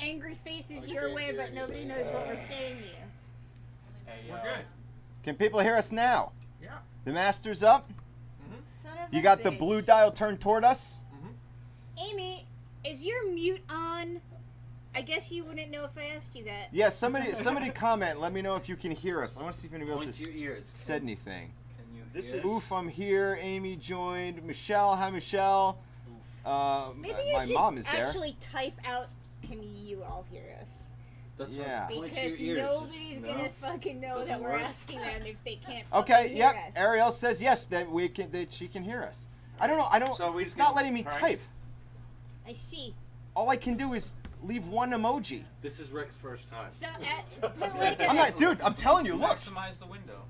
angry faces your way, but nobody knows what we're saying to you. Hey, we're good. Can people hear us now? Yeah. The master's up. Son of You a got the bitch. blue dial turned toward us. Amy, is your mute on? I guess you wouldn't know if I asked you that. Yeah, somebody comment. Let me know if you can hear us. I want to see if anybody else Point has to your ears. said anything. Can you hear? Oof, I'm here. Amy joined. Michelle, hi Michelle. Maybe you my should mom is there. actually type out, can you all hear us? That's Yeah. right. Point to Because your ears. nobody's Just- gonna no. fucking know Doesn't that we're work. asking them if they can't Okay, fucking yep. hear us. Ariel says yes that we can. That she can hear us. I don't know. I don't. So it's not letting me right. type. I see. All I can do is leave one emoji. This is Rick's first time. So, but like, I'm not, dude. I'm telling you. Look. Maximize the window.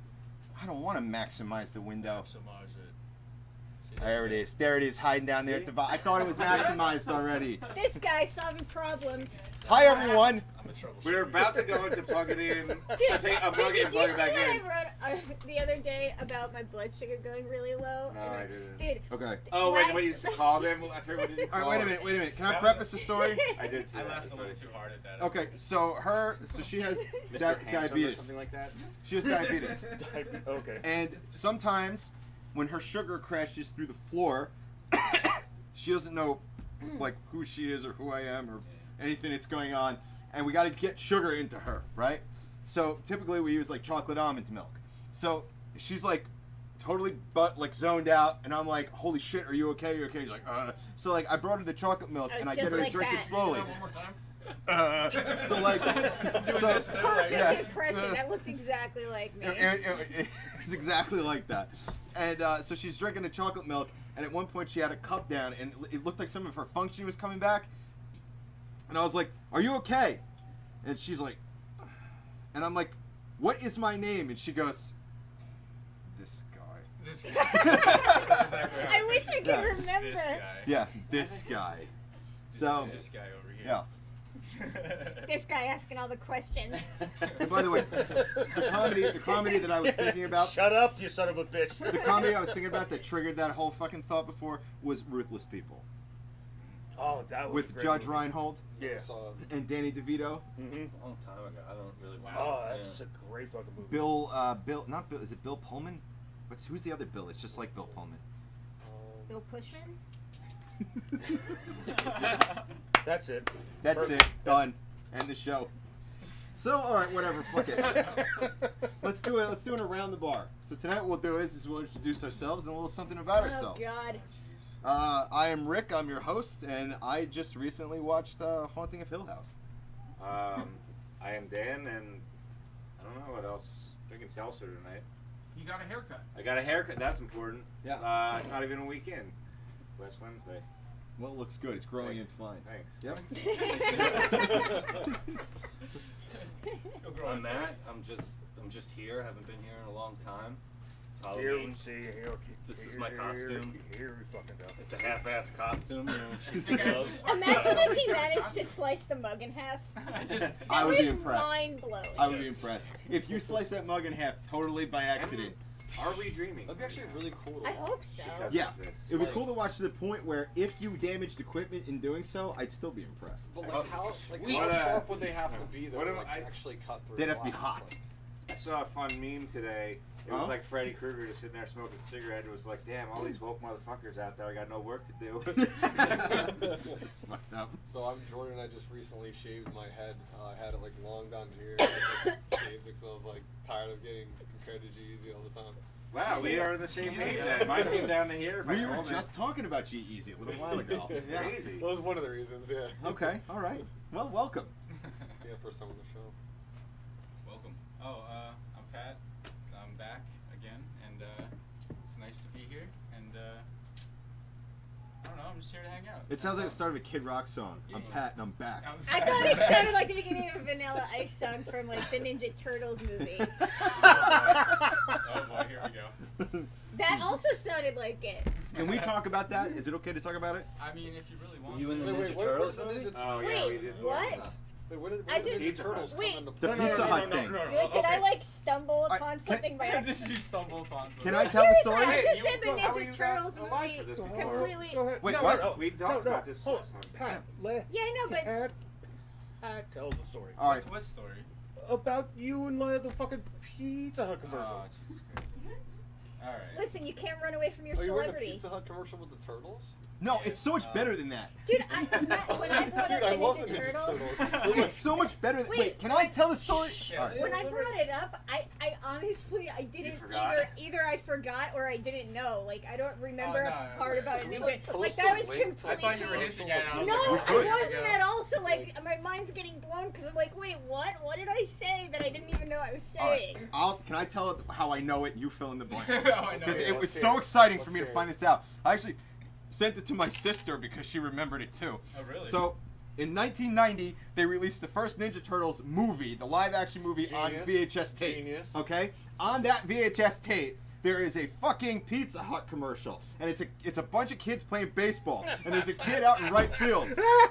I don't want to maximize the window. Maximize it. See, There it is. There it is, hiding down there at the bottom. I thought it was maximized already. this guy's solving problems. Hi, everyone. I'm a troubleshooter. We're about to go into plug it in. Dude, I'm plugging it and did you plug see it back what in. I wrote the other day about my blood sugar going really low? No, And I didn't. Dude. Okay. Oh, wait, Right. what you called him? I forget what did you All call right, him? wait a minute. Can I preface the story? I did see I that. laughed a That's little funny. too hard at that. Okay, so she has Mr. Handsome or diabetes. something like that? She has diabetes. Okay. And sometimes when her sugar crashes through the floor, she doesn't know like who she is or who I am or anything that's going on, and we got to get sugar into her, right? So typically we use like chocolate almond milk. So she's like totally zoned out, and I'm like, holy shit, are you okay? Are you okay? She's like, So like I brought her the chocolate milk I was and I just get her to like drink that. it slowly. One more time. So like, Perfect yeah. impression. That looked exactly like me. It's exactly like that. And so she's drinking the chocolate milk, and at one point she had a cup down, and it looked like some of her functioning was coming back. And I was like, "Are you okay?" And she's like, and I'm like, "What is my name?" And she goes, "This guy." This guy. That's exactly how I wish I could Yeah. remember. This guy. Yeah, this guy. So This guy over here. yeah. This guy asking all the questions. And by the way, the comedy that I was thinking about, Shut up, you son of a bitch. the comedy I was thinking about that triggered that whole fucking thought before was Ruthless People Oh, that was a with great Judge movie. Reinhold Yeah. and Danny DeVito. Mm-hmm. A long time ago. I don't really Oh, that's a great fucking movie. Not Bill. Is it Bill Pullman? Who's the other Bill? It's just like Bill Pullman. Bill Pushman? That's it. That's Perfect. it. Done. End the show. So, all right, whatever. Fuck it. Let's do it. Let's do it around the bar. So tonight what we'll do is we'll introduce ourselves and a little something about Oh, ourselves. God. I am Rick. I'm your host, and I just recently watched Haunting of Hill House. I am Dan, and I don't know what else. Drinking seltzer tonight. You got a haircut. I got a haircut. That's important. Yeah. It's not even a weekend. Last Wednesday. Well, it looks good. It's growing in fine. Thanks. Yep. You'll grow I'm into Matt. it. I'm just here. Haven't been here in a long time. It's Here, Halloween. here. This is my costume. Here we fucking go. It's a half-ass costume. You know, it's just gloves. Imagine if he managed to slice the mug in half. I would be was impressed. mind-blowing. I would be impressed. If you slice that mug in half totally by accident. Are we dreaming? That'd be actually really cool to I watch. hope so. Yeah. It would be cool to watch to the point where if you damaged equipment in doing so, I'd still be impressed. But Oh, like how sweet. sharp would they have to be though What to am like, I- actually cut through? They'd have to be glass? hot. Like, I saw a fun meme today. It was Huh? like Freddy Krueger just sitting there smoking a cigarette. It was like, damn, all these woke motherfuckers out there. I got no work to do. It's fucked up. so I'm Jordan. I just recently shaved my head. I had it like long down here. I just shaved it because I was like tired of getting compared to G-Eazy all the time. Wow, we are on the same page then. Mine came down to here. If I We were told it. just talking about G-Eazy a little while ago. Yeah. Crazy. That was one of the reasons. Yeah. Okay, all right. Well, welcome. Yeah, first time on the show. Welcome. Oh, I'm Pat. I'm back again, and it's nice to be here. And I don't know, I'm just here to hang out. It sounds like the start of a Kid Rock song. I'm Pat and I'm back. I thought it sounded like the beginning of a Vanilla Ice song from like the Ninja Turtles movie. Oh boy, here we go. That also sounded like it. Can we talk about that? Is it okay to talk about it? I mean, if you really want You to. in the Wait, Ninja what Turtles did the movie? Ninja Oh, yeah, we Wait, did. what? Wait, what did I the just- Ninja Turtles come wait. into The play? Pizza Hut thing. Wait, did I like stumble Alright, upon can- something by Did accident? you stumble upon something? Can I tell the story? I Hey, just you- said the how are Ninja you Turtles not alive for movie this before? completely. Go ahead. Wait, no, what? No, We talked about this hold last time. Pat, Yeah, I know, but Pat tells the story. All right. What story? About you and the fucking Pizza Hut commercial. Oh, Jesus Christ. All right. Listen, you can't run away from your Oh, you were in a celebrity. Pizza Hut commercial with the turtles? No, it's so much better than that. Dude, when I brought Dude, up I the love the Ninja Ninja Turtles, Turtles. It's so much better than. Wait, Wait, can I tell the story? All right. when I brought it up, I honestly I didn't forgot? either I forgot or I didn't know. Like I don't remember no, a part sorry. about Can it. we, like, Like post that a was link to completely. I thought you were hinting at it. I was No, like, I we could. wasn't at all. So like my mind's getting blown because I'm like, wait, what? What did I say that I didn't even know I was All right. saying? Can I tell it how I know it? And you fill in the blanks. Oh, I know. Because Yeah, it was let's hear so it. exciting for Let's me to hear find it. this out. I actually sent it to my sister because she remembered it too. Oh, really? So, in 1990, they released the first Ninja Turtles movie, the live-action movie on Genius. VHS tape. Genius. Okay, on that VHS tape, there is a fucking Pizza Hut commercial, and it's a bunch of kids playing baseball, and there's a kid out in right field,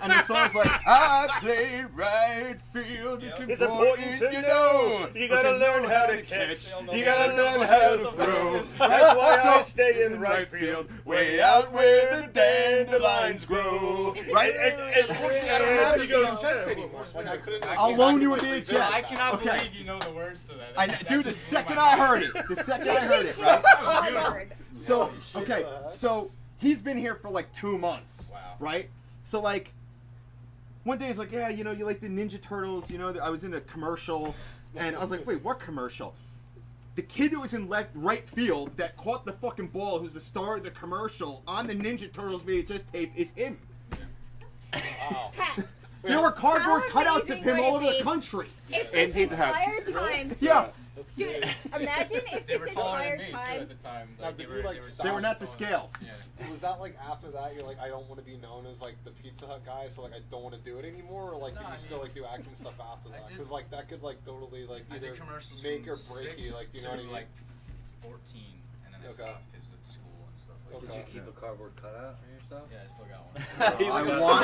and the song's like, "I play right field. It's Yep. important, you know. You gotta Okay, learn know how to catch. catch. You gotta learn how to throw. That's why So- I stay in right field, way out where the dandelions grow. Right? Unfortunately, I don't have the VHS anymore, so like, I couldn't. I'll loan you a like, VHS. I cannot Okay. believe you know the words to that. I, That dude, the just blew second my I mind. heard it, right? Hard. So, okay, so he's been here for like 2 months, Wow. right? So like, one day he's like, yeah, you know, you like the Ninja Turtles, you know, I was in a commercial, and I was like, wait, what commercial? The kid who was in right field that caught the fucking ball, who's the star of the commercial on the Ninja Turtles VHS tape, is him. Wow. Pat, There were cardboard How cutouts of amazing him would all it over the be? country. if And this Pizza Huts. entire time, Yeah, That's dude, great. imagine if They were this taller entire than me too time. at the time. Now, Like, did they you, were, like, they were not to taller. scale. Yeah. Was that like after that you're like, I don't want to be known as like the Pizza Hut guy, so like I don't want to do it anymore, or like No, did I you still mean, like do acting stuff after I that? did- Because like that could like totally like I either did commercials make from or break you, 6 like, you know what I to, mean? like 14, and then I Okay. stopped because of school and stuff like Okay. Did you that. keep a cardboard cutout on your stuff? Yeah, I still got one.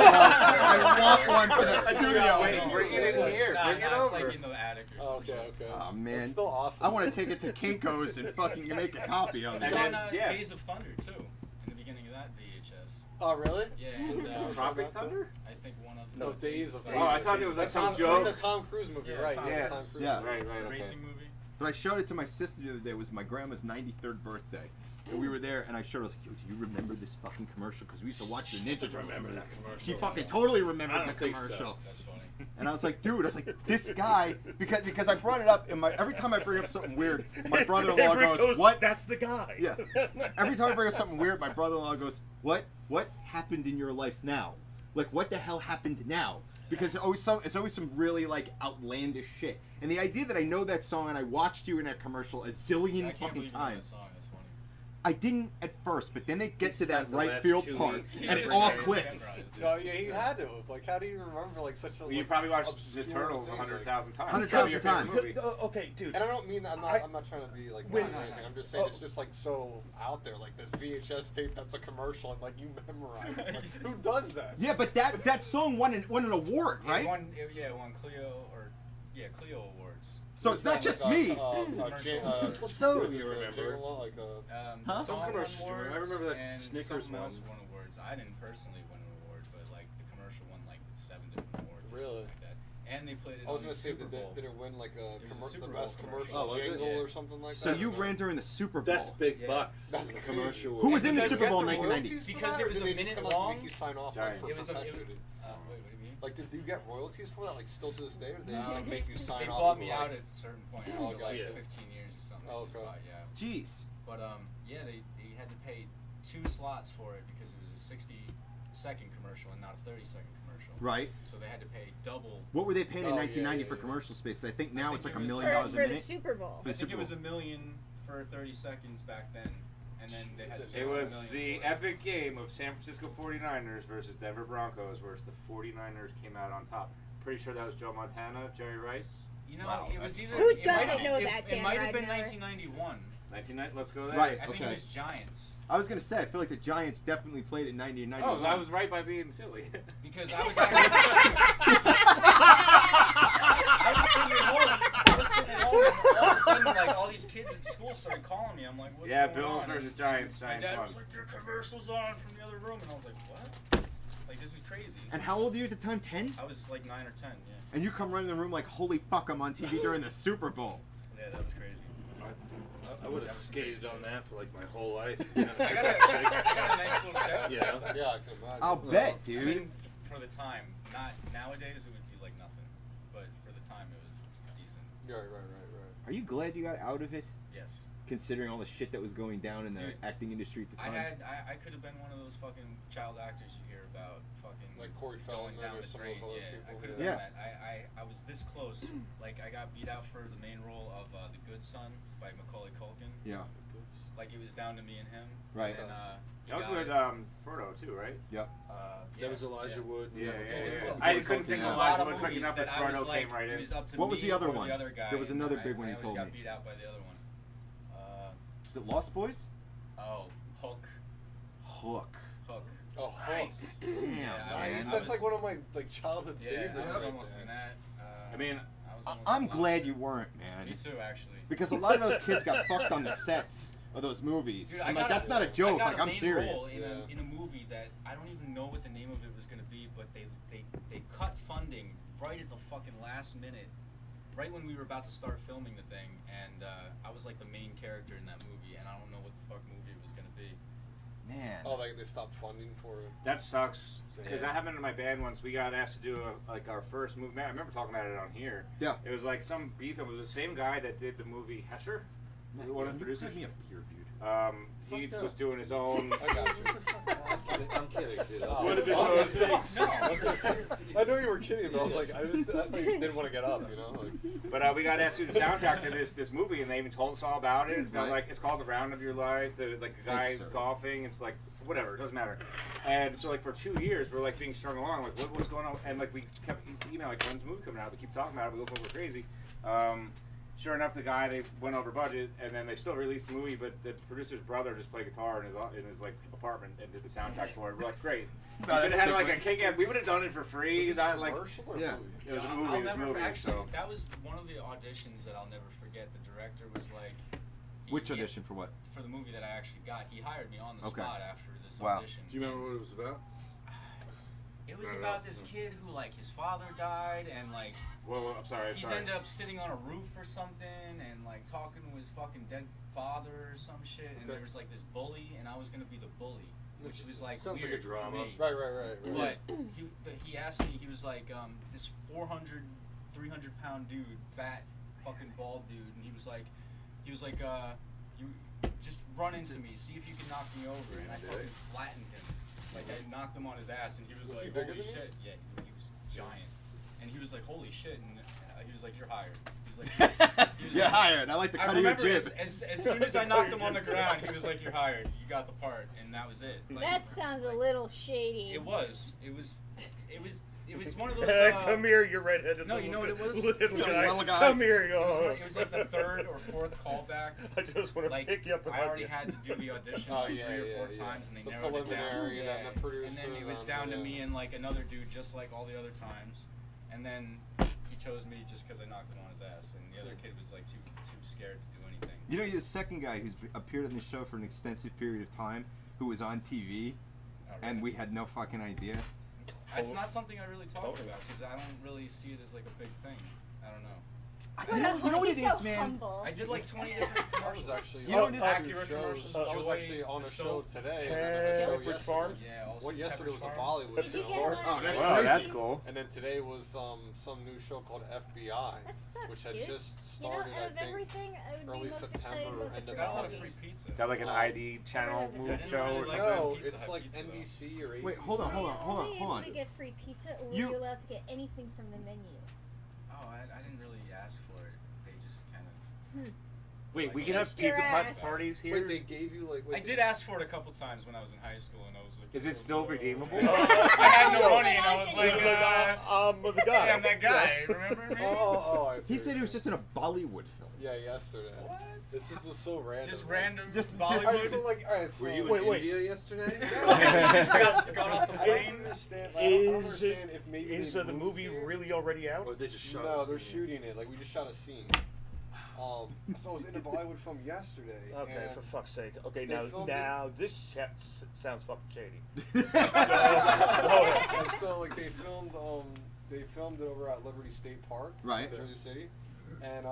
I want one for the studio. Wait, bring it in here. Nah, Bring it nah, it's over. like in the attic or Oh, something. okay, okay. Oh man, That's still awesome. I want to take it to Kinko's and fucking make a copy of It it. was on yeah. Days of Thunder too, in the beginning of that VHS. Oh really? Yeah, and Tropic Thunder? I think one of No, the Days of Oh, I thought it was like That's some Tom, jokes. the Tom Cruise movie, Yeah, right? Tom Yeah, Cruise. Tom Cruise. Yeah. movie. Right, right, okay. racing movie. But I showed it to my sister the other day. It was my grandma's 93rd birthday. And we were there, and I showed her, I was like, yo, do you remember this fucking commercial? Because we used to watch the Ninja Turtles. remember that commercial. She fucking totally remembered I the don't think so. commercial. That's funny. And I was like, dude, I was like, this guy, because I brought it up, and every time I bring up something weird, my brother-in-law Everett goes, what? That's the guy. Yeah. Every time I bring up something weird, my brother-in-law goes, what happened in your life now? Like, what the hell happened now? Because it's always some really like outlandish shit. And the idea that I know that song and I watched you in that commercial a I zillion can't fucking believe you know that times. song. That's funny. I didn't at first, but then they get to that spent the right last field 2 part, weeks and it just all saying, clicks. memorized it. No, yeah, he had to. Like, how do you remember like such a? Well, you like, probably watched obscure the Turtles thing, 100,000 times. 100,000 It's probably your favorite times. movie. Okay, dude. And I don't mean that. I'm not trying to be like Wait, mean or no, anything. no. I'm just saying Oh. it's just like so out there. Like this VHS tape that's a commercial and like you memorize it. Like, who does that? Yeah, but that song won an award, right? It won Clio Clio awards. So it's not just me. Well, so was it you the remember. Jingle, like Huh? Some Song commercials won were- I awards, remember that and Snickers something one. else won awards. I didn't personally win an award, but like the commercial won like 7 different awards. Or Really? something like that. And they played it I was on gonna the say, Super Bowl. did it win like It was a Super the Bowl best commercial. commercial Oh, was it? jingle Yeah. or something like So that? you ran during the Super Bowl. That's big Yeah. bucks. That's the crazy. commercial. Who was in the Did you Super get Bowl the in 1990? royalties for Because that, it or was did a they just minute kinda, like, long. make you sign off Giant. like, for It was a- perpetuity? Wait, what do you mean? Like, did you get royalties for that? Like, still to this day, or did they just Um, like make you sign They off? bought and me was out like- at a certain point. Oh, After like gotcha. 15 years or something. Oh, just okay. about, yeah. Jeez. But yeah, they had to pay 2 slots for it because it was a 60-second commercial and not a 30-second commercial. Right. So they had to pay double. What were they paying in Oh, 1990 yeah, for yeah. commercial space? I think now I it's think like it $1 was- million a for the minute. Super Bowl. For the I think Super it was Bowl. $1 million for 30 seconds back then, and then they had to pay It us $1 was million the for it. epic game of San Francisco 49ers versus Denver Broncos, where the 49ers came out on top. Pretty sure that was Joe Montana, Jerry Rice. You know, Wow, it was that's either. Who it doesn't might have- know it, that, It Dan might have been Radner? 1991. 1990. Let's go there. Right. I think Okay. it was Giants I was gonna say, I feel like the Giants definitely played in 90 and 91. Oh, I was right by being silly. because I was. I was sitting at home. And all of a sudden, like all these kids at school started calling me. I'm like, what's Yeah, going Bills on? versus Giants. My Giants dad won. was like, your commercial's on from the other room, and I was like, what? Like, this is crazy. And how old are you at the time? 10? I was like 9 or 10, yeah. And you come running in the room like, holy fuck, I'm on TV during the Super Bowl. Yeah, that was crazy. I would have skated on that for like my whole life. I got a nice little check. Yeah. Yeah, I can imagine. I'll bet, dude. I mean, for the time. Not nowadays, it would be like nothing. But for the time, it was decent. Right. Are you glad you got out of it? Yes. Considering all the shit that was going down in the Dude, acting industry at the time? I could have been one of those fucking child actors you hear about, fucking Like Corey going Feldman down or the some of drain. those other Yeah, people. I could have Yeah. done that. I was this close. Like, I got beat out for the main role of The Good Son by Macaulay Culkin. Yeah. Like, it was down to me and him. Right. And then, That was with Frodo too, right? Yep. yeah, That was Elijah Wood. Yeah. There's a- I there's couldn't think a of lot Elijah Wood quick movies enough, but that I was Frodo like, came right in. it was up to What me was the other or one? The other guy, There was and another I- big one I you always told got me. beat out by the other one. Is it Lost Boys? Oh, Hook. Hook. Oh, Nice. Damn, Yeah, man. I That's was- like one of my like childhood Yeah, favorites. I was right almost there. in that. I mean, I was almost I'm in glad Lost. you weren't, man. Me too, actually. Because a lot of those kids got fucked on the sets of those movies. Dude, I'm I like, got that's a- not a joke. I got Like, a I'm main serious. role in, Yeah. in a movie that I don't even know what the name of it was going to be, but they cut funding right at the fucking last minute, right when we were about to start filming the thing, and I was like the main character in that movie, and I don't know what the fuck movie it was going to be. Man. Oh, like they stopped funding for it. that sucks. Because Yeah. that happened in my band once. We got asked to do like our first movie. Man, I remember talking about it on here. Yeah. It was like some B film. It was the same guy that did the movie Hesher. One of the You producers. had me a beer, dude. He Fucked was up. doing his own. I got you. I'm kidding, dude. Oh, What I if it's was gonna on- say- I was gonna say- I know you were kidding, but I was like, I thought you just didn't want to get up, you know? Like, But we got asked to do the soundtrack to this movie, and they even told us all about it. It's about, Right. like, it's called The Round of Your Life. Like a guy you, sir. golfing. It's like whatever, it doesn't matter. And so like for 2 years, we're like being strung along. Like what's going on? And like we kept emailing, like when's the movie coming out? We keep talking about it. We look like we're crazy. Sure enough, the guy, they went over budget, and then they still released the movie. But the producer's brother just played guitar in his like apartment and did the soundtrack for it. We're like, great. We No, could have that's had like a different. kick-ass. We would have done it for free. was this Not like commercial or Yeah. movie? it was a I'll movie. It was a never movie. actually. So That was one of the auditions that I'll never forget. The director was like, Which audition for what? For the movie that I actually got. He hired me on the Okay. spot after this Wow. audition. Do you remember what it was about? It was about this kid who like his father died and like well, I'm sorry. he's ended up sitting on a roof or something and like talking to his fucking dead father or some shit. And Okay. there was like this bully and I was gonna be the bully, which was like Sounds like a weird drama. for me. Right, right, right. right. But he asked me, he was like, this 400, 300-pound dude, fat, fucking bald dude, and he was like, you just run into me, see if you can knock me over, and I fucking flattened him. Like I knocked him on his ass, and he was Was he like, bigger holy than you? shit, yeah, he was giant, and he was like, holy shit, and he was like, you're hired. He was like, You're hired. I like the I cut of your remember jib. as soon as I knocked him on the ground, he was like, "You're hired. You got the part," and that was it. Like, That sounds a little shady. It was one of those. Come here, you redheaded. No, you know what it was? Little Yeah, guy. little guy. Come here, It was like the third or fourth callback. I just want to Like pick you up and I hug already you. had to do the audition Oh, like yeah, 3 or 4 yeah, times, and they the narrowed it down. preliminary, and then the producer, and then it was and down then, to yeah. me and like another dude, just like all the other times. And then he chose me just because I knocked him on his ass, and the other kid was like too scared to do anything. You know, you're the second guy who's appeared on the show for an extensive period of time who was on TV, Oh, and really? we had no fucking idea. It's not something I really talk about because I don't really see it as like a big thing. I don't know. You know what it He's so is, man? humble. I did like 20 different I commercials. was actually You know what on it is? two Accurate shows. commercials, I was Joy, actually on the a show soap. today. And then a show Pepperidge yesterday. Farm? Yeah, also What yesterday was a Pepperidge Farms. Bollywood Did you show. get one? Oh, that's wow, crazy. that's cool. And then today was some new show called FBI, That sucks, which had dude. just You know, started, out I of think. everything, I would be early most September, excited about end the of Got a lot of August. free pizza. Is that like an ID channel I move didn't show? really or like something? No, Pizza it's Hut like pizza, though. NBC or ABC. Wait, hold on, hold on, hold on, Only hold able on. to get free pizza, or were You- you allowed to get anything from the menu? Oh, I didn't really ask for it. They just kind of. Wait, we Like, can have Mr. pizza Ass. parties here? Wait, they gave you like. Wait, I did ask for it a couple times when I was in high school, and I was like. Is it still redeemable? I had no money, and I was like, I'm the guy. hey, I'm that guy. Remember me? Oh, I see. He said he was just in a Bollywood film. Yeah, yesterday. What? It just was so random. Just man. random. Just- Bollywood. Alright, so like, alright, so Were you wait, in wait. India yesterday? just got off the I don't plane. understand. I don't understand if maybe Is they the moved movie here. really already out? Or they just shot No, us they're in. shooting it. Like we just shot a scene. So I was in a Bollywood film yesterday. Okay, and for fuck's sake. Okay, they now filmed this sounds fucking shady. and so like they filmed it over at Liberty State Park, Right. in Jersey City, and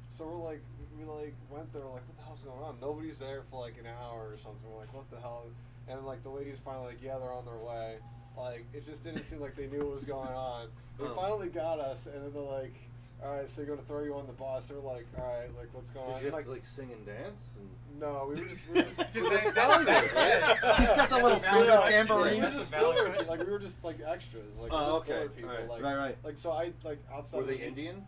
so we went there like, what the hell's going on? Nobody's there for like an hour or something. We're like, what the hell? And like the ladies finally like, yeah, they're on their way. Like it just didn't seem like they knew what was going on. They finally got us, and then they're like, all right, so you're gonna throw you on the bus. They're like, all right, like what's going on? Did you have like, to like sing and dance? And... No, we were just That's Bollywood, right? He's got the little That's a valid finger question. tambourine. we were That's just a valid filler, question. like we were just like extras, like Oh, we were okay. filler people, Alright. like Right. like so I like outside. Were of they the- Indian?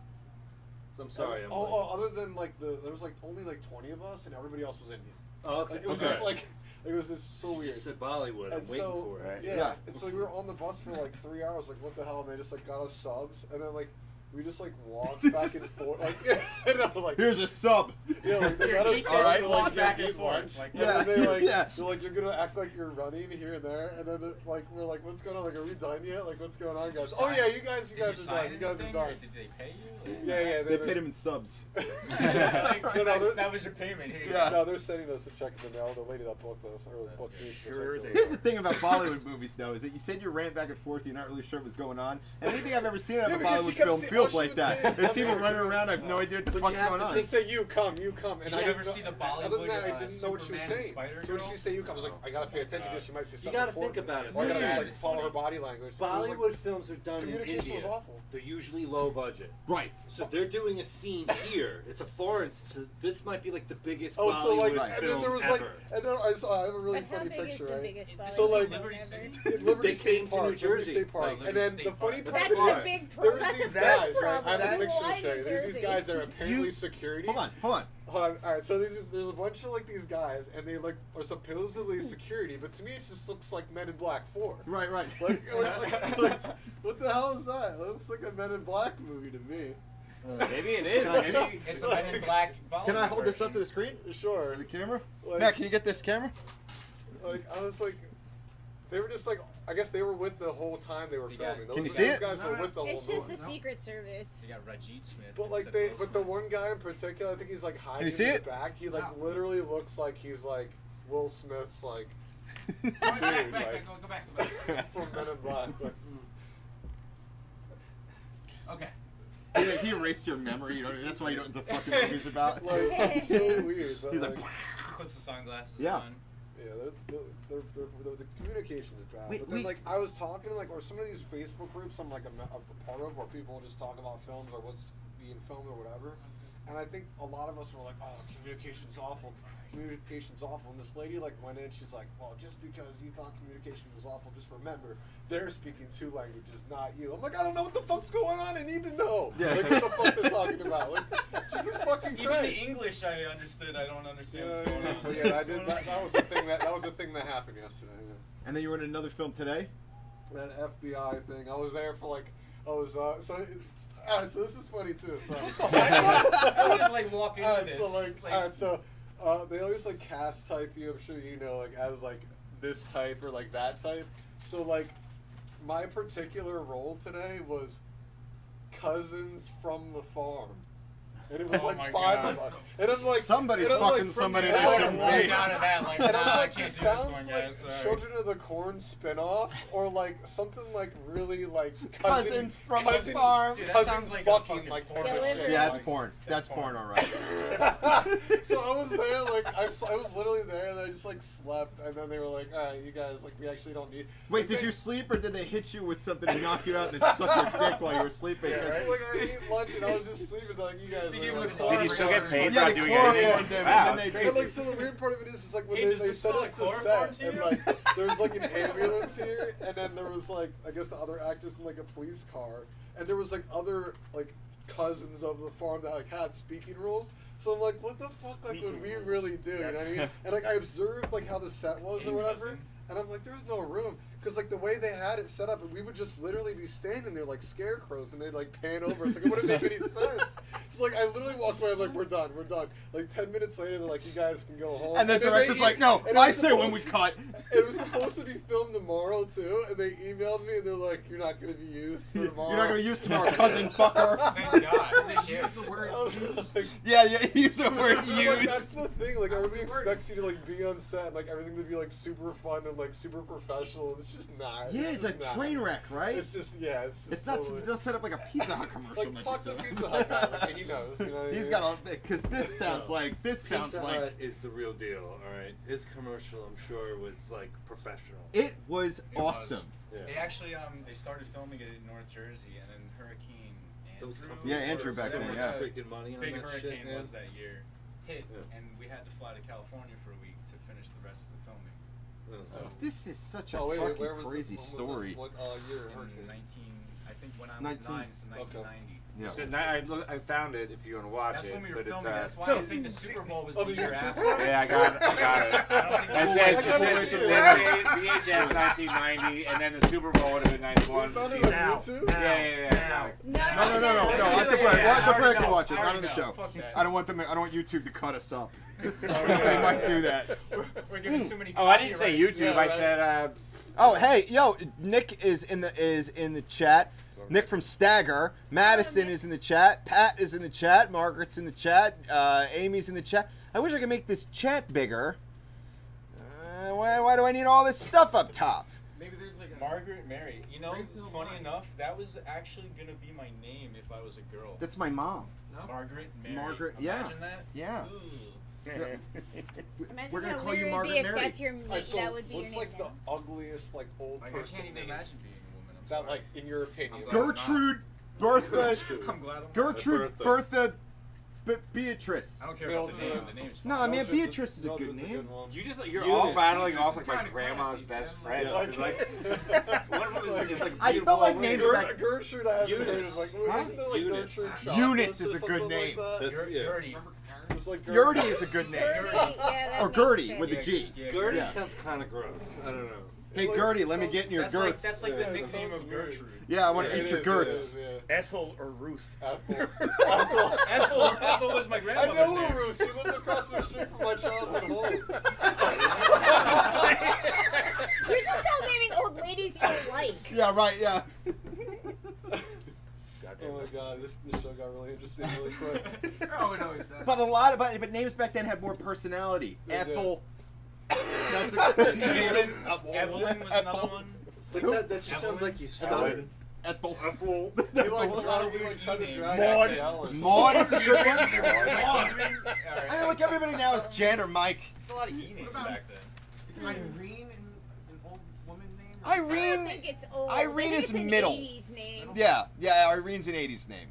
So I'm sorry. I'm other than like there was like only like 20 of us, and everybody else was Indian. Oh, okay. Like, it was okay. just like it was just so You weird. just said Bollywood. I'm And waiting so, for it. yeah, and so we were on the bus for like 3 hours. Like, what the hell? And they just like got us subs, and then like we just like walked back and forth. Like, I know, like Here's a sub. yeah, like they got Eat us this subs and to, walk like back get and forth, lunch. like, And yeah, then they like yeah. they're like, you're gonna act like you're running here and there, and then like we're like, what's going on? Like, are we done yet? Like, what's going on, guys? Oh yeah, you guys Did you are done. sign You guys are anything, done. or did they pay you? Yeah, They paid him in subs. Like, No, no, that was your payment. Here you Yeah. No, they're sending us a check in the mail. The lady that booked us, or That's booked me. good. Sure they Here's the thing about Bollywood movies, though, is that you said you ran back and forth, you're not really sure what's going on. And anything I've ever seen of Yeah, a because she Bollywood kept film saying- feels all she like would that. say is, There's "Come people here." running around, I have no idea what the But fuck's you have going to on. She'd say, you come, and Did I you didn't ever know- see the Other than Bollywood, that, I didn't know what she was Superman and saying. Spider So when Girl? she say you come, I was like, I gotta pay attention because she might say You something gotta think important. about it. Or I gotta Yeah. like follow her body language. It was, Bollywood like, films are done in communication India. was awful. They're usually low budget. Right. So they're doing a scene here. It's a foreign. So this might be like the biggest Oh, so like, Bollywood and then film there was ever. like, and then I have a really But how funny big is picture, the right? biggest So, Bollywood like, film Liberty ever? City? In Liberty They State came to Park, New Liberty Jersey. State Park, Oh, and Liberty then State the funny Park. part That's of the it is, big there pro- was that's these the guys, first right? I have a problem. picture Why to show you. New There's these Jersey? guys that are apparently security. Hold on. Hold on. All right, so there's a bunch of like these guys, and they like are supposedly security, but to me it just looks like Men in Black 4. Right. Like, what the hell is that? That looks like a Men in Black movie to me. Maybe it is. Can I see it? Maybe- It's a Men in Black Bollywood Can I hold this up to version. the screen? Sure. Or the camera? Like- Matt, can you get this camera? Like I was like, they were just like, I guess they were with the whole time they were You got- filming. Can you Those see it? guys were No. with the whole It's just movie. the Secret Service. They got Rajit Smith. But like instead of Will but the Smith. one guy in particular, I think he's like hiding you see in it? the back. He like Wow. literally looks like he's like Will Smith's like Go back, Dude, back, like- go back. from Men in Black. But, Okay. He erased your memory. You know, that's why you don't know what the fucking movie's about. like it's so weird. But He's like, like, Puts the sunglasses Yeah. on. yeah, the communication is bad. Wait, but then wait. like I was talking like or some of these Facebook groups I'm like a part of where people just talk about films or what's being filmed or whatever. And I think a lot of us were like, oh, communication's awful. Communication's awful. And this lady like went in, she's like, well, just because you thought communication was awful, just remember, they're speaking 2 languages, not you. I'm like, I don't know what the fuck's going on. I need to know. Yeah. Like, what the fuck they're talking about. Like, Jesus fucking Even Christ. the English I understood. I don't understand what's going on. But yeah, I What's did, going that, on? that was the thing that happened yesterday. Yeah. and then you were in another film today? That FBI thing. I was there for like, so this is funny too. So, I was like walking into alright, this. so they always like cast type you. I'm sure you know, like as like this type or like that type. So like, my particular role today was cousins from the farm. And it was Oh like my 5 God. of us. And I'm like, Somebody's and I'm, fucking like, somebody freaking that out. shouldn't Walked be. out of that like, And nah, I'm I like, can't it do this sounds one, like guys. Sorry. Children of the Corn spinoff, or like something like really like Cousins from the farm. Dude, that cousins sounds like a fucking fucking like porn. type of Delivery. shit. Yeah, that's Like- porn. That's porn, all right. So I was there, like I was literally there, and I just like slept, and then they were like, "All right, you guys, like we actually don't need." Wait, like, did they- you sleep or did they hit you with something to knock you out and then suck your dick while you were sleeping? Yeah, 'Cause- right? Like I ate lunch and I was just sleeping. Like you guys. They are, give him like, the Did you still get paid Yeah, for they not doing chloroformed anything? them, Wow, and then that's they And crazy. like so, the weird part of it is like when Hey, they does this set smell us like to chloroform set, to and you? like there was like an ambulance here, and then there was like I guess the other actors in like a police car, and there was like other like cousins of the farm that like had speaking roles. So I'm like, what the fuck like would we really do? You know what I mean? And like I observed like how the set was or whatever, Cousin. and I'm like, there's no room because like the way they had it set up, and we would just literally be standing there like scarecrows, and they'd like pan over us. Like it wouldn't make any sense. It's like I literally walked away, I'm like, we're done. Like 10 minutes later, they're like, you guys can go home. And the then director's they like, no, and it I was say when we supposed- cut. It was supposed to be filmed tomorrow too, and they emailed me and they're like, "You're not gonna be used for tomorrow." You're not gonna use tomorrow, cousin fucker. Thank God. Use the word. I was like, Yeah, use the word like, that's use. the thing. Like everybody expects you to like be on set, and, like everything to be like super fun and like super professional. It's just not. Yeah, it's a just not. train wreck, right? It's just It's just It's not totally- just set up like a Pizza Hut commercial. like talk to Pizza Hut guy. Like, he knows. You know what I He's mean? got all because this sounds like Pizza Hut is the real deal. All right, his commercial, I'm sure, was like professional. it was It was. awesome. Yeah. They actually they started filming it in North Jersey, and then Hurricane Andrew. Those companies Yeah, Andrew spent back so then, much yeah. freaking money on Big that hurricane shit, man. was that year hit, Yeah. and we had to fly to California for a week to finish the rest of the filming. Yeah. So This is such a Oh wait, fucking where was crazy this, story. What year? in Hurricane? I think when I was 19. 9, so 1990. Yeah. So now I found it if you want to watch That's it. when we were but filming. it's, That's why I think the Super Bowl was Oh, the the year YouTube after. one? Yeah, I got it. I don't think It it says, was- it says VHS 1990, and then the Super Bowl would have been 91. You found it See, on now. YouTube? Yeah. No, No, at the break. Yeah, At the I break already to know. watch it, I not already on the know. show. Fuck that. I don't want YouTube to cut us up. They might do that. We're giving too many. Oh, I didn't say copyrights. YouTube. Yeah, I right. said. Oh, hey, yo, Nick is in the chat. Nick from Stagger. Madison is in the chat. Pat is in the chat. Margaret's in the chat. Amy's in the chat. I wish I could make this chat bigger. Why do I need all this stuff up top? Maybe there's like a Margaret Mary. You know, Bring to the funny mind. enough, that was actually gonna be my name if I was a girl. That's my mom. Margaret Mary. Margaret, yeah. Imagine that. Yeah. Ooh. Imagine We're gonna how call you weird it would Margaret be if Mary. that's your that would be your what's name. like the ugliest like old Like, I person can't even name imagine being a woman. I'm that sorry. like in your opinion? I'm glad- Gertrude, Bertha, I'm glad I'm not. Gertrude, Bertha, Beatrice. I don't care about the name. The name's fine. No, I mean Mildred's Beatrice is a Mildred's good name. one. You're Eunice. all battling off It's like my kinda grandma's classy, best man. friend. Yeah. It's like one of them is like I beautiful felt like old names lady. back- Gertrude, I haven't heard Eunice. of. Like, Huh? isn't there like Eunice. Gertrude Chocolates Eunice is or a good something name. Like that? That's, yeah. Gertie. It's like Gertie is a good name. Or Gertie with a G. Yeah, Gertie Yeah. sounds kind of gross. I don't know. Hey Gertie, let me get in your That's like, Gerts. that's like Yeah, the that nickname sounds of weird. Gertrude. Yeah, I want to It eat your is, Gerts. it is, yeah. Ethel or Ruth. Ethel was my I grandmother's know name. Ruth. She lived across the street from my childhood home. You're just all naming old ladies you don't like. Yeah, right. Yeah. Oh my god, this show got really interesting really quick. Oh, it always does. But a lot of but names back then had more personality. They did. Ethel. That's a good name. Evelyn was another one. That just sounds like you stuttered. Ethel. He likes trying to drag Maud. out Ellen. Maud is a good one. Maud. I mean, like everybody now is Jen or Mike. There's a lot of E names back then. Is Irene an old woman name? I don't Irene. think it's old. Irene I think is it's an middle. 80s name. Yeah. Irene's an '80s name.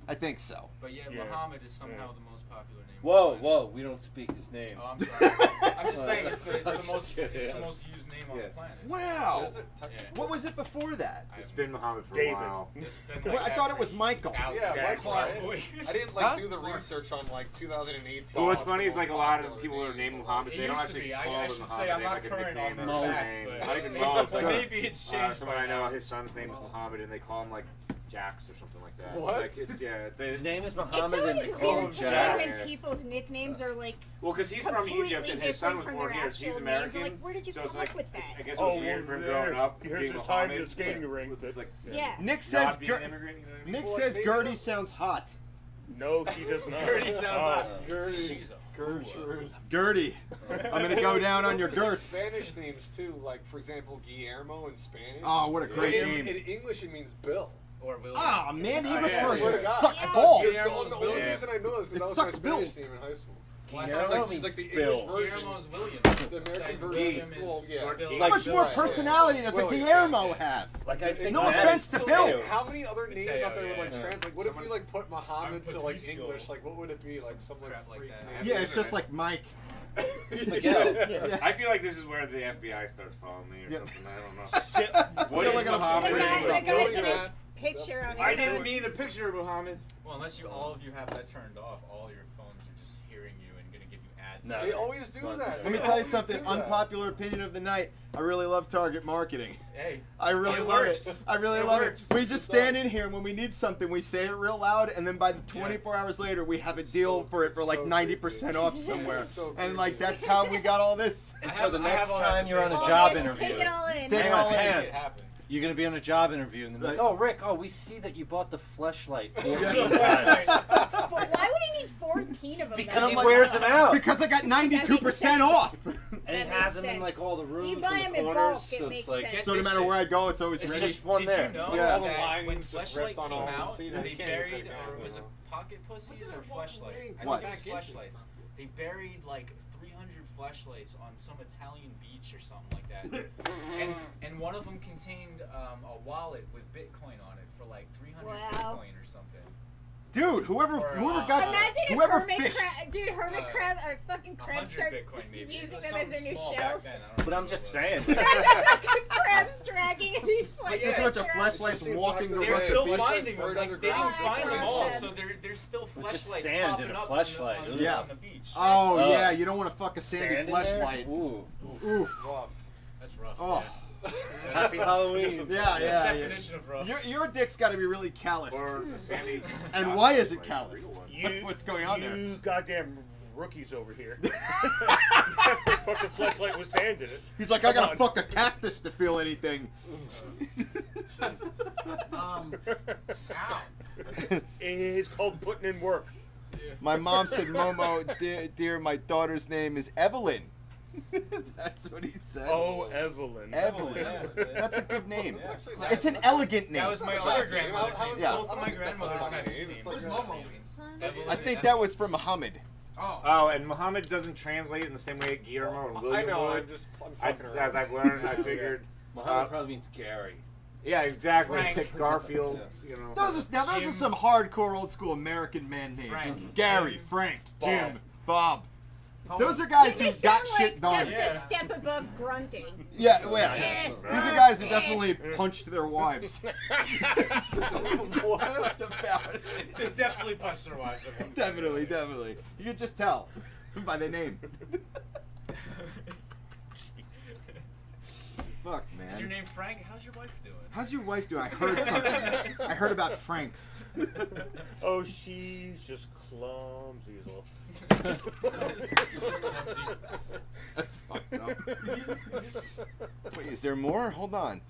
I think so. But yeah, Yeah. Muhammad is somehow the most popular name. Whoa, we don't speak his name. Oh, I'm sorry. I'm just saying it's the I'm just most kidding. used name on the planet. Wow. Is it? Yeah. What was it before that? It's been Muhammad for David. a while. It's been Well, like I that thought it for was Michael. thousands Yeah, of Mike's years, right. probably. I didn't Huh? do the research on like 2008. Well, what's songs, funny the is like a most lot of popular people are name. named Muhammad. It They don't used to actually be. call I them should Muhammad. say I'm They not have, like, a current on nickname this or fact, name. but I don't even know. It's but like, maybe it's changed. someone by I know, now. his son's name is Muhammad, and they call him like Jax or something like that. What? It's like, His name is It's Muhammad and always they call him weird to me Jack. when people's nicknames are like well, because he's from completely Egypt and his son different was from born their here. So he's actual names. American. Like, where did you so come it's like, up with that? I guess it was weird for him growing up Here's being his time Muhammad. to skating ring with it. Like, Yeah. Nick says not being an immigrant, you know what I mean? Nick Well, says maybe Gertie they'll- sounds hot. No, she does not. Gertie sounds like Gertie. she's a Gertrude. Gertie. I'm gonna go down on your There's, like, Gerts. Spanish names too, like for example Guillermo in Spanish. Oh, what a great in, name. in English it means Bill. or William. Ah, man, English yeah, version swear to God. sucks Yeah. balls. It's Guillermo's the only Bill. reason I know this It because that was sucks my Spanish bills. name in high school. Well, It's I like, was it's like the Bill. English version. Guillermo's William. The American Saying version William is cool, yeah. short Bill. How much more Right, personality does a William. Guillermo have? Like I think No Matt offense is to So, Bill. like, how many other names Mateo, out there would like yeah. translate? What if we like put Muhammad I'm to like Patricio. English? Like what would it be? Like some Crap like freak that. name? Yeah, it's just like Mike. Miguel. Yeah. I feel like this is where the FBI starts following me or Yeah. something. I don't know. Shit. What Feel is like I'm Muhammad? The What guy, is the it? guy's in Really, his man? picture on his I phone. didn't mean the picture of Muhammad. Well, unless all of you have that turned off, all your phones are just hearing you and gonna give you ad has. No. They always do that. Let me They tell you always something. do that. Unpopular opinion of the night. I really love Target marketing. Hey, I really it love works. it. I really It love works. it. We just stand in here and when we need something, we say it real loud, and then by the 24 hours later, we have a deal So- for it for like so 90% off somewhere. It's so And like creepy. that's how we got all this. And I so have- the I have next all that to time you're say. on a All job this, interview, Take it all in. Take it Hang all on, in. hang on. It happened. You're gonna be on a job interview, and they're like, Right. "Oh, Rick, we see that you bought the fleshlight 14 Yeah. times But why would he need 14 of them? because he though? wears them out, Because I got 92% sense. off. and he That has makes them in sense. like all the rooms You buy and them the in corners, bulk, it so makes it's like sense. So no matter where I go, it's always It's ready. just one Did there. you know Yeah. All the that lines when just Fleshlight ripped on came all of them. out, See, they now you can't buried, say that, or was it you know. Pocket Pussies or Fleshlight? I What? think it was Fleshlights. They buried like 300 fleshlights on some Italian beach or something like that. and one of them contained a wallet with Bitcoin on it for like 300 Wow. Bitcoin or something. Dude, whoever Or, got Imagine if whoever Hermit fished. Crab, dude, Hermit Crab or fucking crabs 100 start Bitcoin maybe. using It was them as their something new small shells. back then. I don't But I'm remember just what it was. saying. That's just like crabs dragging these But yeah, There's a bunch of crabs. flashlights walking They're around They're the still beach. finding them. buried Like, they didn't underground. find them That's all, sad. so there's still It's just fleshlights sand popping in a up fleshlight, on isn't the, it? on the beach. Oh Oh. yeah, you don't want to fuck a sandy Sand in there? fleshlight. Ooh. Oof. Rough. That's rough. Oh. Happy Halloween. Yeah, That's yeah. definition of rough. Your dick's got to be really calloused. Or a sandy. And why is it calloused? You, What's going on there? You goddamn rookies over here. Fucking fleshlight with sand in it. He's like, I gotta Come on. fuck a cactus to feel anything. Ow. It's called putting in work. My mom said, Momo, dear, my daughter's name is Evelyn. That's what he said. Oh, Evelyn. Evelyn. Yeah. That's a good name. Yeah. It's an elegant name. That was my other grandmother's How name. is Yeah. Both of my grandmothers had name. names. It's like Who's Momo? Momo? Evelyn I and think Ethel. that was from Muhammad. Oh, and Muhammad doesn't translate in the same way Guillermo and William I know. would. I'm I, fucking as around. I've learned, I figured. Muhammad probably means Gary. Yeah, exactly. Frank. Garfield. You know. Those are Jim. some hardcore old school American man names. Frank. Gary, Jim. Frank, Bob. Jim, Bob. Those are guys who They got sound shit like done. just Yeah. a step above grunting. Yeah, well, Yeah. these are guys who definitely punched their wives. What? about it? They definitely punched their wives. at one point. Definitely, definitely. You could just tell by the name. Fuck, man. Is your name Frank? How's your wife doing? How's your wife doing? I heard something. I heard about Frank's. Oh, she's just clumsy as all. She's just clumsy. That's fucked up. Wait, is there more? Hold on.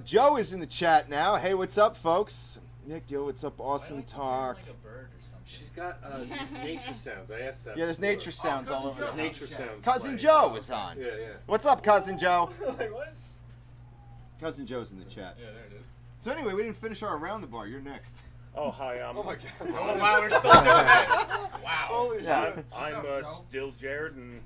Joe is in the chat now. Hey, what's up, folks? Nick, yo, what's up? Awesome talk. Like a bird or something. She's got nature sounds. I asked that. Yeah, there's before. nature sounds all over the There's house. nature sounds. Cousin playing. Joe is on. Yeah, yeah. What's up, Cousin Joe? Like what? Cousin Joe's in the chat. Yeah, there it is. So anyway, we didn't finish our around the bar. You're next. Oh, hi, Oh my god. Oh wow, we're still doing that. Wow. Holy Yeah. shit. I'm still Jared, and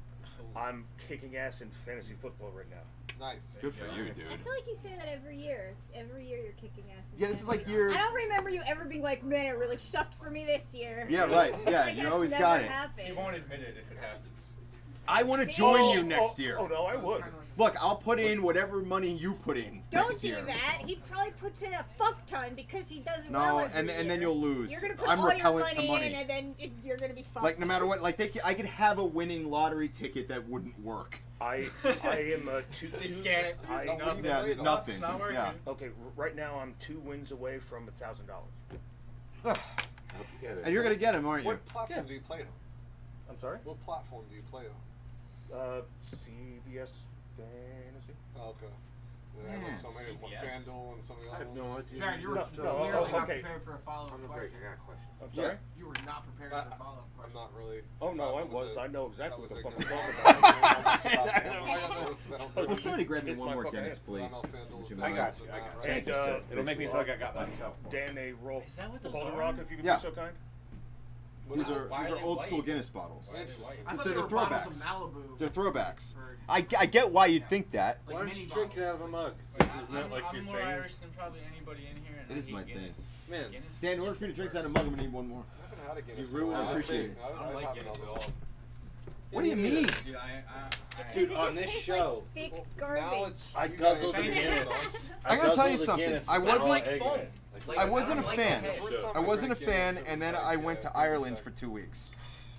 I'm kicking ass in fantasy football right now. Nice. Good for you, dude. I feel like you say that every year. Every year you're kicking ass. in Yeah, this is fantasy. like your. I don't remember you ever being like, man, it really sucked for me this year. Yeah, right. Yeah, Like, you that's always never got it. happened. You won't admit it if it happens. I want to See? join you next year. Oh, no, I would. Look, I'll put in whatever money you put in Don't next do year. that. He probably puts in a fuck ton because he does No, well every and year. then you'll lose. You're gonna put I'm all your repellent money, to money. in, and then you're gonna be fucked. Like no matter what, like I could have a winning lottery ticket that wouldn't work. I am They scan it. I, Nothing. Yeah, Wait, no, nothing. It's not working. Yeah. okay, right now I'm 2 wins away from $1,000. Ugh. And you're gonna get him, aren't you? What platform do you play on? I'm sorry? What platform do you play on? CBS Fantasy? Oh, okay. Yeah, Man, so maybe CBS. FanDuel and some of the I other have no ones. idea. Jared, you were No, clearly no, not okay. prepared for a follow-up On the break, question. I got a question. I'm sorry? You were not prepared for a follow-up I'm question. not really. Oh, no, I that was. a- I know exactly what that the was fuck a I'm good- talking about. Well, somebody grab me Kiss one my more fucking Guinness, ass. please. FanDuel Would you is mind? I got you. I got you. Thank And you, sir. It'll make me feel like I got myself. Dan, a roll. Is that what those Calder are? Rock, if you could Yeah. be so kind. These are Why are they old school white? Guinness bottles. Why are they Interesting. white? I thought So they they're were bottles throwbacks. of Malibu. They're throwbacks. Or, I get why you'd think that. like, Why don't mini you drink it bottles. out of a mug? Wait, This is not like I'm your more thing. Irish than probably anybody in here, and It I is hate my Guinness. Man, Guinness Dan, in is order just for you to the drink out of worst. mug, I'm gonna need one more. I haven't had a Guinness. You ruined in a while. it. Appreciate it. I don't like have Guinness at another all. What do you mean? Dude, I Dude, It on just this tastes show, like thick Well, garbage. now it's. I you guzzled guys- the Thank you. Guinness. I gotta tell you guzzled the something. Guinness I without wasn't- like egg in foam. it. I wasn't don't a like fan. the The head. first time I wasn't a drank Guinness, fan, it and was then like, I went to it was Ireland like- for 2 weeks.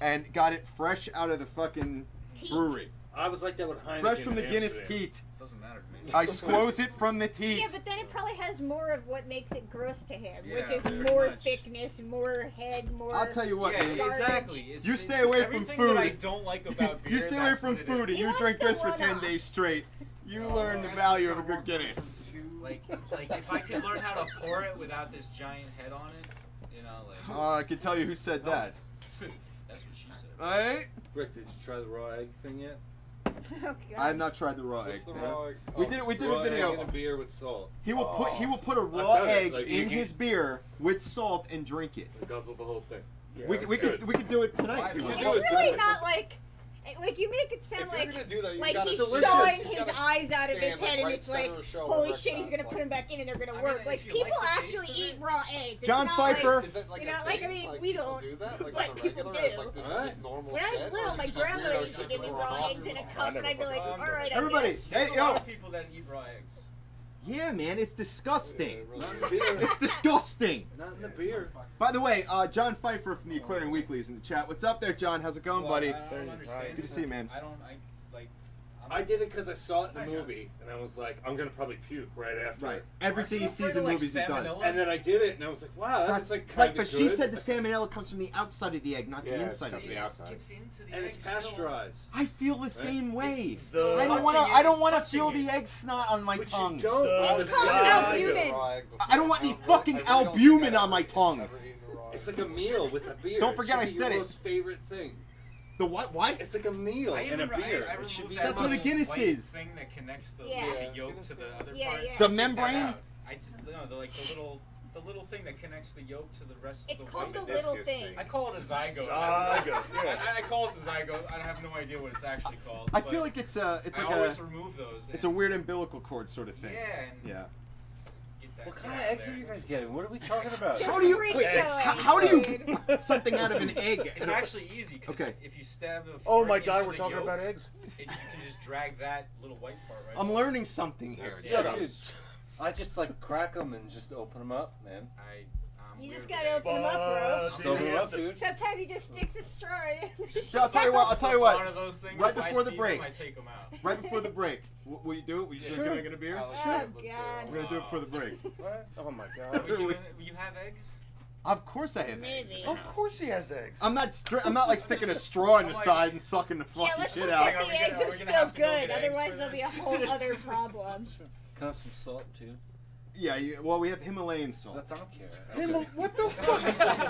and got it fresh out of the fucking Teat. brewery. I was like that with Heineken. Fresh from the in Guinness Amsterdam. teat. Doesn't matter to me. I squoze it from the teat. Yeah, but then it probably has more of what makes it gross to him, which Yeah, is pretty more much. thickness, more head, more. I'll tell you what, Yeah, man. garbage. exactly. It's, You it's stay away from everything food. that I don't like about beer. You stay away that's from what it food is. and He you wants drink the this for one 10 off. days straight. You learn the value of a good Guinness. Like if I could learn how to pour it without this giant head on it, you know, like. I can tell you who said that. That's what she said. Alright? Rick, did you try the raw egg thing yet? Oh, God. I have not tried the raw egg What's the thing. raw egg? We did a raw video. egg in a beer with salt. He will put a I've raw done it, egg like, in you can- his beer with salt and drink it. Guzzle the whole thing. Yeah, we it's could good. do it tonight. Why? if you We want. can do It's it really tonight. not like you make it sound If you're gonna do that, you like gotta he's delicious. sawing You his gotta eyes out of his stand, head, and right it's like, center of show holy where shit, he's Rick gonna sounds put him back in, and they're gonna I mean, work. if Like you people like the taste actually of eat it- raw eggs. It's John not Pfeiffer. Is that like You a know, like, thing? I mean, Like, we people don't, do that? Like but on the people regular? It's do. like this Alright. is just normal When I was shit? little, Or my is it just grandmother weirdo used to shit give me going raw on? eggs in a I cup, and never I'd be like, fucking- all right, I Everybody, guess. hey, There's a lot yo. of people that eat raw eggs. Yeah, man, it's disgusting. Yeah, Not really. in the beer. It's disgusting. Not in the beer. By the way, John Pfeiffer from the Aquarium Weekly is in the chat. What's up there, John? How's it going, So, buddy? I don't understand. Good to see you, man. I don't. I like. I did it because I saw it in Hi, the John. movie, and I was like, I'm gonna probably puke right after. Right. it. Everything he Aren't you sees afraid in of, like, movies, he does. salmonella? And then I did it, and I was like, wow, that That's was like right, kind but of she good. said the salmonella comes from the outside of the egg, not Yeah, the it's inside of from the the egg. outside. Gets into the and egg it's still. pasteurized. I feel the same way. It's The- I don't touching want to. it, I don't it's want to touching feel it. the egg snot on my But tongue. you don't. The- It's called Yeah. albumin. I don't want any fucking albumin on my tongue. It's like a meal with a beer. Don't forget it I should be said your it. most favorite thing. The what? What? It's like a meal I and a even- beer. I It should removed be that That's what a little Guinness white is. Thing that connects the, Yeah. the yolk to the other Yeah, part. yeah. I The take that membrane? out. No, the little thing that connects the yolk to the rest It's of the called the white. little Discus thing. thing. I call it a zygote. Zygote, yeah. I call it the zygote. I have no idea what it's actually called. I but feel like it's I like always a remove those. it's a weird umbilical cord sort of thing. Yeah. And Yeah. get that What get kind of out eggs there. are you guys getting? What are we talking about? They're How do you freak wait, show how eggs, do you dude. get something out of an egg? It's actually easy because Okay. if you stab the Oh fork my into god, we're the talking yolk, about eggs? you can just drag that little white part right. I'm off. learning something here. Yeah, Shut up. dude. I just like crack them and just open them up, man. You weird just with gotta eggs. open them up, bro. But- Open them up, dude. Sometimes he just sticks a straw in. So I'll tell you what. I'll tell you One what. of those things, Right if I before the see break. them, I take them out. Right before the break. Will you do it? Will you Sure. drink a beer? Oh, God. We're gonna do it before the break. Oh my Are god. we doing, you have eggs? Of course I have eggs. Maybe. Of course he has eggs. I'm not like sticking a straw in the side and sucking the Yeah, fucking let's shit hope out. that Are we the gonna- eggs are are we gonna still have to go good. get eggs Otherwise, for there'll be a this? whole other problem. Can I have some salt too? Yeah, well we have Himalayan salt. That's I don't care. What the fuck?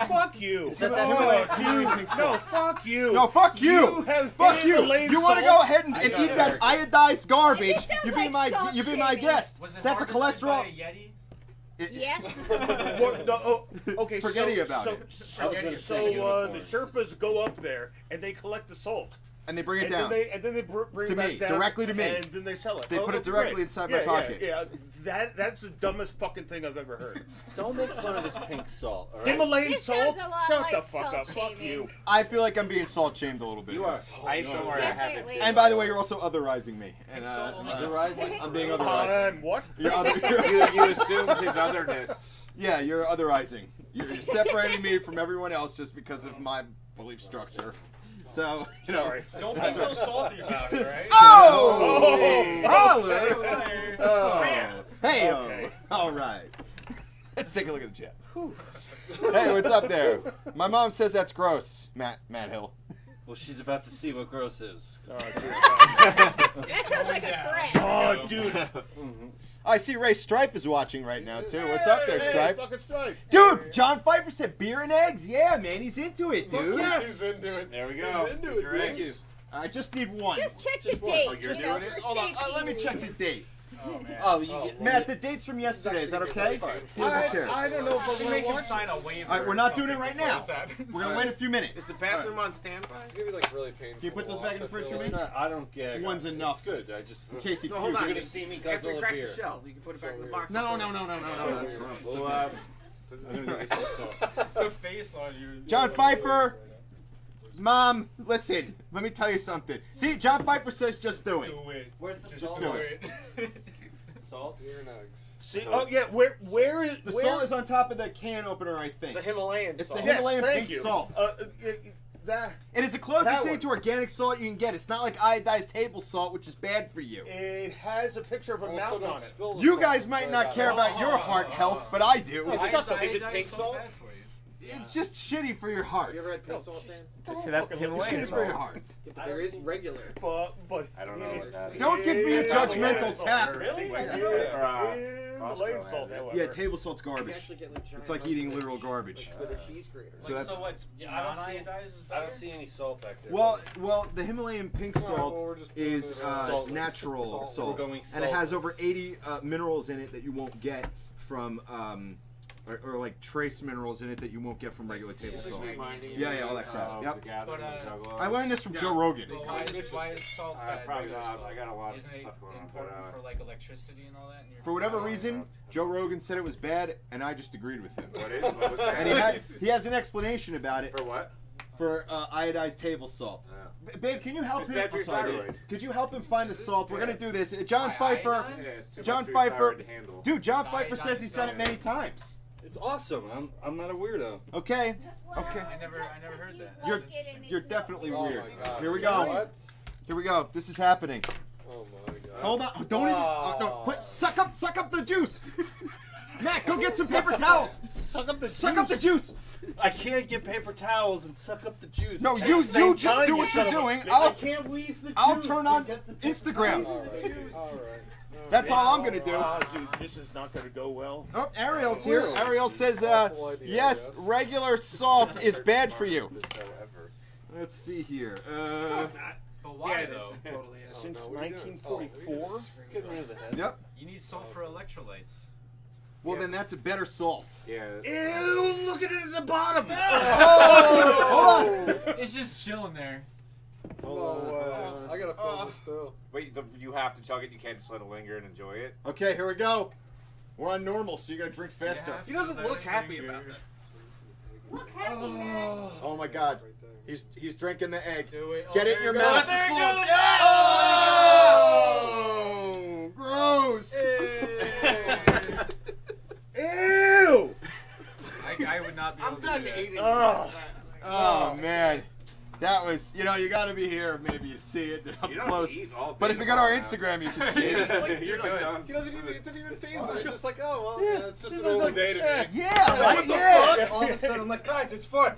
Fuck you. Is that the Himalayan- Oh, Himalayan dude. pink No, salt? fuck you. No, fuck you. You have Fuck you. Himalayan You want to salt? go ahead and I eat got that it. iodized garbage? It sounds You be like my salt you be my shaming. guest. Was it That's a harvested by cholesterol. a Yeti? Yes. What, no, oh, okay, Forgetting so, about so, it. I was gonna say So the unicorn. Sherpas go up there and they collect the salt. And they bring it And down. then they bring To it back me, down. directly to me. And then they sell it. They put it okay, directly great. inside my Yeah, pocket. Yeah, that's the dumbest fucking thing I've ever heard. Don't make fun of this pink salt, all right? Himalayan This salt? sounds a lot Shut like the fuck salt up. Fuck shaming. you. I feel like I'm being salt shamed a little bit. You are. I don't worry, I have it. Definitely. And by the way, you're also otherizing me. And The rising. I'm being otherized. And what? You're You assumed his otherness. Yeah, you're otherizing. You're separating me from everyone else just because of my belief structure. So, you know. Sorry. Don't be so salty about it, right? Oh! Hey. Holler! Oh. Hey, Okay. all right. Let's take a look at the chat. Hey, what's up there? My mom says that's gross, Matt Hill. Well, she's about to see what gross is. That sounds like a threat. Oh, dude. I see Ray Strife is watching right now too. What's up there, Hey, Strife? fucking Strife. Dude, John Pfeiffer said beer and eggs. Yeah, man, he's into it, dude. He's into it. There we go. He's into it, Your dude. eggs. I just need one. Just check Just the one. date. Oh, you're you know, doing it? for Hold on, safety let me check the reasons. date. Oh man. Oh, you get. Matt, the date's from yesterday. Is that okay? He doesn't care. I don't know if Should I'm make him watch. sign a waiver. All right, we're or not doing it something right before now. this happens. We're gonna wait a few minutes. Is the bathroom on standby? It's gonna be like really painful. Can you put those back in the fridge for It's me? not, I don't get. One's enough. It's good. I just. In case he No, hold pukes. on. You're gonna see me After guzzle it a cracks beer. the shell, you can put it back in the box. No, that's gross. Well, I'm gonna get some salt. The face on you. John Pfeiffer, Mom, listen. Let me tell you something. See, John Pfeiffer says just do it. Do it. Where's the Just salt? do do it. it. Salt? Beer and eggs. See, oh yeah, where is The where? salt is on top of the can opener, I think. The Himalayan It's salt. the Yes, Himalayan thank pink you. salt. that It is the closest That thing one. to organic salt you can get. It's not like iodized table salt, which is bad for you. it has a picture of a Also, mountain don't on it. spill the You salt guys before might you not got care it. about your heart health, but I do. Why Is it iodized pink salt? bad for you? It's just shitty for your heart. You ever had pink salt, Dan? See, that's the It's Himalayan shitty for your salt. heart. Yeah, but there is regular. But I don't know what that is. Don't give me a Yeah, judgmental yeah. tap. Really? Like, Yeah, or, Himalayan Costco salt, has it. however. Yeah, table salt's You can garbage. actually get like giant It's like loaves eating of it, literal garbage. with a cheese grater. So Like, that's- so what? I don't see- Non-iodized is I better? don't see any salt back there. Well, the Himalayan pink Alright, salt well, we're just doing is it, natural salt. salt, We're going and it has saltless. over 80 minerals in it that you won't get from, or like trace minerals in it that you won't get from regular table Yeah, salt. like Yeah, all that crap. The Yep. gathering But, of Juggalos. I learned this from Joe Rogan. But why is salt bad? Probably regular not. salt? I got a lot of Isn't it stuff going on. important But, for like electricity and all that? In your For whatever Oh, reason, yeah. Joe Rogan said it was bad, and I just agreed with him. what was that? And he has an explanation about it For what? for iodized table salt. Babe, can you help It's him? bad for I'm your sorry, thyroid. dude. Could you help him find the salt? We're Yeah. gonna do this. John Why, Pfeiffer. iodine? Yeah, it's too John much for your Pfeiffer. thyroid to handle. Dude, John The Pfeiffer says he's done it iodine many times. It's awesome. I'm not a weirdo. Okay. Well, Okay. I never heard that. You're That's interesting. you're definitely Oh weird. my god. Here we go. What? Here we go. This is happening. Oh my god. Hold on. Don't even. No. Suck up the juice. Matt, go get some paper towels. Suck up the juice. I can't get paper towels and suck up the juice. No, At you the same just time, do you what you're son of a doing. bitch. I can't wheeze the juice. I'll turn on and get the paper Instagram. towels. Alright. That's all I'm gonna do. Oh, dude, this is not gonna go well. Oh, Ariel's here. Really? Ariel says, Awful idea, yes, yes. regular salt is bad for you. Ever. Let's see here. But why Yeah, though? Totally is. Since no, what are you doing? 1944. Get rid of the head. Yep. You need salt for electrolytes. Well, then that's a better salt. Yeah. Ew, look at it at the bottom. Hold on. It's just chilling there. Hold on. I gotta film this too. Wait, you have to chug it. You can't just let it linger and enjoy it. Okay, here we go. We're on normal, so you gotta drink faster. He doesn't look happy about this. Look happy, man. Oh my God, he's drinking the egg. Do it. Get it in your mouth. There it goes. Oh, gross. Ew. I would not be able I'm to done do that. eating. Oh man, that was, you gotta be here maybe to see it up You don't close. have to eat all But day if you go to our tomorrow. Instagram, you can see You're it. just like, You're good. done. He doesn't even, it didn't even phase him. It's just like, oh, well, yeah, it's just an old day to me. Yeah, right. Yeah. All of a sudden, I'm like, guys, it's fun.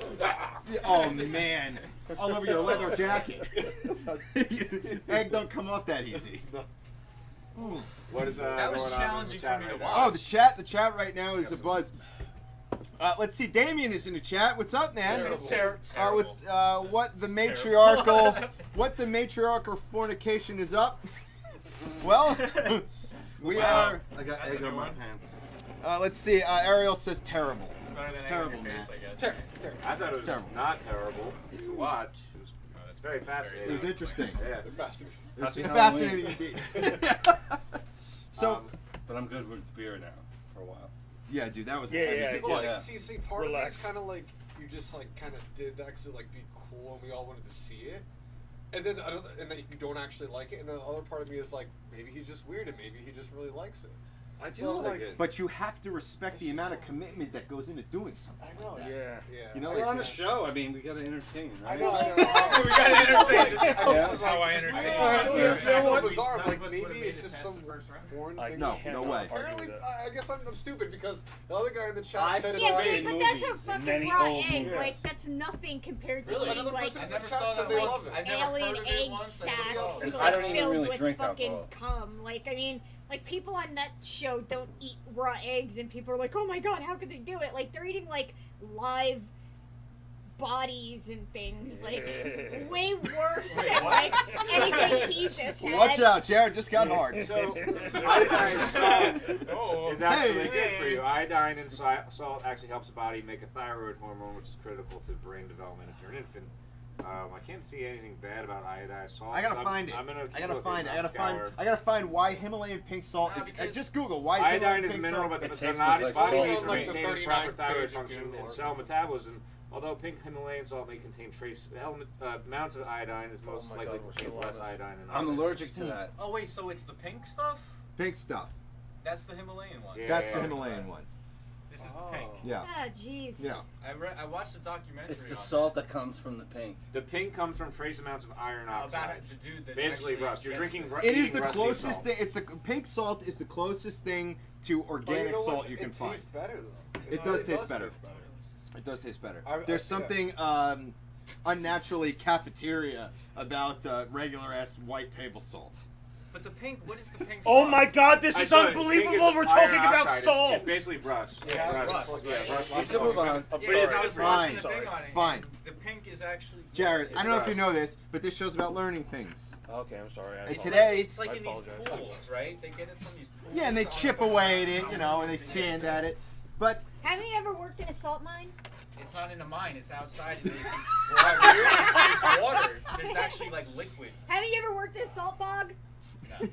Oh man, all over your leather jacket. Egg don't come off that easy. What is That was going on in challenging the chat for me to right watch. now? Oh, the chat right now is a buzz. Let's see, Damien is in the chat. What's up, man? What's what the matriarchal fornication is up? Well, we are. I got That's egg a on new my one. pants. Let's see. Ariel says terrible. It's better than Terrible, egg on your face, man. I guess. I thought it was Terrible. not terrible to watch. It's very fascinating. It was interesting. Yeah. Fascinating. It was Happy fascinating indeed. So, But I'm good with beer now for a while. yeah, dude, that was a Yeah, heavy yeah, dip. Well, Yeah. see, part Relax. of me is kind of like you just like kind of did that because it like be cool and we all wanted to see it, and then and then you don't actually like it, and the other part of me is like maybe he's just weird and maybe he just really likes it. I do So, like like, it. But you have to respect the amount of commitment that goes into doing something. I know. Yeah. Yeah. You know, We're like, on the show. I mean, we gotta entertain, I right? know. We gotta entertain. This is Yeah. how I I entertain. mean, Yeah. it's so Yeah. bizarre. None Like of us maybe would've it's made it just past some the first round. foreign I thing. No, cannot no way. argue Apparently, with that. I guess I'm stupid because the other guy in the chat I said it's saw Yeah, it like, in dude, but that's a movies, in fucking many raw old egg. movies. Like, that's nothing compared to Really? eating, Another like, person I in the never chat saw said that they once. love it. I've never alien heard of egg it once. I just sacs, saw it. And like, I don't even filled really with drink fucking alcohol. cum. Like, I mean, like, people on that show don't eat raw eggs, and people are like, oh my god, how could they do it? Like, they're eating, like, live bodies and things, like, way worse than, like, anything he just had. watch out, Jared just got hard. So, iodine salt Oh. is actually Hey. good for you. Iodine in salt actually helps the body make a thyroid hormone, which is critical to brain development if you're an infant. I can't see anything bad about iodized salt. I gotta so find it. I'm gonna keep I gotta looking. find it. I I'll gotta find. scour. I gotta find why Himalayan pink salt No, is. because Just Google why is Iodine Himalayan is a pink mineral, salt. but It the tastes body like body salt. needs to Like the maintain 39 proper thyroid page function Google and or cell something. metabolism. Although pink Himalayan salt may contain trace amounts of iodine, is most my likely God, we're contains so less honest. iodine than I'm others. allergic to that. Oh wait, so it's the pink stuff? Pink stuff. That's the Himalayan one. Yeah. That's the Himalayan one. This is the pink. Yeah. Ah, jeez. Yeah. I watched the documentary. It's the on salt that comes from the pink. The pink comes from trace amounts of iron that. oxide. About the dude that Basically actually rust. You're gets drinking this. rust. It is eating the rusty closest salt. thing. It's the pink salt is the closest thing to But organic you know salt what? you can It find. tastes better though. It does taste better. It does taste better. There's yeah. something unnaturally cafeteria about regular ass white table salt. But the pink, what is the pink? Oh from? my God, this I is told you, unbelievable. pink is We're iron talking about oxide. salt. It's basically rust. Yeah, it's rust. rust. Yeah, rust. We can move on. I'm But sorry. I was Fine. watching the Sorry. thing on it. Fine. and The pink is actually. Jared, it's I don't know if rust. you know this, but this show's about learning things. Okay, I'm sorry. I And It's apologize. today- like, it's like I in these apologize. pools, right? They get it from these pools. Yeah, and they on chip the away at bottom. it, you know, and they sand at it. But Haven't you ever worked in a salt mine? It's not in a mine. It's outside. There's water. There's actually like liquid. Haven't you ever worked in a salt bog? No,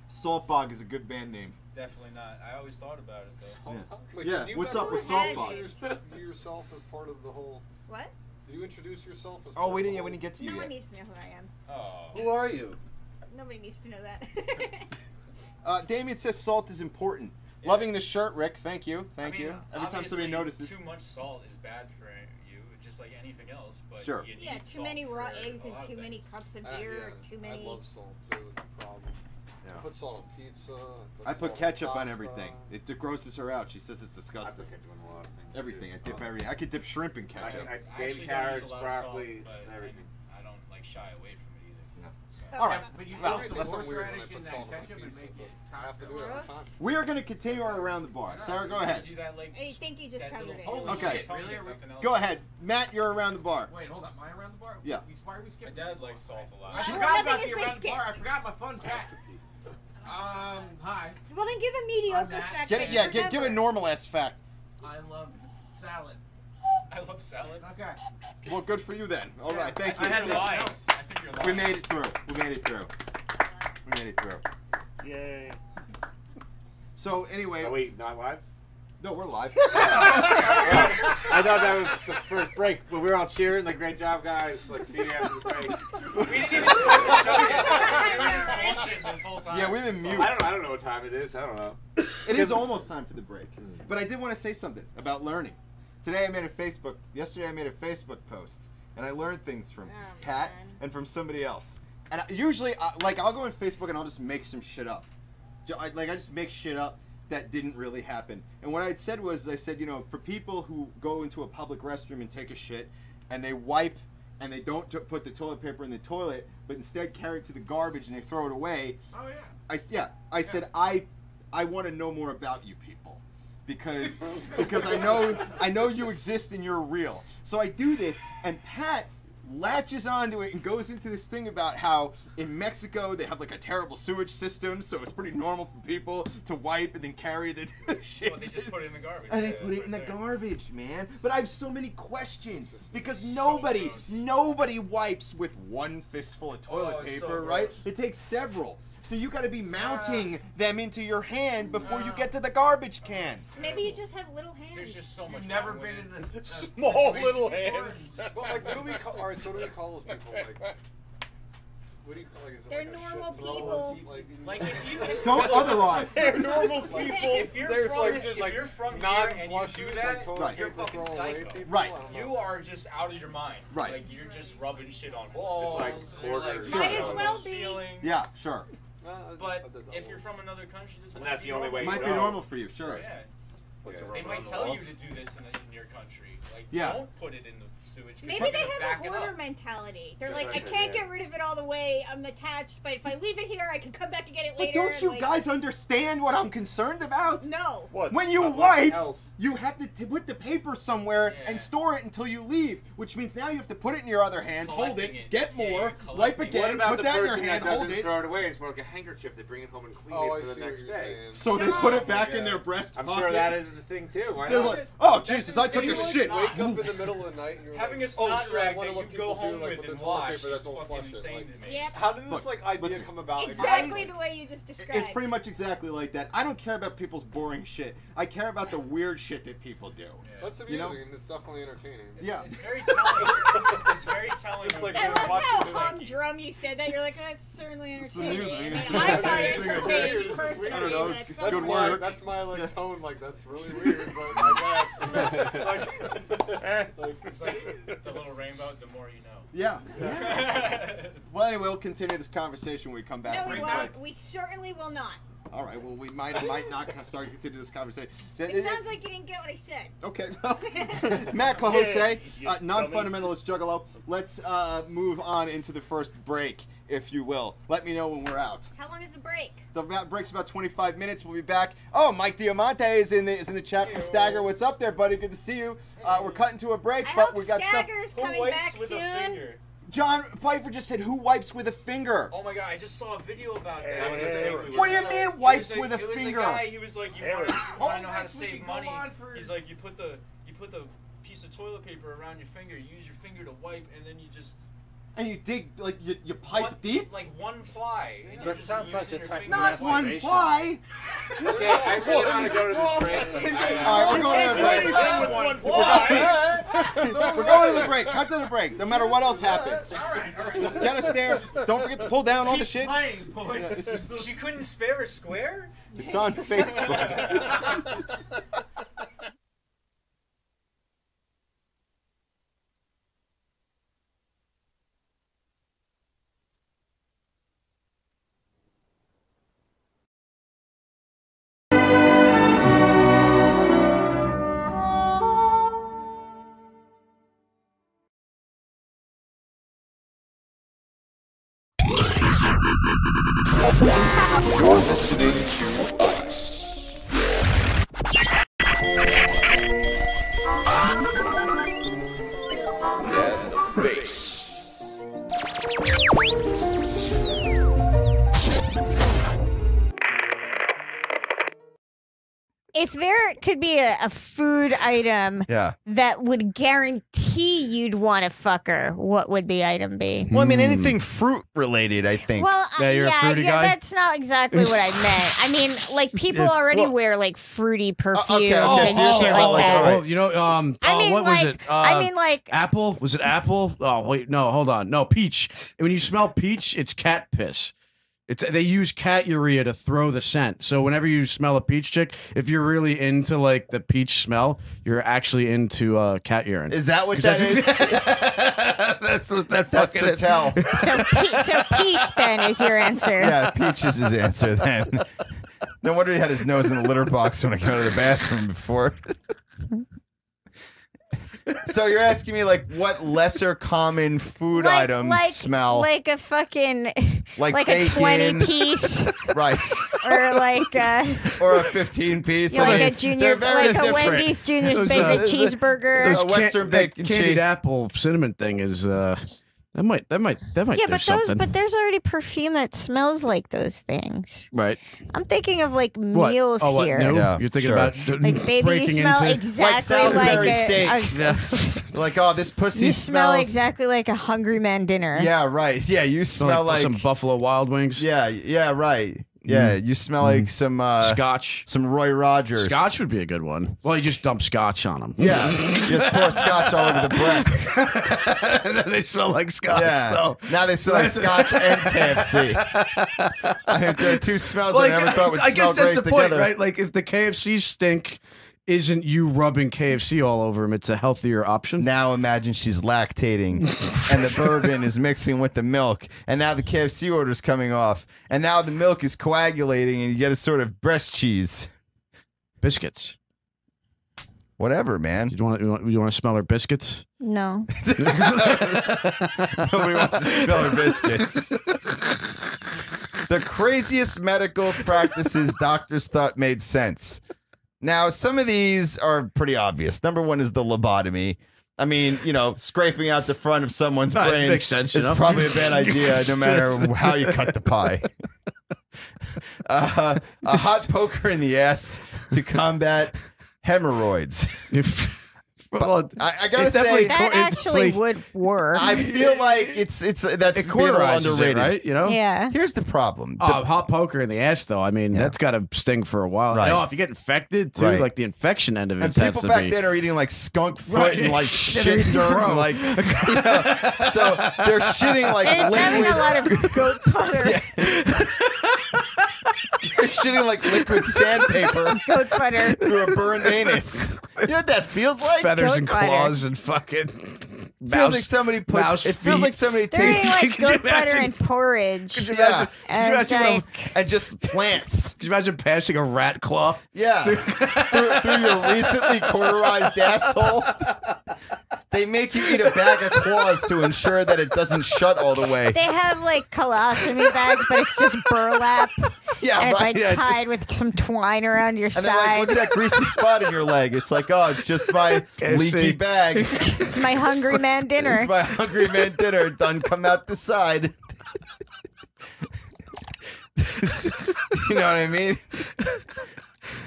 Salt Bog is a good band name. definitely not. I always thought about it though. Yeah. Wait, Yeah, did you what's ever up with Salt Bog? introduce yourself as part of the whole? What? Did you introduce yourself as? Oh, part we of the didn't. whole- We didn't get to you No one yet. needs to know who I am. Oh. Who are you? Nobody needs to know that. Damien says salt is important. Yeah. Loving the shirt, Rick. Thank you. Thank I mean, you. Every time somebody obviously, notices. too much salt is bad for you, just like anything else. But Sure. you need Yeah, too salt many raw for eggs a and lot of too many things. cups of Yeah, beer, or too many. I love salt too. It's a problem. Yeah. I put salt on pizza. I put salt ketchup on pasta. everything. It grosses her out. She says it's I disgusting. put ketchup on a lot of things. Everything. I too. dip everything. I could dip shrimp in ketchup. I I baby actually carrots, don't use a lot of salt, broccoli, but and everything. I don't like shy away from it either. No. So. All right. But you Well, put some that's not weird when I horseradish put in that salt on my ketchup and pizza, make but it I have to do it every time. We are going to continue our around the bar. Sarah, go ahead. Gives you that, like, I think you just that covered little it. holy Okay. shit tongue Really? with nothing else. Go ahead. Matt, you're around the bar. Wait, hold up. Am I around the bar? Yeah. Why are we My skipping? dad likes salt a lot. I She- forgot Nothing about has the been around the bar. I skipped. forgot my fun fact. Hi. Well, then give a mediocre Matt. fact. Get it. that Yeah. you Give a remember. normal ass fact. I love salad. I love salad. Okay. Well, good for you then. All right. Thank I you. had lying. I think you're lying. We made it through. We made it through. We made it through. Yay. So anyway, Oh, wait, not live? no, we're live. I thought that was the first break, but we were all cheering, like, great job, guys. Like, see you after the break. We didn't even start the show yet. We were just bullshitting this whole time. Yeah, we've been So- mute. I don't know what time it is. I don't know. It is almost time for the break. But I did want to say something about learning. Yesterday I made a Facebook post, and I learned things from Oh, Pat man. and from somebody else. And usually, I'll go on Facebook and I'll just make some shit up. I just make shit up that didn't really happen. And what I said was, I said, for people who go into a public restroom and take a shit, and they wipe, and they don't put the toilet paper in the toilet, but instead carry it to the garbage and they throw it away. Oh yeah. I said I want to know more about you people because I know you exist and you're real. So I do this, and Pat latches onto it and goes into this thing about how in Mexico they have like a terrible sewage system, so it's pretty normal for people to wipe and then carry the shit. Well, they just put it in the garbage. And they Yeah, put it right in the there. garbage, man. But I have so many questions because So gross. nobody wipes with one fistful of toilet Oh, it's paper, so right? gross. It takes several. So you got to be mounting them into your hand before you get to the garbage can. Maybe you just have little hands. There's just so much. You've never wrong been with in it. this Small little hands. But like, what do we call? All right, so what do we call those people? Like, what do you call? Like, is it They're like a normal shit thrower? people. Like, Like if you Don't otherwise. They're normal people. if you're There's from, like- if like you're from here and you non-flushers, do like that, toilet Right. you're paper fucking throwaway psycho. people? Right. I don't know. You are just out of your mind. Right. Like you're just rubbing shit on walls. It's like you're, quarters. Might as well be. Ceiling. Yeah, sure. But if you're from another country, this And might that's be the only way normal. Might be know. normal for you, sure. Yeah. What's Yeah. a They rubber might on the tell you walls? to do this in your country. Like, Yeah. don't put it in the sewage. 'cause Maybe you're they gonna have back a it hoarder up. mentality. They're That's like, what I I said, can't yeah. get rid of it all the way. I'm attached, but if I leave it here, I can come back and get it But later. don't and, you like, guys understand what I'm concerned about? No. What? When you Public wipe, health. you have to put the paper somewhere Yeah. and store it until you leave, which means now you have to put it in your other hand, hold it, Collecting it. get Yeah, more, you're wipe collecting it. What again, about put the that in your person hand, that hold doesn't it. throw it away? It's more like a handkerchief. They bring it home and clean Oh, I it for see the what next you're day. saying. So they put it Oh, back my in their God. breast I'm pocket. sure that is a thing too. Why They're not? like, oh That's Jesus, I took a insane. shit. Wake up in the middle of the night and you're Having like, a snot oh shit, I rag wonder that what you people go home do like, with with the and toilet wash paper that is don't fucking flush it. insane Like, to me. Yep. how did this Look, like idea listen. come about? Exactly the way you just described. It's pretty much exactly like that. I don't care about people's boring shit. I care about the weird shit that people do. That's You amusing know? and it's definitely entertaining. Yeah. It's very telling. It's very telling. It's like I when love watching how it, like, humdrum you said that. You're like, that's certainly It's entertaining. amusing. And It's then I thought it entertaining. entertaining It's personally. I don't know. but Good That's Good my work. that's my like Yeah. tone. Like that's really totally weird, but I guess. It's like the little rainbow. The more you know. Yeah. Well, anyway, we'll continue this conversation when we come back. No, we won't. We certainly will not. All right. Well, we might not start to continue this conversation. It sounds like you didn't get what I said. Okay. Matt Clahose, non-fundamentalist juggalo. Let's move on into the first break, if you will. Let me know when we're out. How long is the break? The break's about 25 minutes. We'll be back. Oh, Mike Diamante is in the chat from Stagger. What's up there, buddy? Good to see you. We're cutting to a break, but we got Stagger's stuff. coming back soon. John Pfeiffer just said, "Who wipes with a finger?" Oh my god, I just saw a video about that. What do you mean wipes with a finger? It was a guy, he was like, you want to know how to save money? He's like, you put the piece of toilet paper around your finger, you use your finger to wipe, and then you just... And you dig, like, you pipe deep? Like one ply. And that sounds like the type of Not one ply! Okay, I really want to go to this break. Alright, we're going to the break. We're going to the break. Cut to the break. No matter what else happens. Alright. Just get us there. Don't forget to pull down all the shit. She couldn't spare a square? It's on Facebook. You're listening to us. And the face. If there could be a food item that would guarantee you'd want to fuck her, what would the item be? Well, I mean, anything fruit related, I think. Well, you're a fruity guy? that's not exactly what I meant. I mean, like, people already wear, like, fruity perfumes and shit like that. Well, you know, I mean, what like, was it? I mean, like... Apple? Was it apple? Oh, wait, no, hold on. No, peach. When you smell peach, it's cat piss. They use cat urea to throw the scent. So whenever you smell a peach chick, if you're really into like the peach smell, you're actually into cat urine. Is that what that is? That's the tell. So peach then is your answer. Yeah, peach is his answer then. No wonder he had his nose in the litter box when I came out of the bathroom before. So you're asking me, like, what lesser common food items smell? Like a fucking... Like a bacon. 20-piece. Right. Or like a... Or a 15-piece. Like a junior... Like a Wendy's Junior's Bacon Cheeseburger. A Western bacon candied apple cinnamon thing is... That might yeah, do something. but there's already perfume that smells like those things. Right. I'm thinking of like meals here. No? Yeah, you're thinking about like baby, you smell exactly like like, oh, this pussy you smells. smell exactly like a Hungry Man dinner. Yeah, right. Yeah, you smell like some Buffalo Wild Wings. Yeah, right. Yeah, you smell like some scotch, some Roy Rogers. Scotch would be a good one. Well, you just dump scotch on them. Yeah, you just pour scotch all over the breasts. And then they smell like scotch. Yeah. So. Now they smell like scotch and KFC. There are two smells I never thought would smell great together. I guess that's the point, right? Like if the KFC stink isn't you rubbing KFC all over him, it's a healthier option. Now imagine she's lactating and the bourbon is mixing with the milk, and now the KFC order's coming off, and now the milk is coagulating and you get a sort of breast cheese. Biscuits. Whatever, man. You want to smell her biscuits? No. Nobody wants to smell her biscuits. The craziest medical practices doctors thought made sense. Now, some of these are pretty obvious. Number one is the lobotomy. I mean, you know, scraping out the front of someone's brain makes sense, is probably a bad idea no matter how you cut the pie. A hot poker in the ass to combat hemorrhoids. Well, I gotta say that actually would work. I feel like that's it underrated, it, right? You know, yeah. Here's the problem: hot poker in the ass, though. I mean, that's got to sting for a while. Right. No, if you get infected too, like the infection end of it. And people back then are eating like skunk foot and like shit dirt, and like you know, so they're shitting like and it's having a lot of goat butter. You're shitting like liquid sandpaper Goat butter. through a burned anus. You know what that feels like? Feathers Goat and butter. claws and fucking. Feels like somebody puts. It feels like somebody They're takes. eating like Could you goat butter imagine? and porridge. Yeah, And imagine what like, and just plants. Could you imagine passing a rat claw? Yeah, through your recently cauterized asshole. They make you eat a bag of claws to ensure that it doesn't shut all the way. they have like colostomy bags, but it's just burlap. Yeah, and it's right. like Yeah, it's tied just- with some twine around your and they're like, side. "What's that greasy spot in your leg?" It's like, "Oh, it's just my leaky see. bag. It's my hungry man dinner. It's my hungry man dinner done come out the side." You know what I mean?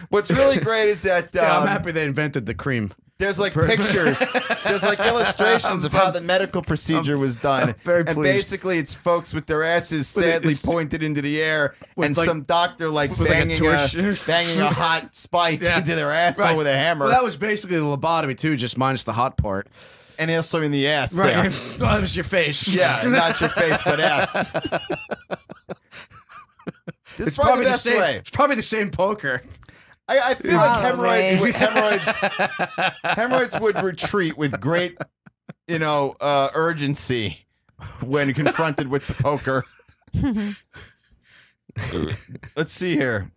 What's really great is that Yeah, I'm happy they invented the cream. there's like pictures, there's like illustrations of how the medical procedure was done, very and pleased. basically it's folks with their asses sadly pointed into the air, With and like- some doctor like with like a banging torch. banging a hot spike Yeah. into their asshole Right. with a hammer, Well, that was basically the lobotomy too, just minus the hot part. and also in the ass. Right. There. Oh, that was your face. Yeah, not your face, but ass. This is probably the best same. way. It's probably the same poker. I feel like Probably. hemorrhoids would retreat with great, urgency when confronted with the poker. Let's see here.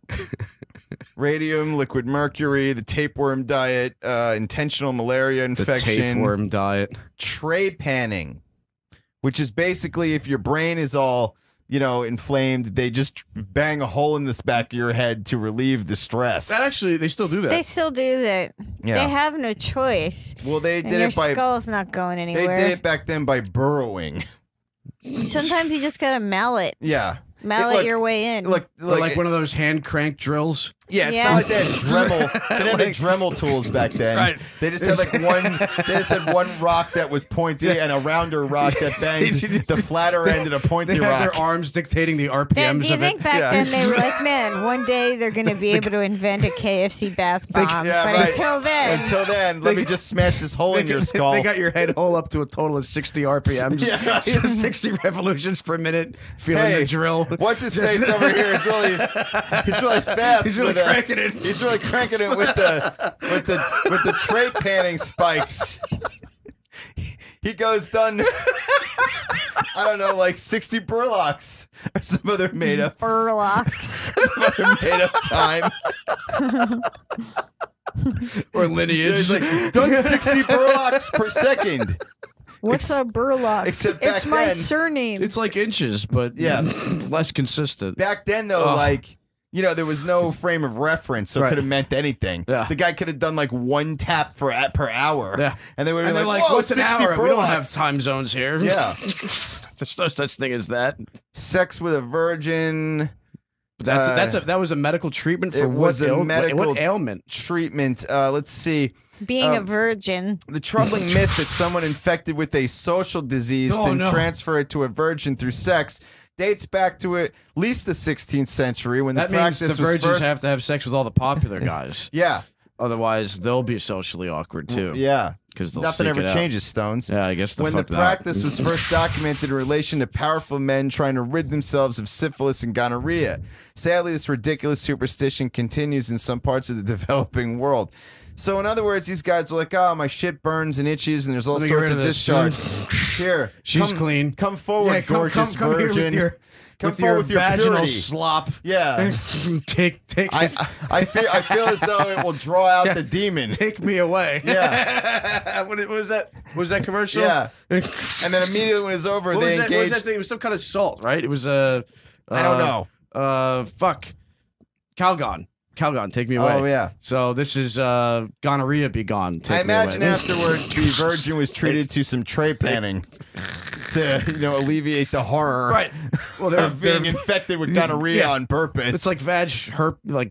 Radium, liquid mercury, the tapeworm diet, intentional malaria infection, The tapeworm diet. tray panning, which is basically if your brain is all inflamed, they just bang a hole in this back of your head to relieve the stress. That actually, they still do that. They still do that. Yeah. They have no choice. Well, they And did your it by skull's not going they anywhere. did it back then by burrowing. Sometimes you just gotta mallet. Yeah. Mallet your way in. Or like one of those hand crank drills. Yeah, it's Yeah. not like they had Dremel. They didn't have Dremel tools back then. Right. They just had like one. They just had one rock that was pointy and a rounder rock that banged the flatter end of a pointy They had rock. their arms dictating the RPMs Do you of think it. back Yeah. then they were like, man, one day they're going to be able to invent a KFC bath bomb. yeah, but right. until then, let me just smash this hole in your skull. They got your head hole up to a total of 60 RPMs. Yeah. 60 revolutions per minute. Feeling Hey, the drill. what's his face over here is he's really fast. He's really with cranking it. He's really cranking it with the tray panning spikes. He goes done. I don't know, like 60 burlocks or some other made up Burlocks. some other made up time. Or Yeah, lineage. he's like done 60 burlocks per second. What's a burlock? except It's back my then- surname. It's like inches, but Yeah. less consistent. Back then, though, Oh. there was no frame of reference, so it Right. could have meant anything. Yeah. The guy could have done like one tap per hour. Yeah. And they would have And been they're like, like, "Whoa, what's an 60 hour? We don't have burlocks." time zones here. Yeah. There's no such thing as that. Sex with a virgin. But that was a medical treatment for It was a what medical ailment? treatment. Let's see. Being a virgin. The troubling myth that someone infected with a social disease Oh, then no. transfer it to a virgin through sex dates back to at least the 16th century when That the means practice the was virgins first. have to have sex with all the popular guys. Yeah. Otherwise, they'll be socially awkward too. Yeah. Because Nothing ever changes, Stones. Yeah, I guess When the practice was first documented in relation to powerful men trying to rid themselves of syphilis and gonorrhea. Sadly, this ridiculous superstition continues in some parts of the developing world. So, in other words, these guys are like, "Oh, my shit burns and itches, and there's all Let me get sorts rid of of this. discharge." Here, She's clean. Come forward, Yeah, come gorgeous here virgin. with Come forward with your vaginal purity. slop. Yeah. take. I feel as though it will draw out the demon. Take me away. Yeah. what was that? Was that commercial? Yeah. And then immediately when it's over, What they was that? What was engage. that thing? It was some kind of salt, right? It was I don't know. Fuck. Calgon. Calgon, take me away. Oh, yeah. So this is gonorrhea be gone. Take I imagine me away. afterwards the virgin was treated to some tray panning to alleviate the horror Right. Well, they're of being infected with gonorrhea Yeah. on purpose. It's like vag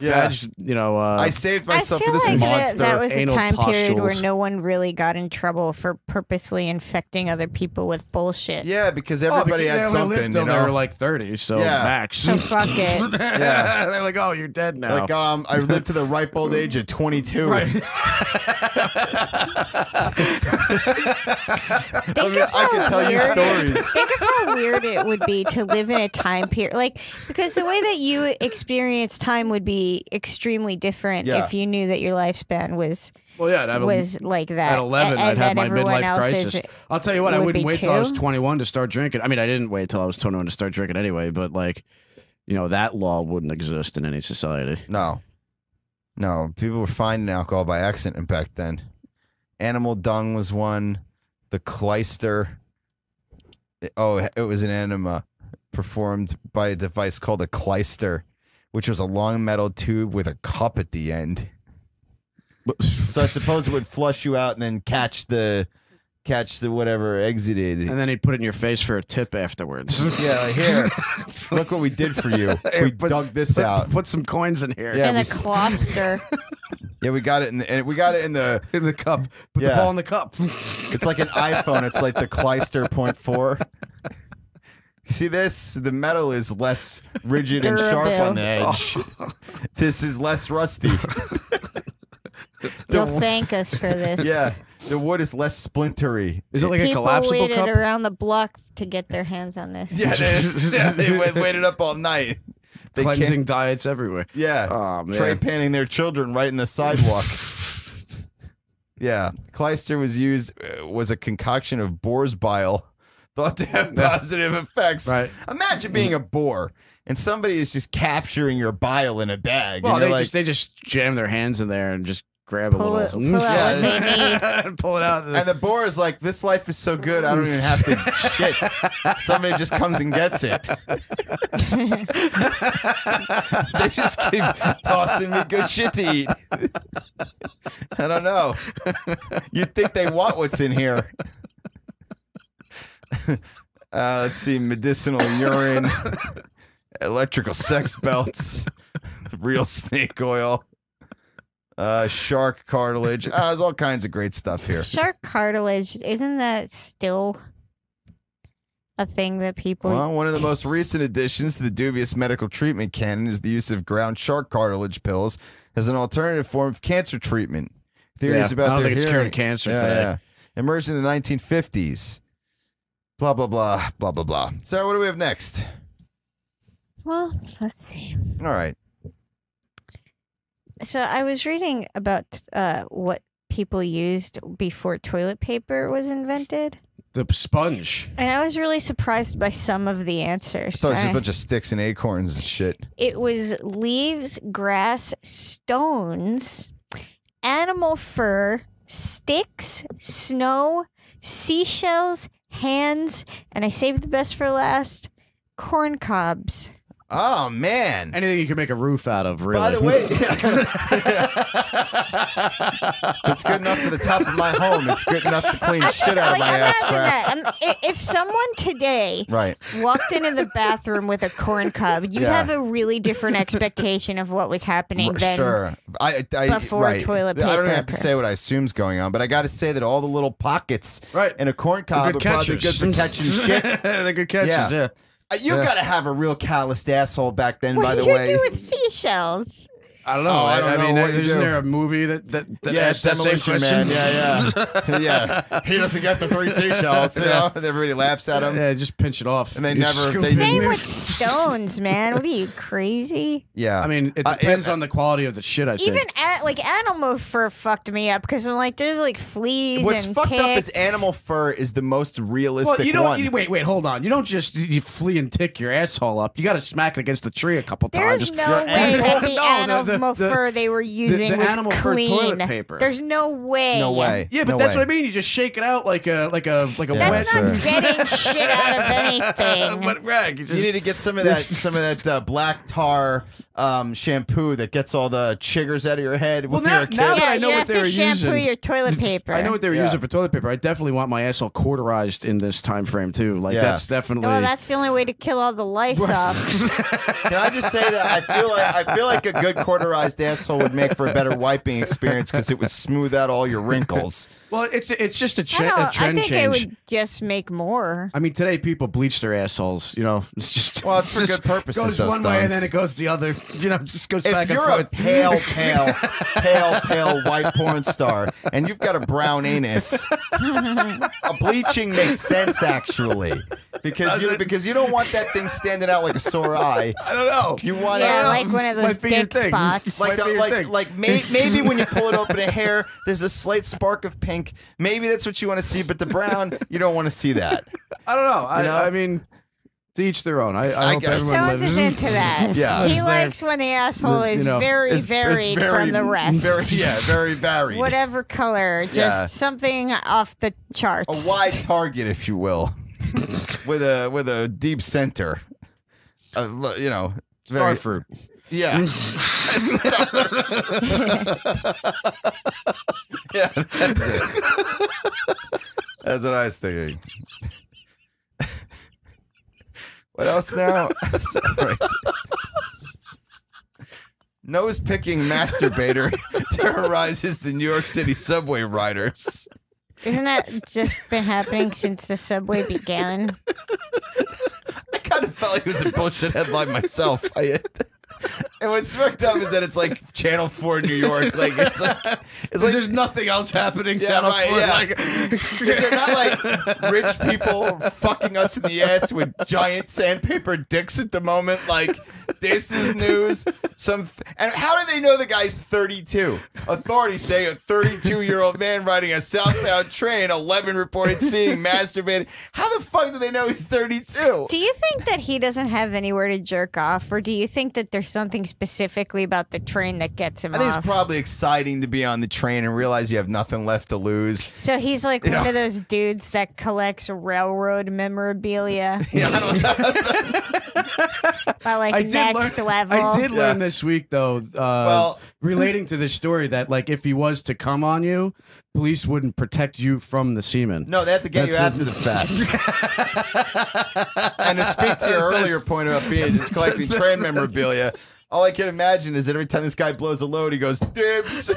Yeah. I saved I myself feel for this like monster. that was a anal time period where pustules. no one really got in trouble for purposely infecting other people with bullshit. Yeah, because everybody had they only something. lived till You they know? were like 30, so Yeah. max. So fuck it. Yeah. They're like, oh, you're dead now. Like I lived to the ripe old age of 22. Right. Think I of could how tell you weird it stories. Think of how weird it would be to live in a time period, like, because the way that you experience time would be extremely different Yeah. if you knew that your lifespan was Well, yeah, I'd have like that. at 11, I'd and have that my everyone midlife else's crisis. I'll tell you what, I would wouldn't be wait till I was too. 21 to start drinking. I mean, I didn't wait till I was 21 to start drinking anyway, but like, you know, that law wouldn't exist in any society. No. No, people were finding alcohol by accident back then. Animal dung was one. The clyster. Oh, it was an enema performed by a device called a clyster, which was a long metal tube with a cup at the end. So I suppose it would flush you out and then catch the whatever exited. And then he'd put it in your face for a tip afterwards. Yeah, like, here, look what we did for you. We dug this out. Put some coins in here. Yeah, in we a s- cluster. Yeah, we got it in the in the cup. Put Yeah. the ball in the cup. It's like an iPhone. It's like the Clyster .4. See this? The metal is less rigid and sharp on the edge. This is less rusty. You'll thank us for this. Yeah, the wood is less splintery. Is it like a People collapsible waited cup? around the block to get their hands on this. Yeah, they waited up all night. They Cleansing can't- diets everywhere. Yeah, Oh, man. tray panning their children right in the sidewalk. Yeah, Clyster was a concoction of boar's bile thought to have positive effects. Right. Imagine being a boar and somebody is just capturing your bile in a bag. Well, and you're they just jam their hands in there and just grab a Pull little. it- pull out what they need. and pull it out. and the boar is like, this life is so good, I don't even have to shit. Somebody just comes and gets it. They just keep tossing me good shit to eat. I don't know. You'd think they want what's in here. Let's see, medicinal urine, electrical sex belts, real snake oil, shark cartilage. There's all kinds of great stuff here. Shark cartilage, isn't that still a thing that people... Well, one of the most recent additions to the dubious medical treatment canon is the use of ground shark cartilage pills as an alternative form of cancer treatment. Theories Yeah, about I don't their think it's hearing- curing cancer today. Emerged in the 1950s. Blah, blah, blah, blah, blah, blah. So what do we have next? Well, let's see. All right. So I was reading about what people used before toilet paper was invented. The sponge. And I was really surprised by some of the answers. I thought it was just a bunch of sticks and acorns and shit. It was leaves, grass, stones, animal fur, sticks, snow, seashells, hands, and I saved the best for last, corn cobs. Oh, man. Anything you can make a roof out of, really. By the way, it's good enough for the top of my home. It's good enough to clean shit out of my ass Imagine crack. that. If someone today Right. walked into the bathroom with a corn cob, you'd Yeah. have a really different expectation of what was happening than Sure. I before right. toilet I don't even paper. have to say what I assume's going on, but I got to say that all the little pockets in a corn cob are good probably good catchers. for catching shit. They're good catches, yeah. You Yeah. got to have a real calloused asshole back then, What by do the you way. do with seashells? I don't know. Oh, I don't know. mean, What do you isn't do? there a movie that Yeah, asks that same Demolition question? Man. Yeah. He doesn't get the 3 seashells, you know? And everybody laughs at him. Yeah, just pinch it off. And they You never- scoop they it. Same with stones, man. What are you, crazy? Yeah. I mean, it depends on the quality of the shit, I think. Even like animal fur fucked me up because I'm like, there's like fleas What's and fucked up is ticks. animal fur is the most realistic Well, you don't. one. Wait, hold on. You don't just you flea and tick your asshole up. You got to smack it against the tree a couple There's times. no way that the animal fur they were using the was animal fur clean. toilet paper. There's no way. No way. Yeah, but No that's way. what I mean. You just shake it out like a That's wet. not getting shit out of anything. wet rag. You need to get some of that black tar shampoo that gets all the chiggers out of your head when you're a kid. now that Yeah, I know you what have they to were shampoo using. your toilet paper. I know what they were Yeah. using for toilet paper. I definitely want my asshole cauterized in this time frame too. Like Yeah. that's definitely. Well, that's the only way to kill all the lice off. Can I just say that I feel like a good cauterized asshole would make for a better wiping experience because it would smooth out all your wrinkles. Well, it's just a, I a don't. I trend think change. it would just make more. I mean, today people bleach their assholes. You know, it's just Well, it's for just good purposes. goes those one way and stones. then it goes the other. You know, just goes If back and you're a forth. pale white porn star and you've got a brown anus, a bleaching makes sense actually, because you don't want that thing standing out like a sore eye. I don't know. You want Yeah, like one of those Might be your dick thing. spots. like Might be your thing. maybe when you pull it open a hair, there's a slight spark of pink. Maybe that's what you want to see, but the brown, you don't want to see that. I don't know. You know? I mean, to each their own. I hope guess. everyone Stones lives. is into that. Yeah. He Is there- likes when the asshole is you know, very It's varied from the rest. Very varied. Whatever color, just Yeah. something off the A charts. wide target, if you will, with a deep center. You know, it's very Starfruit. Yeah. Yeah, that's it. That's what I was thinking. What else now? Right. Nose picking masturbator terrorizes the New York City subway riders. Isn't that just been happening since the subway began? I kind of felt like it was a bullshit headline myself. And what's fucked up is that it's like Channel 4 New York. Like it's like There's nothing else happening. Yeah, Channel right, 4, yeah. like- Is there not like rich people fucking us in the ass with giant sandpaper dicks at the moment? Like this is news. And how do they know the guy's 32? Authorities say a 32-year-old man riding a southbound train, 11 reported seeing masturbating. How the fuck do they know he's 32? Do you think that he doesn't have anywhere to jerk off, or do you think that there's something specifically about the train that gets him I think off? it's probably exciting to be on the train and realize you have nothing left to lose. So he's like You one know. of those dudes that collects railroad memorabilia. Yeah, I don't know. By like I did next level. I did learn this week though. Well- relating to this story, that like if he was to come on you, police wouldn't protect you from the semen. No, they have to get you That's after the fact. And to speak to your earlier point about being collecting train memorabilia, all I can imagine is that every time this guy blows a load, he goes, dibs.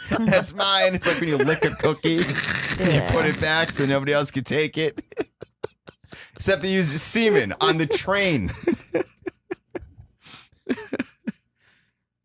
That's mine. It's like when you lick a cookie and you put it back so nobody else can take it. Except they use semen on the train.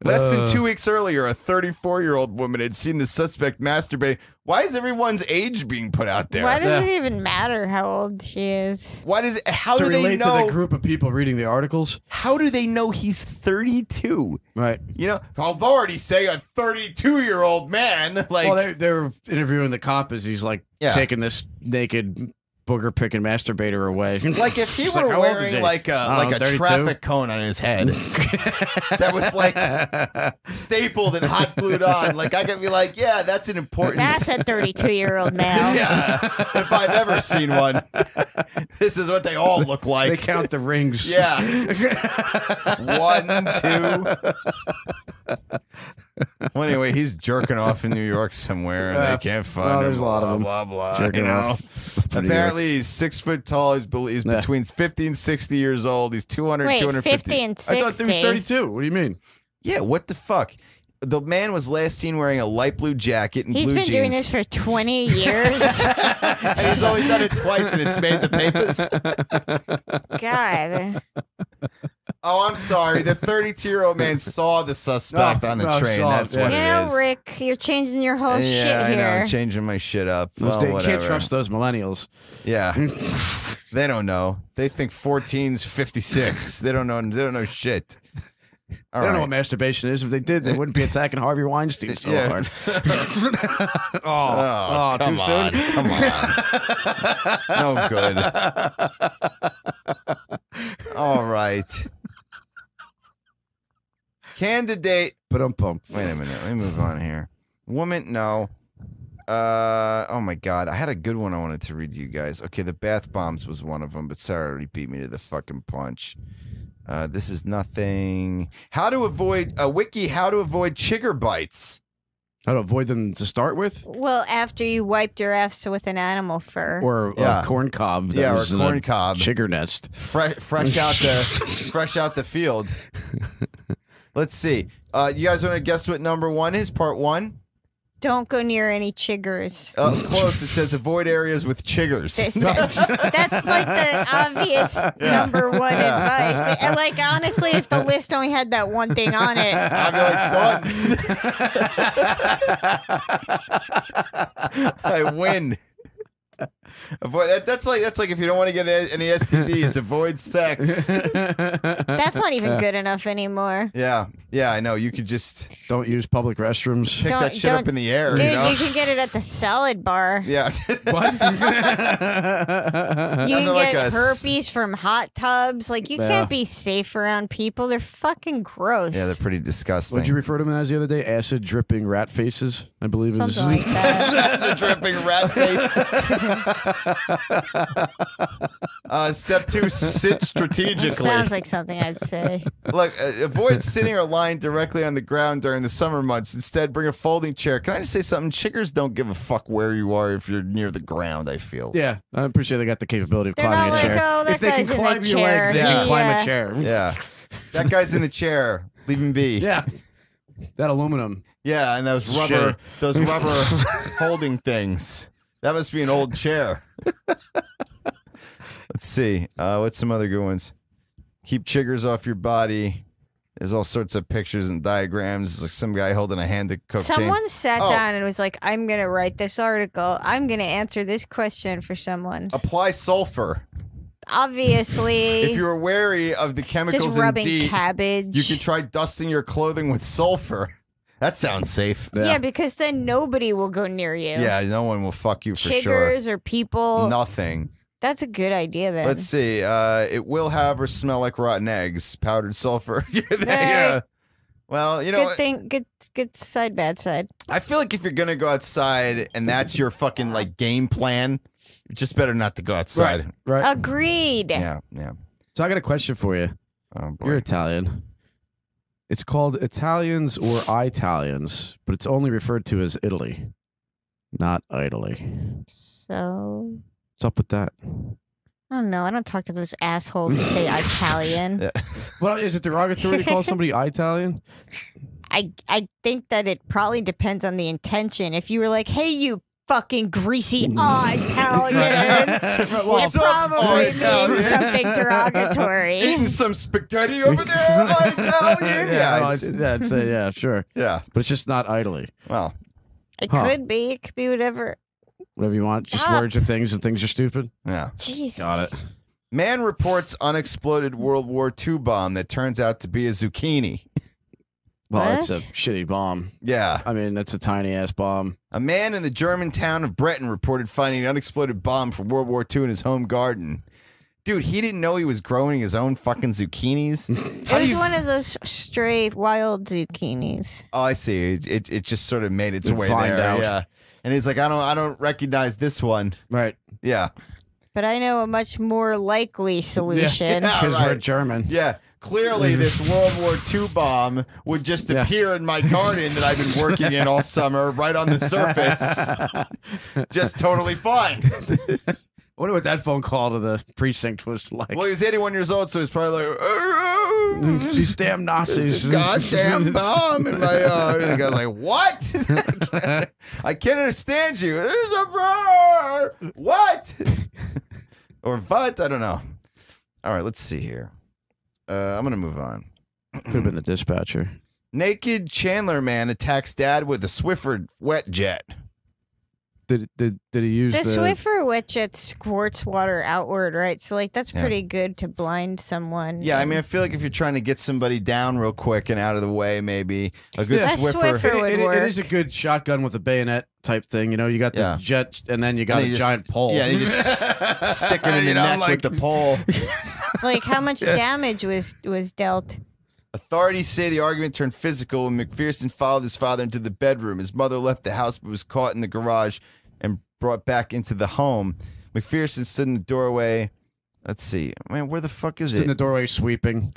Less than 2 weeks earlier, a 34-year-old woman had seen the suspect masturbate. Why is everyone's age being put out there? Why does it even matter how old she is? Why does it? How to do they relate know? to the group of people reading the articles? How do they know he's 32? Right. You know, authorities say a 32-year-old man. Like, Well, they were interviewing the cop as he's like Yeah. taking this naked booger picking masturbator away. like if he She's were like, "How old is wearing he?" like I a don't know, 32? traffic cone on his head that was like stapled and hot glued on, like I could be like, yeah, that's an important. That's a 32-year-old male. Yeah, if I've ever seen one, this is what they all look like. They count the rings. Yeah. 1, 2. Well, anyway, he's jerking off in New York somewhere, and they can't find him. there's a lot of them Blah blah. jerking you know? off. in New York. Apparently, he's 6 foot tall. He's Yeah. between 50 and 60 years old. He's 200, Wait, 250. 50 and 60. I thought he was 32. What do you mean? Yeah, what the fuck? The man was last seen wearing a light blue jacket and He's blue been jeans. doing this for 20 years. And he's only done it twice, and it's made the papers. God. Oh, I'm sorry. The 32-year-old man saw the suspect on the train. That's what You it know, is. Rick, you're changing your whole Yeah, shit I know. here. I'm changing my shit up. Those Well, days- you whatever. can't trust those millennials. Yeah. They don't know. They think 14's 56. They don't know. They don't know shit. All They don't know right. what masturbation is. If they did, they wouldn't be attacking Harvey Weinstein so Yeah. hard. Oh, too come on. soon? Come on. No good. All right. Candidate. Ba-dum-bum. Wait a minute. Let me move on here. Woman, no. Oh my God. I had a good one I wanted to read to you guys. Okay, the bath bombs was one of them, but Sarah already beat me to the fucking punch. This is nothing. How to avoid a wiki? How to avoid chigger bites? How to avoid them to start with, Well, after you wiped your ass with an animal fur. or Yeah. a corn cob. That Yeah, or was in corn a cob. Chigger nest. Fresh out the field. Let's see. You guys want to guess what number 1 is? Part 1? Don't go near any chiggers. Close. It says avoid areas with chiggers. That's like the obvious number 1 advice. And like honestly, if the list only had that one thing on it, I'd be like, done. I win. Avoid, that's like if you don't want to get any STDs, avoid sex. that's not even good enough anymore. Yeah, I know. You could just don't use public restrooms. Pick that shit up in the air. Dude, you know? you can get it at the salad bar. Yeah. What? You can get herpes from hot tubs. Like you can't be safe around people. They're fucking gross. Yeah, they're pretty disgusting. What did you refer to them as the other day? Acid dripping rat faces, I believe. Something like that. Acid dripping rat faces. Step 2, sit strategically. Sounds like something I'd say. Look, avoid sitting or lying directly on the ground during the summer months. Instead, bring a folding chair. Can I just say something? Chiggers don't give a fuck where you are if you're near the ground, I feel. Yeah, I'm pretty sure they got the capability of They're climbing not a chair. like, oh, that if they guy's can in climb the your chair. leg, they can climb a chair. Yeah. That guy's in the chair. Leave him be. Yeah. That aluminum. Yeah, and those rubber holding things. That must be an old chair. Let's see. What's some other good ones? Keep chiggers off your body. There's all sorts of pictures and diagrams. It's like some guy holding a hand of cocaine. Someone sat down and was like, I'm going to write this article. I'm going to answer this question for someone. Apply sulfur. Obviously. If you're wary of the chemicals just rubbing in DEET, cabbage. you can try dusting your clothing with sulfur. That sounds safe. Yeah, because then nobody will go near you. Yeah, no one will fuck you for sure. Chiggers or people. Nothing. That's a good idea then. Let's see. It will have or smell like rotten eggs. Powdered sulfur. Yeah. Well, you know. Good thing. Good side, bad side. I feel like if you're gonna go outside and that's your fucking like game plan, you just better not to go outside. Right. Agreed. Yeah. So I got a question for you. Oh, boy. You're Italian. It's called Italians or Italians, but it's only referred to as Italy, not Italy. So. What's up with that? I don't know. I don't talk to those assholes who say Italian. Well, is it derogatory to call somebody Italian? I think that it probably depends on the intention. If you were like, hey, you fucking greasy Italian, it probably means something derogatory. Eating some spaghetti over there, Italian. Yeah, sure. Yeah. But it's just not Italy. Well, it could be. It could be whatever. Whatever you want. Just words are things and things are stupid. Yeah. Jesus. Got it. Man reports unexploded World War II bomb that turns out to be a zucchini. Well, What? it's a shitty bomb. Yeah. I mean, that's a tiny ass bomb. A man in the German town of Breton reported finding an unexploded bomb from World War II in his home garden. Dude, he didn't know he was growing his own fucking zucchinis. It was one of those stray wild zucchinis. Oh, I see. It just sort of made its You'd way find there. out. Yeah. And he's like, I don't recognize this one. Right. Yeah. But I know a much more likely solution. Yeah, Because we're right. German. Yeah. Clearly, this World War II bomb would just appear in my garden that I've been working in all summer, right on the surface. Just totally fine. I wonder what that phone call to the precinct was like. Well, he was 81 years old, so he's probably like, these damn Nazis. goddamn bomb in my yard. And the guy's like, what? I can't understand you. There's a bird. What? Or what? I don't know. All right, let's see here. I'm going to move on. Could have been the dispatcher. Naked Chandler man attacks dad with a Swiffer wet jet. Did he use The the Swiffer wet jet squirts water outward, right? So, like, that's pretty good to blind someone. Yeah, I mean, I feel like if you're trying to get somebody down real quick and out of the way, maybe a good A Swiffer. Swiffer would It work. is a good shotgun with a bayonet type thing. You know, you got the Yeah. jet, and then you got And a you just- giant pole. Yeah, you just stick it in the You know, neck like- with the pole. Like, how much damage was dealt? Authorities say the argument turned physical when McPherson followed his father into the bedroom. His mother left the house but was caught in the garage and brought back into the home. McPherson stood in the doorway. Let's see. Man, where the fuck is Just in the it? doorway sweeping.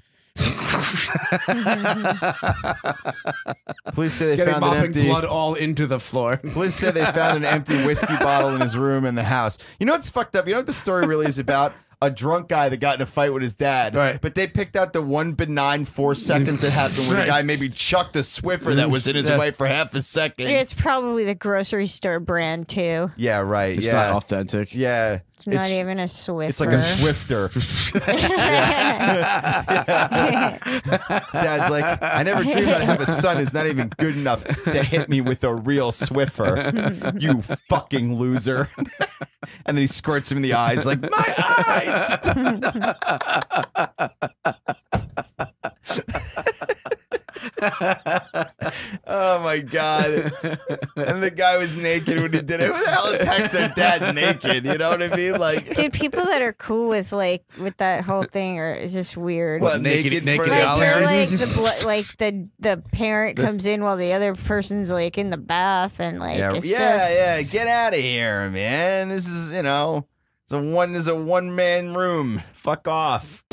Police say they Getting found an mopping empty... blood all into the floor. Police say they found an empty whiskey bottle in his room in the house. You know what's fucked up? You know what the story really is about? a drunk guy that got in a fight with his dad. Right. But they picked out the one benign 4 seconds that happened where the guy maybe chucked a Swiffer that was in his way for half a second. It's probably the grocery store brand too. Yeah, right. It's yeah. not authentic. Yeah. It's not even a Swiffer. It's like a Swifter. Dad's like, I never dreamed I'd have a son who's not even good enough to hit me with a real Swiffer. You fucking loser. And then he squirts him in the eyes like, my eyes! Oh my god. And the guy was naked when he did it. Who the hell attacks their dad naked? You know what I mean? Like, dude, people that are cool with that whole thing are is just weird. What, naked like dollars? they're like the parent comes in while the other person's like in the bath and like it's just... get out of here, man. This is, you know, it's a one-man room. Fuck off.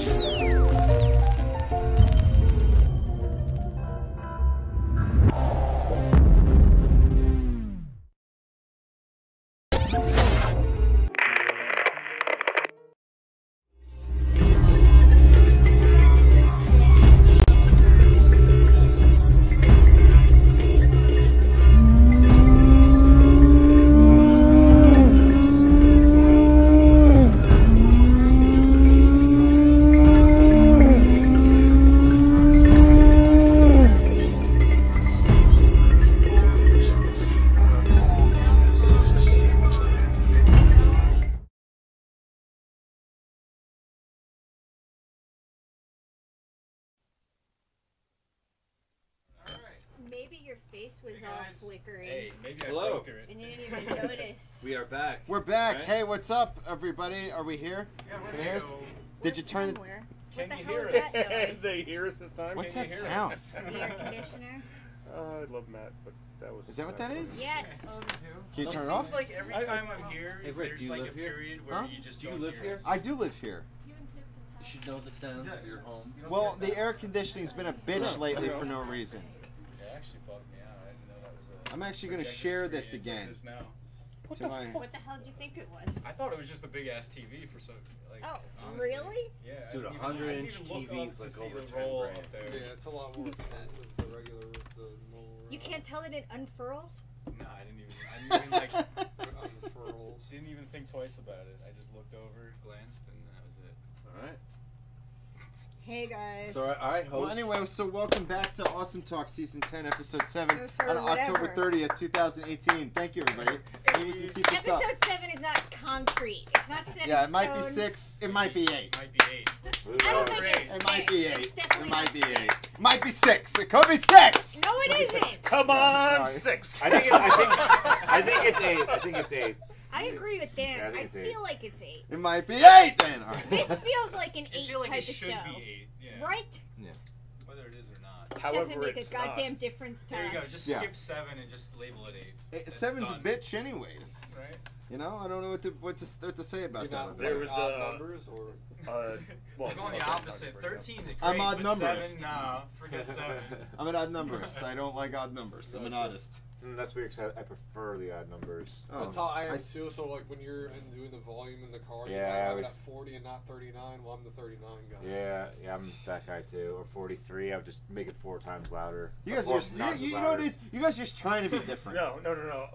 Maybe your face was all flickering. Hey, maybe I Hello. flicker it. And you didn't even notice. We are back. We're back. Right? Hey, what's up, everybody? Are we here? Yeah, Can you hear us? Did you turn the... Somewhere. Can What the you hell hear is us? that noise? They hear us this time? What's Can you that hear sound? us? The air conditioner? I love Matt, but that was... Is that what that is? Yes. Can you It turn it seems off? like every time I'm here, Hey, Rick, do there's you like a live here? period where Huh? you just Do you don't live hear here? us. I do live here. You should know the sounds of your home. Well, the air conditioning's been a bitch lately for no reason. It actually bugged me out. I didn't know that was a... I'm actually going to projector share screen. this It's like again. this now. What the fuck? What the hell did you think it was? I thought it was just a big ass TV for some. Like, Oh, honestly. really? Yeah. I Dude, didn't 100-inch even look up TVs to like see over the 10 roll grand. up there. Yeah, it's a lot more expensive than the regular, the normal. You can't tell that it unfurls? No, I didn't even like. Unfurls. Didn't even think twice about it. I just looked over, glanced, and that was it. All right. Hey guys. So, all right, host. Well, anyway, so welcome back to Awesome Talk Season 10, Episode 7 Or on October whatever. 30th, 2018. Thank you, everybody. Maybe we can keep this up. Episode 7 is not concrete. It's not set Yeah, in it might be stone. 6. It might be 8. Might be 8. I don't think it's It might be 6. 8. It's It definitely might not be 6. 8. Might be 6. It could be 6. No, it isn't. Come on, 6. I think it's 8. I think it's 8. I agree with Dan. Yeah, I think I it's 8. feel like it's 8. It might be 8 then. All right. This feels like an 8 I feel like type it of should show. be 8. Yeah. Right? Whether it is or not. However, Doesn't make a it's goddamn difference to There you go. us. Just Yeah. skip 7 and just label it 8. That's 7's a done. bitch, anyways. Right? You know, I don't know what to say about You're not that. There like was, odd numbers or well, We're going the opposite. 13 is great, I'm odd but numbers. 7, no. Forget 7. I'm an odd numberist. I don't like odd numbers. I'm an oddist. That's weird because I prefer the odd numbers. that's how I am s- too. So like when you're doing the volume in the car, you Yeah, might I have it was- at 40 and not 39. Well, I'm the 39 guy. Yeah, I'm that guy too. Or 43, I would just make it 4 times louder. You guys Or are just, not you know louder. what it is? You guys are just trying to be different. No.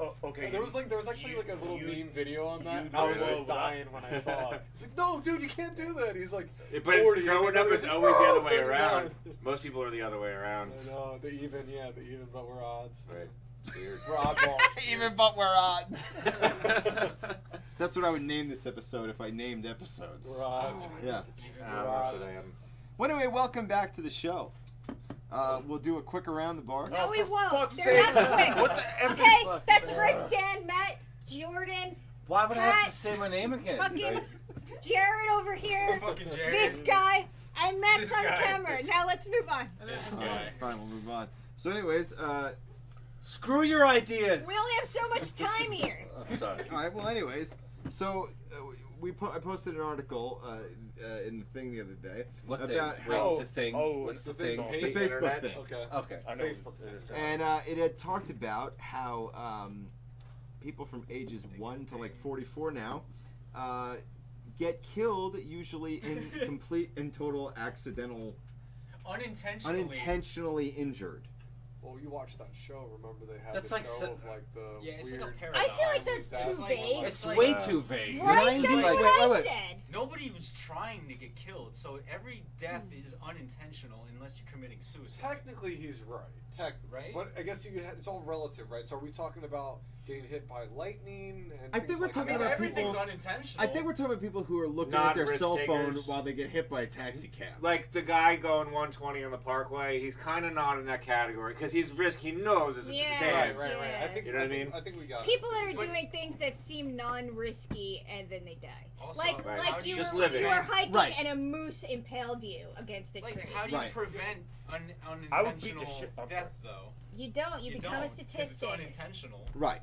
Oh, okay. There was actually like a little meme video on that. you And I was know just that- dying when I saw it. He's like, no, dude, you can't do that. He's like, Yeah, but 40. growing and up then is he's always the other "Oh, way 39." around. Most people are the other way around. I know, the even, but we're odds. Right. Weird. We're oddballs. Even but we're odds. That's what I would name this episode if I named episodes. We're odds. Yeah. I don't know if I am. Well, anyway, welcome back to the show. We'll do a quick around the bar. No, we for won't. fuck's They're sake. not quick. What the F Okay, is- that's Rick, Dan, Matt, Jordan, Why would I have Pat, to say my name again? fucking Jared over here, Fucking Jared. this guy, and Matt's This on the guy. camera. Now let's move on. This All right, guy. fine, we'll move on. So, anyways, Screw your ideas. We only have so much time here. I'm sorry. all right. Well, anyways, so I posted an article in the thing the other day What about thing? how Wait, the thing. What's the thing? the Facebook thing. Okay. Okay. I know. Facebook. And it had talked about how people from ages 1 to like 44 now get killed usually in complete and total accidental, unintentionally injured. Well, you watch that show. Remember they had That's the like show of like the it's weird. like a I feel like that's too like- vague. It's like, way too vague. Right, that's like, what I said. Nobody was trying to get killed, so every death is unintentional unless you're committing suicide. Technically, he's right. Right? But I guess it's all relative, right? So are we talking about getting hit by lightning? And I think things we're like talking that? about everything's people. unintentional. I think we're talking about people who are looking Not at their risk cell phone takers. while they get hit by a taxi cab. Like the guy going 120 on the Parkway, he's kind of not in that category because he's risk. He knows it's a Yeah. chance. Right. I think You know what I mean? I think we got People it. that are But- doing things that seem non-risky and then they die. Also, Like Right. how like do you just were living. you were hiking Right. and a moose impaled you against a tree. Like, how do you Right. prevent I would beat the unintentional shit up. death, though? You don't. You become a don't, 'cause it's statistic. unintentional. Right.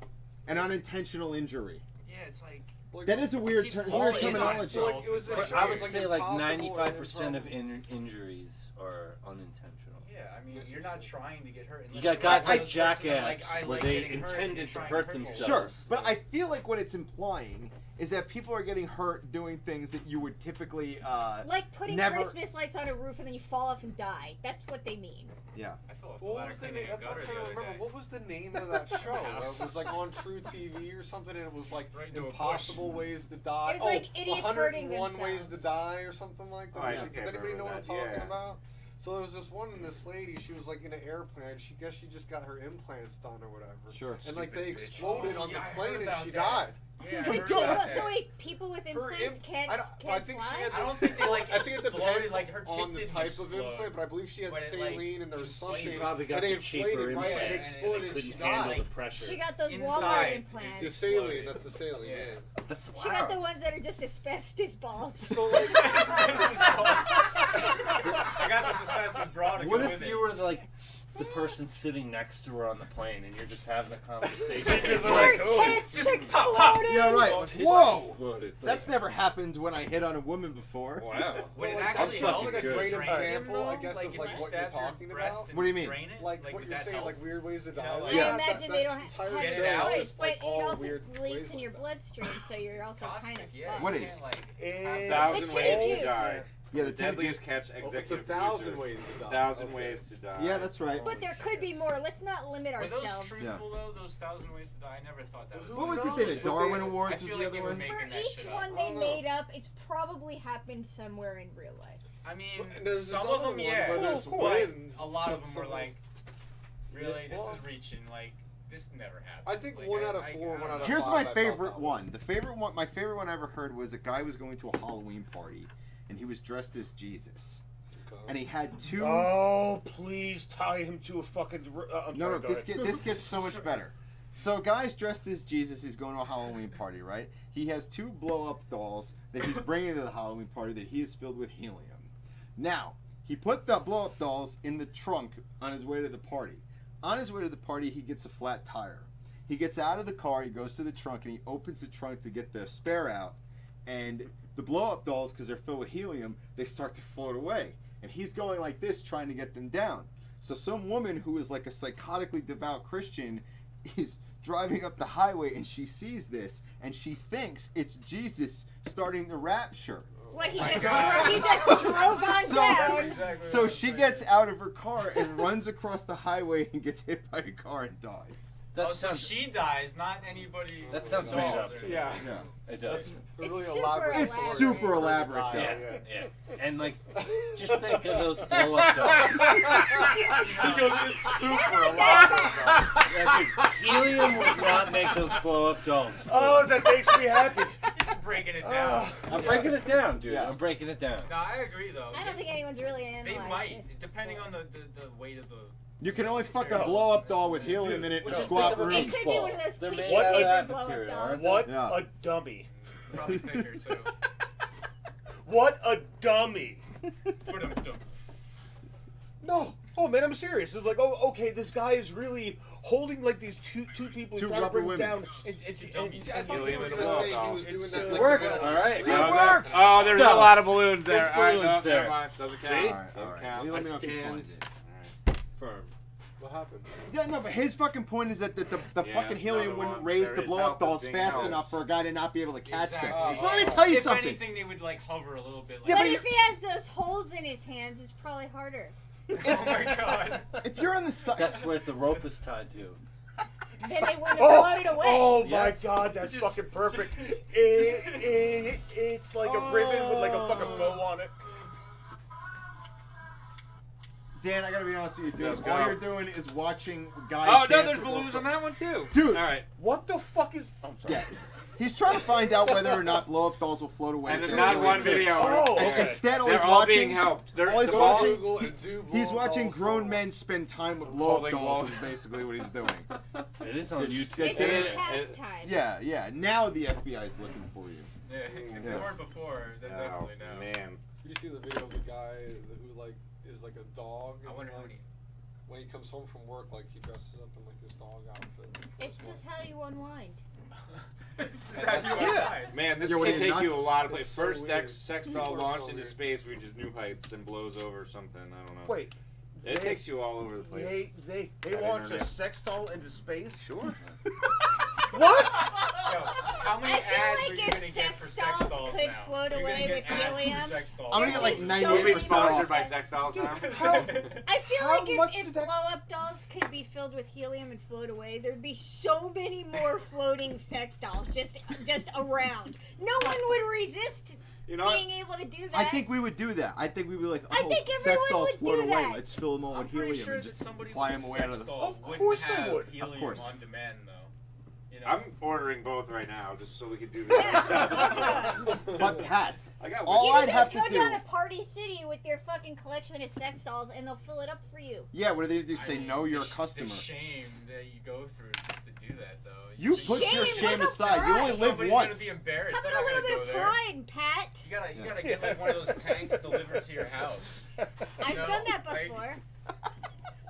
An unintentional injury. Yeah, it's like... Like, That is a weird, keeps weird falling terminology. So like it was a But show. I it would was say like impossible and 95% of improbable. injuries are unintentional. Yeah, I mean, you're not trying to get hurt. You unless got you're guys one like of those persons that, Jackass I where like they getting hurt, intended you're to trying hurt people. themselves. Sure, but I feel like what it's implying is that people are getting hurt doing things that you would typically Like putting never. Christmas lights on a roof and then you fall off and die. That's what they mean. Yeah. I fell off the What ladder was the cleaning name? a That's what I'm gutter trying the to other remember. day. What was the name of that show? It house. was like on True TV or something, and it was like Right into a impossible bush. ways to die. It was like idiots hurting 101 ways to themselves. die or something like that. Oh, I Does can't anybody know what I'm remember that, talking yeah. about? So there was this one, and this lady, she was like in an airplane. She just got her implants done or whatever. Sure. And like Stupid they bitch. exploded Oh, on yeah, I the heard plane, and about she that. died. Yeah, I Wait, heard so, about what, that. so wait, people with implants can't I can't think fly? she had. I don't think they like I think it exploded, depends like her tip on the didn't type explode. of implant, but I believe she had But it, like, saline and there was inflated. something. She probably got and they the cheaper inflated, right? implant. And it exploded. They And she couldn't handle died. the pressure. She got those Walmart Inside, implants. The saline, that's the saline. Yeah. Yeah. That's She got the ones that are just asbestos balls. So like, I got this as fast as broad to What go if with you it. were like the person sitting next to her on the plane and you're just having a conversation? Just Her like, oh, tits just exploded. pop, pop. Yeah, right. Tits Whoa! exploded. That's never happened when I hit on a woman before. Wow. Would it Well, like, actually that's help like a if you great drain example, them, I guess, like of if like you what you're stabbed your talking breast about. and What do you mean? Drain it? Like what would you're that saying, help? like weird ways to You know, die. like- I Yeah, imagine that they don't entire have Get show it out. is choice, just, but like, it all also weird leaks ways in like your that. bloodstream, so you're It's also toxic, kind of yeah. fucked. What You is? can't, like, Eh, have The 1,000 titty ways juice. to die. Yeah, the Deadliest titty catch Oh, it's executive 1,000 producer. ways to die. 1,000 Okay. ways to die. Yeah, that's right. But there could be more. Let's not limit Were those ourselves. truthful though? Those 1,000 ways to die? I never thought that was. What was knows? it? The But Darwin they- Awards I was feel the like other they were one. making For that each shit one up. they don't know. made up, it's probably happened somewhere in real life. I mean, But there's some this of other them, one yeah. where there's but wind a lot of to them were some- like, really, Yeah, this well, is reaching. Like, this never happened. I think Like, 1 out of I 4, 1 don't out know. of Here's 5, my I felt favorite that one. My favorite one I ever heard was a guy was going to a Halloween party, and he was dressed as Jesus, and he had two. oh, please tie him to a fucking. I'm No, sorry, no, go ahead. this gets so much better. So, guy's dressed as Jesus. He's going to a Halloween party, right? He has 2 blow-up dolls that he's bringing to the Halloween party that he is filled with helium. Now, he put the blow-up dolls in the trunk on his way to the party. On his way to the party, he gets a flat tire. He gets out of the car, he goes to the trunk, and he opens the trunk to get the spare out. And the blow-up dolls, because they're filled with helium, they start to float away. And he's going like this, trying to get them down. So some woman who is like a psychotically devout Christian is driving up the highway, and she sees this, and she thinks it's Jesus starting the rapture. What he my just God. drove on So- down. Exactly So what she I'm gets out of her car and runs across the highway and gets hit by a car and dies. That Oh, so sounds. she dies, not anybody. That sounds dolls made up, or too. Yeah. Yeah. It does. A It's really super elaborate. It's elaborate. super elaborate, though. Yeah, yeah. And like, just think of those blow-up dolls. He goes, it's super elaborate. Yeah, dude, helium would not make those blow-up dolls. Oh, that makes me happy. It's breaking it down. I'm breaking it down, dude. Yeah. I'm breaking it down. No, I agree though. I don't think anyone's really analyzed They might, this depending before. on the weight of the. You can only fuck a blow-up doll with helium in it in a Just squat think of a room. It could be one of those They're made tissue out of paper that blow-up material, dolls. aren't they? What Yeah. a dummy. Probably thicker too. What a dummy. Ba-dum-dum. No. Oh man, I'm serious. It's like, oh, okay, this guy is really holding like these two people Two trying to rubber bring women. down. dummies. I thought you Helium were in a going to say blow-up he was doing that. It to works. like, All right. See, it No, works. Oh, there's No. a lot of balloons there. There's All right, balloons no, there. never mind. Doesn't count. See? All right, all Doesn't right. count. Well, let me know if you stand. find it. Firm. What happened? Yeah, no, but his fucking point is that the fucking helium no, wouldn't there raise the is blow help up with dolls being fast helped. enough for a guy to not be able to catch Exactly. them. But let me tell you if something. anything, they would like hover a little bit. Like, Yeah, But but if he has those holes in his hands, it's probably harder. oh my god. If you're on the side, That's where the rope is tied to. Then they wouldn't have floated away. Oh my Yes. god, that's Just- fucking perfect. just- It's like a ribbon with like a fucking bow on it. Dan, I gotta be honest with you, dude. Let's All go. you're doing is watching guys. Oh no, dance there's with balloons rope. on that one too. Dude. All right. What the fuck is? I'm sorry. Yeah. He's trying to find out whether or not blow up dolls will float away. And if there's they're not really one sick. video. Oh, And okay. instead, all They're he's all watching. being helped. They're all he's the watching- ball- Google and do He's blow watching balls grown fall. men spend time with blow up Holding dolls. balls. Is basically what he's doing. It is on YouTube. It's Yeah. a pastime. Yeah, yeah. Now the FBI is looking for you. Yeah, if they Yeah. weren't before, then Oh, definitely now. man. You see the video of the guy who like is like a dog. I and, wonder how like, many. when he comes home from work, like he dresses up in like his dog outfit. It's just how you unwind. Man, this Yeah, what, can are you take you a nuts? lot of places. It's so First weird. sex People doll are so launched into weird. space, reaches new heights, then blows over something. I don't know. Wait. It takes you all over the place. They That launched a internet. sex doll into space? Sure. What? Yo, how many I feel ads like are you if gonna get for sex sex dolls dolls could now? float You're away gonna get with ads for helium. sex dolls. I'm gonna get like So 98% We'll be many sponsored off. by sex dolls now. I feel How like much if did that- blow-up dolls could be filled with helium and float away, there'd be so many more floating sex dolls just around. No one would resist You know what? being able to do that. I think we would do that. I think we'd be like, I oh, think sex everyone dolls would float do away. that. Let's fill them all I'm with pretty helium sure and that just somebody fly with them a away out sex of the. doll Of wouldn't course they have would. helium Of course. on demand, though. You know? I'm ordering both right now, just so we can do Yeah. this. But Pat, I got all You I'd can have just to go down do. to Party City with their fucking collection of sex dolls, and they'll fill it up for you. Yeah, what do they do? I Say mean, no, you're a the customer. shame that you go through just to do that, though. You think put your Shame, shame what the aside. You fuck? only live somebody's once. gonna be embarrassed. How They're about a not little gonna bit go of there. pride, Pat? You gotta get like one of those tanks delivered to your house. I've know, done that like- before.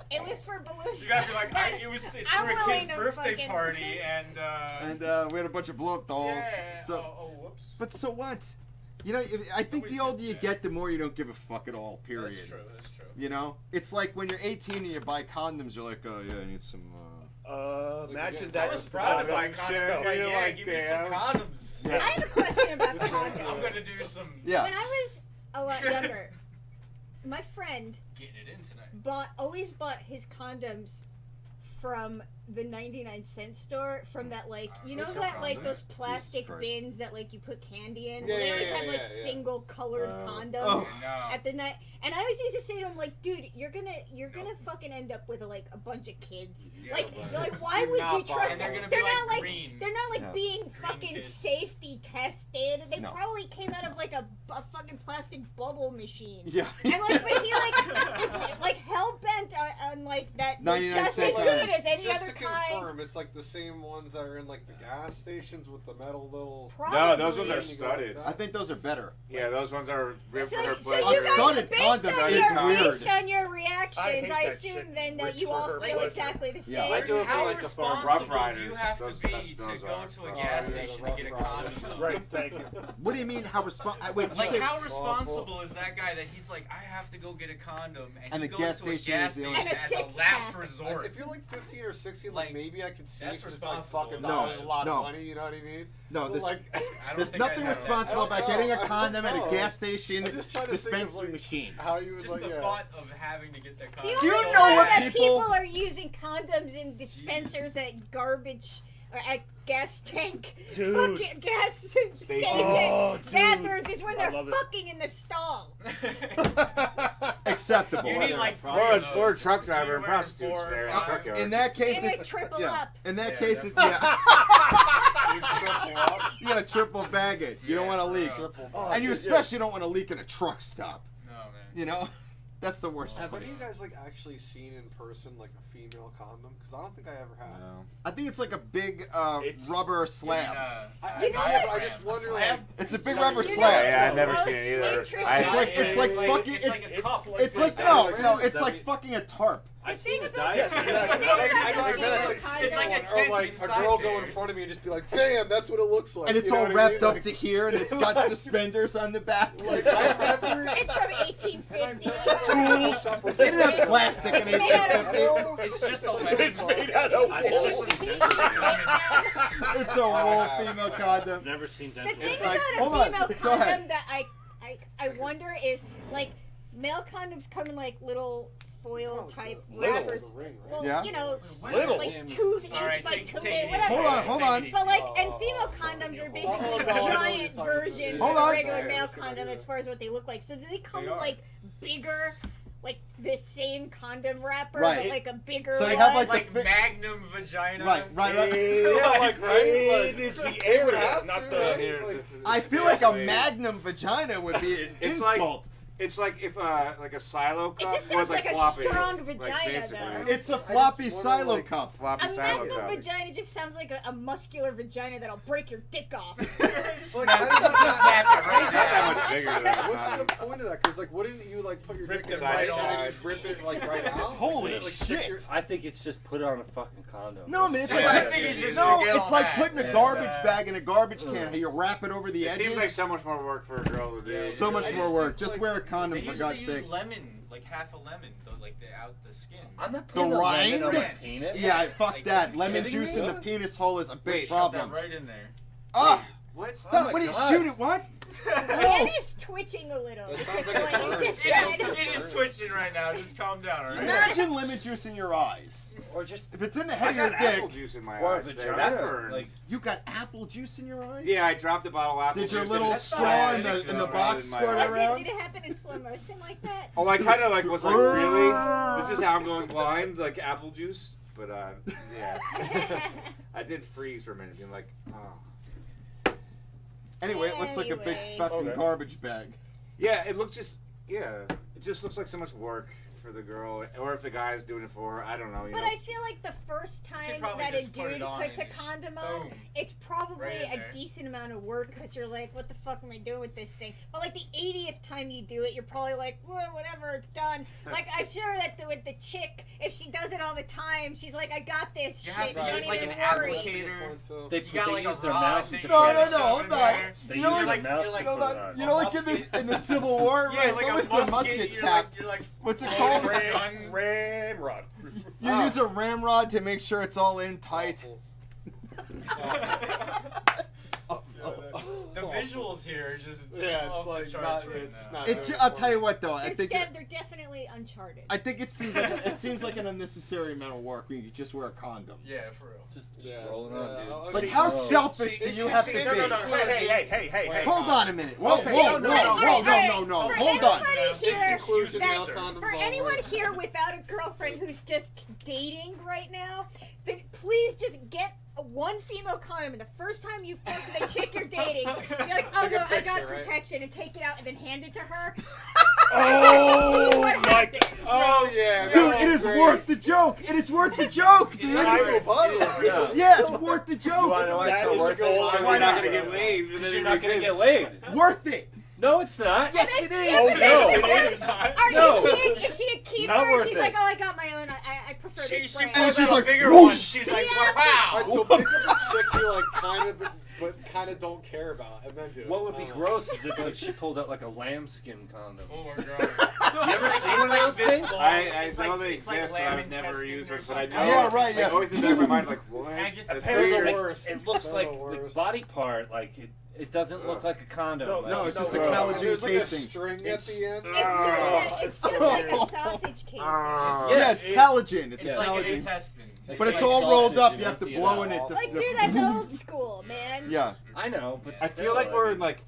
It was for balloons. You gotta be like, it's I'm for a willing kid's to birthday fucking- party, and And we had a bunch of blow up dolls. yeah. So, oh, whoops. but so what? You know, I think the older you get, the more you don't give a fuck at all. Period. That's true. That's true. You know, it's like when you're 18 and you buy condoms, you're like, oh yeah, I need some. Imagine I that. was proud to buy Shit, condoms. Like, you're yeah, like, give me some damn. condoms. Yeah. I have a question about I'm condoms. gonna do some Yeah. When I was a lot younger, my friend getting it in tonight. always bought his condoms from the 99-cent store, from that, like, you know They sell that, like, condoms? those plastic Christ. bins that, like, you put candy in? Yeah, They yeah, always yeah, had, like, yeah. single colored condoms Oh. No. at the night. And I always used to say to him, like, dude, you're gonna fucking end up with, like, a bunch of kids. Yeah, Like, but- you're like, why You're would not you trust buying them? those. And They're they're gonna not be, like, like green. they're not like Yeah. being Green fucking kids. safety tested. They No. probably came out of like a fucking plastic bubble machine. Yeah. And like, but he like is like hell bent on like that. They're 99 just as cents. good as any Just other to kind. confirm, it's like the same ones that are in like the gas stations with the metal little. Probably. No, those ones are And you go like studded. that. I think those are better. Yeah, those ones are ripped So, for her so pleasure. you A guys, studded based condom on is your weird. based on your reactions, I hate I that assume shit. then that Rich you for all her feel pleasure. exactly the same. Yeah. I do it for How like the farm rough responsible riders. do you have to Those- be those to are. go to a Oh, gas yeah, station the to get a Rough Riders. condom? Right, thank you. What do you mean? How responsible? Wait, you Like, say how responsible is that guy that he's like, I have to go get a condom, And he the goes gas to a station gas is the station only- And a as a six-pack. last resort. If you're like 15 or 16, Like, like maybe I could see that's it 'cause it's like responsible. fucking No, dollars, a lot no. of money. You know what I mean? no? But, There's, like, I don't there's think I'd nothing have responsible that. about getting a No, condom at a no. gas station I'm just trying to think of, dispensing like, machine. how you would Just like, the yeah. thought of having to get that The condom. only you time know what that people- are using condoms in dispensers at garbage or at gas tank, Dude. fucking gas station Oh, dude. bathrooms is when I they're love it. fucking in the stall. Acceptable. You need like Or three a, of or a those. truck driver You're and wearing prostitutes four- there in the truck yard. In that case, And it's it's triple yeah. up. In that Yeah, case, it's you gotta triple bag it. You don't want to leak, Oh, and you dude, especially don't want to leak in a truck stop. No, man. You know, that's the worst. Have part. any of you guys like actually seen in person like a female condom? Because I don't think I ever have. No. I think it's like a big It's- rubber slab. You know what? I just wonder like. It's a big Yeah, rubber you know slab. Yeah, I've never Most seen it either. interesting- I- It's like fucking. It's like a cup. It's like that. no, it's That'd like be- fucking a tarp. I've thing seen the about diet. the thing Like, about I the just female imagine, like, condom- it's like a or tent like a inside girl there. go in front of me and just be like, "Bam, that's what it looks like." And it's You know all what I wrapped mean? up Like- to here, and it's got suspenders on the back. Like, I never. It's from 1850. They didn't have plastic in It's made out of 1850. wool. It's just a lemon. It's made out of wool. It's just lemons. It's a wool female condom. Never seen The dental. thing like- about Hold a on, female go ahead. condom that I wonder is like male condoms come in like little foil type wrappers. Well, Yeah. you know, Little. like 2 inch All right, by take 2 it easy. whatever. Hold on. But like, and female condoms are basically giant versions Hold of on. a regular male condom as far as what they look like. So do they come They with are. like bigger, like the same condom wrapper, Right. but like a bigger? So you one? have like Like the Magnum vagina. right. Yeah, like right. It's the area, not the. Here, this is- I feel like a basically- magnum vagina would be an It's like- insult. It's like if like a silo It cup just was sounds like a floppy. strong Like, vagina, basically. though. It's a floppy wonder, silo like, cup. Floppy A silo magnum cup. vagina just sounds like a muscular vagina that'll break your dick off. Like, how does that Snap it right It's not that now. much bigger than a What's the condom. point of that? Because like, wouldn't you like put your Rip dick it in right right on. and rip it like right out? Holy Like, stick shit. your- I think it's just put on a fucking condom. No, man, it's Yeah, like I think it's just no, forget it's all like that. putting a Yeah. garbage bag in a garbage can. How you wrap it over the It edges. seems like so much more work for a girl to do. So much I more just work. think, Just like, wear a condom They for used God's to use sake. lemon, like half a lemon, like the out the skin. I'm not The putting a lemon rind? on my Yes. penis. Yeah, fuck Like, that. are you Lemon kidding juice me? in the penis hole is a big Wait, shove Shove that problem. right in there. Ah, What? stop! my What are you God. shooting? What? It is twitching a little That because sounds like a what you burn. just It is said. twitching right now. Just calm down, alright? Imagine lemon juice in your eyes. Or just If it's in the I head of your got apple dick, juice in my or a eyes. That vagina. burned. Like you got apple juice in your eyes. Yeah, I dropped a bottle of apple Did juice. your and little it straw in splattered the around box in my squirt eye. around? Did it happen in slow motion like that? Oh, I kind of like was like, really? This is how I'm going blind, like apple juice. But yeah, I did freeze for a minute, being like, oh. Anyway, it looks like a big Anyway. fucking Okay. garbage bag. Yeah, it looked just it just looks like so much work for the girl, or if the guy's doing it for her, I don't know. You But know. I feel like the first time probably that a just put it dude on puts a and just condom on, boom. it's probably Right in a there. decent amount of work because you're like, what the fuck am I doing with this thing? But like the 80th time you do it, you're probably like, well, whatever, it's done. Like I'm sure that with the chick, if she does it all the time, she's like, I got this You shit. have to Don't use like even an worry. applicator. they, You got they like use a their rod mouth thing to you No, put no, it can no, shove hold in on. there. They You use know, their like- mouth you're like- to Hold put it on. on. You know, like in the Civil War, Yeah, right? like What a was musket. the musket You're tap? like, you're like What's it blowing called? a gun. Ramrod. You use a ramrod to make sure it's all in tight. The visuals here are just Yeah, off it's the like charts not. right It's now. not. I'll tell you what though. I think They're definitely uncharted. I think it seems like an unnecessary amount of work when you just wear a condom. Yeah, for real. Just Yeah. rolling on, dude. Like how Whoa. selfish do you have to be? Hey. Hold on a minute. Whoa, Okay, whoa, no, whoa, no, whoa, no, no. For Hold on. anybody In here conclusion, that- male condoms for all anyone work. here without a girlfriend who's just dating right now, then please just get one female condom, and the first time you fuck the chick you're dating, you're like, oh Take a no, I got picture, right? protection, and take it out and then hand it to her. Oh See what my happens. Oh yeah. Dude, that it was is great. worth the joke. It is worth the joke, dude. Yeah. Yeah, it's worth the You wanna joke. know why it's That so is worth gold. it? Why not gonna get laid? and Because then you're you not gonna kiss? get laid. Worth it. No, it's not. Yes, it is. Yeah, but no, then it if is not. No. if she a keeper, Not worth she's it. like, oh, I got my own. I prefer She this she brand. pulls she's out like, a bigger whoosh. one. She's like, wow. Alright, so pick up a chick you like kind of, but kind of don't care about, and then do it. What would be I don't know. gross is if like she pulled out like a lambskin condom. Oh my god. You ever seen one of those things? I It's know like- they it's like exist, but lamb I've never intestine used or it. But I something. know. Yeah, right, Like, yeah. always in the back of my mind, like, what? I guess That's Apparently, They're the weird. worst. it looks They're like the the worst. body part, like it doesn't look like a condom. No, like, no, it's just a gross. collagen There's like casing. a string at the end. It's just like a sausage casing. Ah. Yeah, Yes, it's collagen. It's It's like an collagen. intestine. But it's like all rolled sausage, up. you You have to empty it blow out. in it. Like, dude, that's old school, man. Yeah. I know, but I feel like we're in like